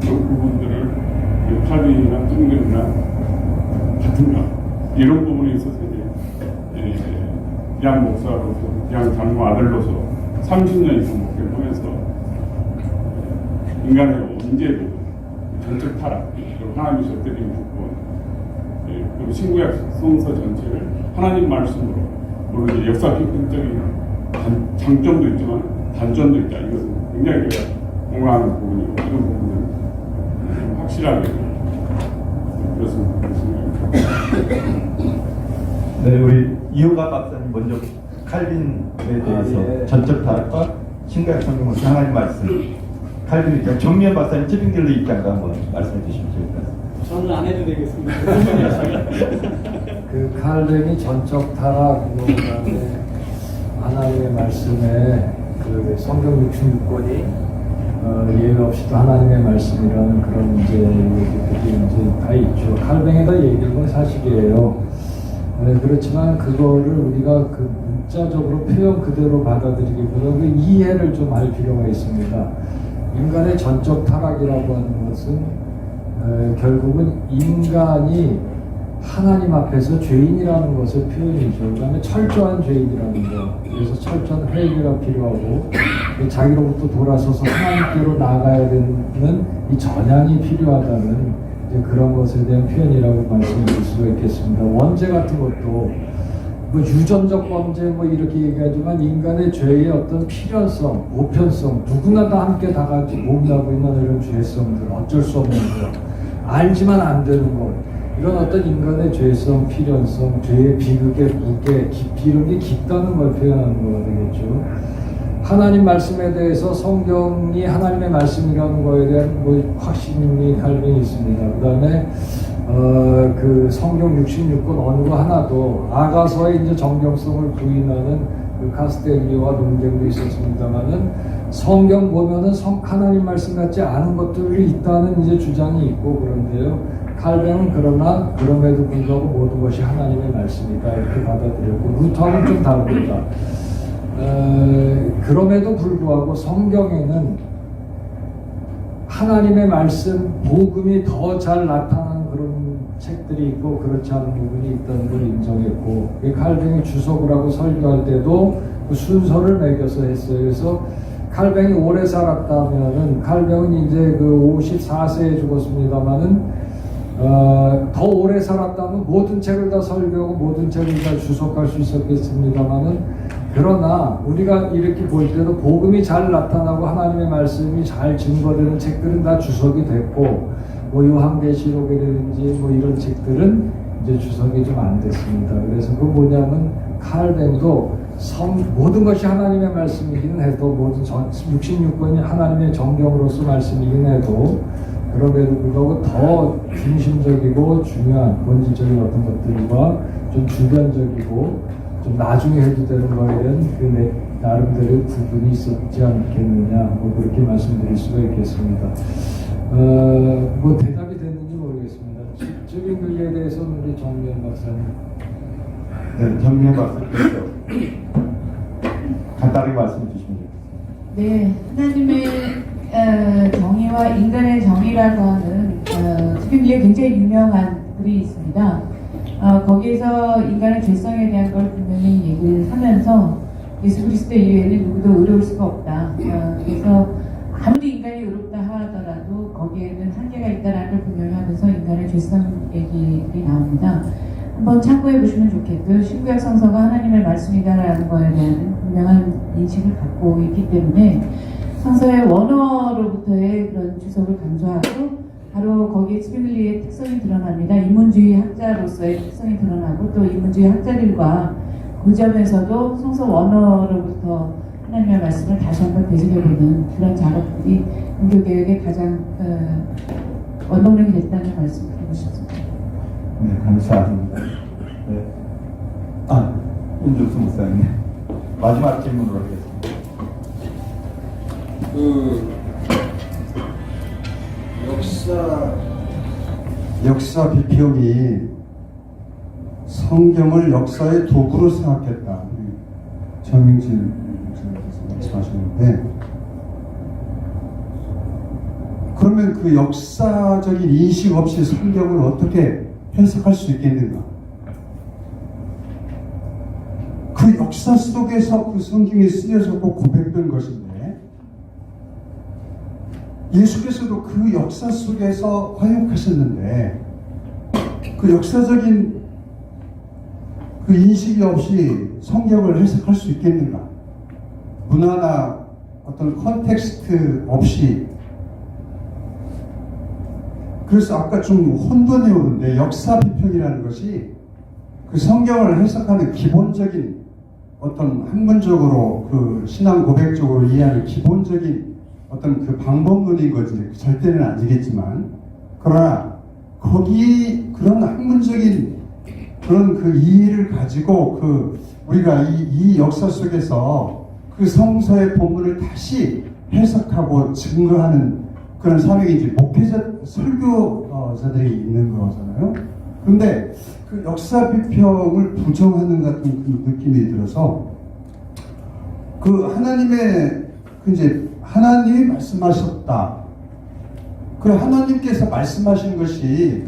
그 부분들을 칼빈이나 쯔빙글리나 같은가. 이런 부분에 있어서 이제 양 목사로서, 양 장로 아들로서 30년 이상 목회를 하면서 인간의 언제도 전적 타락, 그리고 하나님이 절대적인 주권, 그리고 신구약 성서 전체를 하나님 말씀으로, 물론 이제 역사 획득적인 장점도 있지만 단점도 있다. 이것은 굉장히 제가 공감하는 부분이고 이런 부분은 확실하게 그렇습니다. 네, 우리 이호가 박사님 먼저 칼빈에 대해서 전적 타락과 신구약 성경을 하나님 말씀 칼빈 입장, 정미연 박사님 쯔빙글리 입장도 한번 말씀해 주시면 좋을 것 같습니다. 저는 안 해도 되겠습니다. 그 칼빈이 전적 타락, 그다음에 하나님의 말씀에 그 성경 66권이 예외 없이도 하나님의 말씀이라는 그런 이제 얘기들이 이제 다 있죠. 칼뱅에다 얘기한 건 사실이에요. 그렇지만 그거를 우리가 그 문자적으로 표현 그대로 받아들이기보다 그 이해를 좀 할 필요가 있습니다. 인간의 전적 타락이라고 하는 것은 결국은 인간이 하나님 앞에서 죄인이라는 것을 표현이죠. 그 다음에 철저한 죄인이라는 거. 그래서 철저한 회개가 필요하고 자기로부터 돌아서서 하나님께로 나아가야 되는 이 전향이 필요하다는 이제 그런 것에 대한 표현이라고 말씀드릴 수가 있겠습니다. 원죄 같은 것도 뭐 유전적 범죄 뭐 이렇게 얘기하지만 인간의 죄의 어떤 필연성, 보편성, 누구나 다 함께 다 같이 몸나고 있는 이런 죄성들, 어쩔 수 없는 것, 알지만 안 되는 것, 이런 어떤 인간의 죄성, 필연성, 죄의 비극의 무게, 깊이 이런 게 깊다는 걸 표현하는 거가 되겠죠. 하나님 말씀에 대해서 성경이 하나님의 말씀이라는 거에 대한 뭐 확신이 칼빈이 있습니다. 그 다음에 그 성경 66권 어느 거 하나도 아가서의 이제 정경성을 부인하는 그 카스텔리오와 논쟁도 있었습니다만은 성경 보면은 하나님 말씀 같지 않은 것들이 있다는 이제 주장이 있고 그런데요. 칼뱅은 그러나 그럼에도 불구하고 모든 것이 하나님의 말씀이다 이렇게 받아들였고 루터는 좀 다릅니다. 그럼에도 불구하고 성경에는 하나님의 말씀, 복음이 더 잘 나타나는 그런 책들이 있고 그렇지 않은 부분이 있다는 걸 인정했고 칼뱅이 주석을 하고 설교할 때도 그 순서를 매겨서 했어요. 그래서 칼뱅이 오래 살았다면은 칼뱅은 이제 그 54세에 죽었습니다만은 더 오래 살았다면 모든 책을 다 설교하고 모든 책을 다 주석할 수 있었겠습니다만은 그러나 우리가 이렇게 볼 때도 복음이 잘 나타나고 하나님의 말씀이 잘 증거되는 책들은 다 주석이 됐고 뭐 요한계시록이라든지 뭐 이런 책들은 이제 주석이 좀 안 됐습니다. 그래서 그 뭐냐면 칼뱅도 모든 것이 하나님의 말씀이기는 해도 모든 66권이 하나님의 정경으로서 말씀이긴 해도 그럼에도 불구하고 더 중심적이고 중요한 본질적인 어떤 것들과 좀 주변적이고 좀 나중에 해도 되는 거에 대한 그 나름대로의 구분이 있었지 않겠느냐 뭐 그렇게 말씀드릴 수가 있겠습니다. 뭐 대답이 됐는지 모르겠습니다. 쯔빙글리에 대해서는 우리 정미연 박사님. 네, 정미연 박사님께서 간단히 말씀 주시면 되겠습니다. 네, 하나님의 정의와 인간의 정의라고 하는 스피빌리에 굉장히 유명한 글이 있습니다. 거기에서 인간의 죄성에 대한 걸 분명히 얘기를 하면서 예수 그리스도 이외에는 누구도 의로울 수가 없다. 그래서 아무리 인간이 의롭다 하더라도 거기에는 한계가 있다라는 걸 분명히 하면서 인간의 죄성 얘기들이 나옵니다. 한번 참고해 보시면 좋겠고요. 신구약 성서가 하나님의 말씀이다라는 거에 대한 분명한 인식을 갖고 있기 때문에 성서의 원어로부터의 그런 주석을 강조하고 바로 거기에 스피빌리의 특성이 드러납니다. 인문주의 학자로서의 특성이 드러나고 또 인문주의 학자들과 그 점에서도 성서 원어로부터 하나님의 말씀을 다시 한번 되새겨보는 그런 작업들이 종교개혁의 가장 원동력이 됐다는 말씀을 드리고 싶습니다. 네, 감사합니다. 네. 윤종수 목사님. 마지막 질문으로 하겠습니다. 역사 비평이 성경을 역사의 도구로 생각했다. 정영진 목사님께서 말씀하셨는데, 그러면 그 역사적인 인식 없이 성경을 어떻게 해석할 수 있겠는가? 그 역사 속에서 그 성경이 쓰여졌고 고백된 것인데, 예수께서도 그 역사 속에서 화육하셨는데 그 역사적인 그 인식이 없이 성경을 해석할 수 있겠는가? 문화나 어떤 컨텍스트 없이. 그래서 아까 좀 혼돈이 오는데 역사 비평이라는 것이 그 성경을 해석하는 기본적인 어떤 학문적으로 그 신앙 고백적으로 이해하는 기본적인 어떤 그 방법론인 거지 절대는 아니겠지만, 그러나 거기 그런 학문적인 그런 그 이해를 가지고 그 우리가 이 역사 속에서 그 성서의 본문을 다시 해석하고 증거하는 그런 사명이 이제 목회자 설교자들이 있는 거잖아요. 그런데 그 역사 비평을 부정하는 같은 그 느낌이 들어서 그 하나님의 그 이제 하나님이 말씀하셨다. 그 하나님께서 말씀하신 것이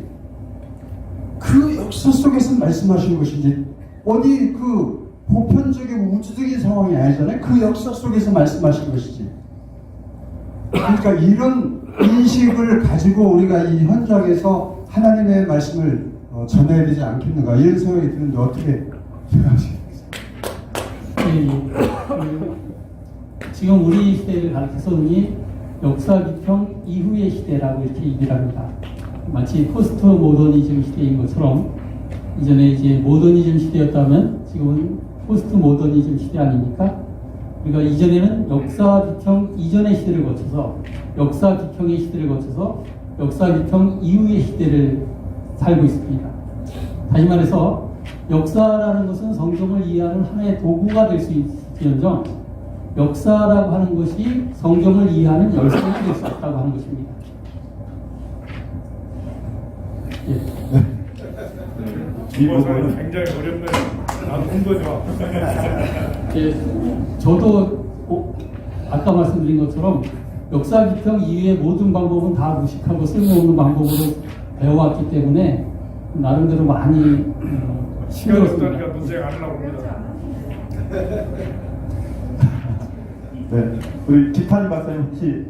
그 역사 속에서 말씀하신 것이지 어디 그 보편적이고 우주적인 상황이 아니잖아요. 그 역사 속에서 말씀하신 것이지. 그러니까 이런 인식을 가지고 우리가 이 현장에서 하나님의 말씀을 전해야 되지 않겠는가 이런 생각이 드는데 어떻게 생각하십니까? 지금 우리 시대를 가르쳐서 흔히 역사 비평 이후의 시대라고 이렇게 얘기를 합니다. 마치 포스트 모더니즘 시대인 것처럼 이전에 이제 모더니즘 시대였다면 지금은 포스트 모더니즘 시대 아닙니까? 그러니까 이전에는 역사 비평 이전의 시대를 거쳐서 역사 비평의 시대를 거쳐서 역사 비평 이후의 시대를 살고 있습니다. 다시 말해서 역사라는 것은 성경을 이해하는 하나의 도구가 될 수 있습니다. 일언정 역사라고 하는 것이 성경을 이해하는 열쇠가 될 수 있다고 하는 것입니다. 예. 이 이것은 부분은 굉장히 어렵네요. 나도 혼돈이와. 예, 저도 아까 말씀드린 것처럼 역사 비평 이외의 모든 방법은 다 무식하고 쓸모없는 방법으로 배워왔기 때문에 나름대로 많이 시간이 힘들었습니다. 없다니까 논쟁 안 하려고 합니다. 네, 우리 기타님 박사님 혹시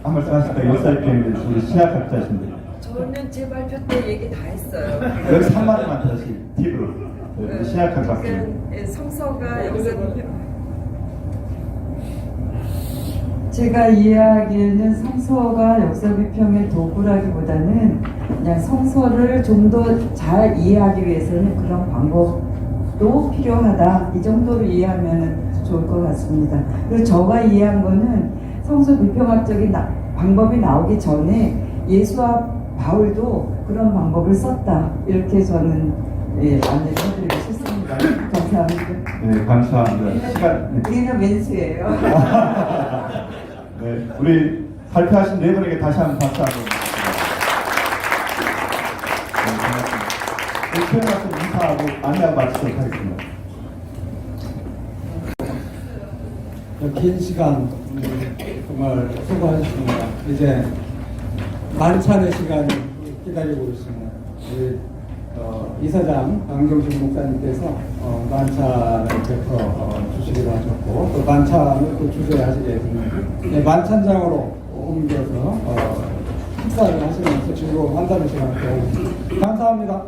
한 말씀 하실까요? 역사 비평에 대해서 우리 신학학자신데 저는 제 발표 때 얘기 다 했어요. 여기 3마디만 다시 팁으로 네, 우리 신학학 박사님. 그러니까 성서가 역사 비평. 제가 이해하기에는 성서가 역사 비평의 도구라기보다는 그냥 성서를 좀 더 잘 이해하기 위해서는 그런 방법도 필요하다. 이 정도로 이해하면 좋을 것 같습니다. 그리고 제가 이해한 거는 성서 비평학적인 방법이 나오기 전에 예수와 바울도 그런 방법을 썼다. 이렇게 저는 안내를 해드리고 싶습니다. 감사합니다. 네, 감사합니다. 시간. 우리는 왼수예요. 네, 우리 발표하신 네 분에게 다시 한번 박수 한번. 네, 고맙습니다. 네, 표현 말씀 인사하고 안내하고 마치도록 하겠습니다. 긴 시간 정말 수고하셨습니다. 이제 만찬의 시간을 기다리고 있습니다. 우리 이사장 안경준 목사님께서 만찬을 베풀어 주시기로 하셨고 또 만찬을 또 주재하시겠습니다. 네, 만찬장으로 옮겨서 식사를 하시면서 즐거운 한다는 시간을 배우겠습니다. 감사합니다.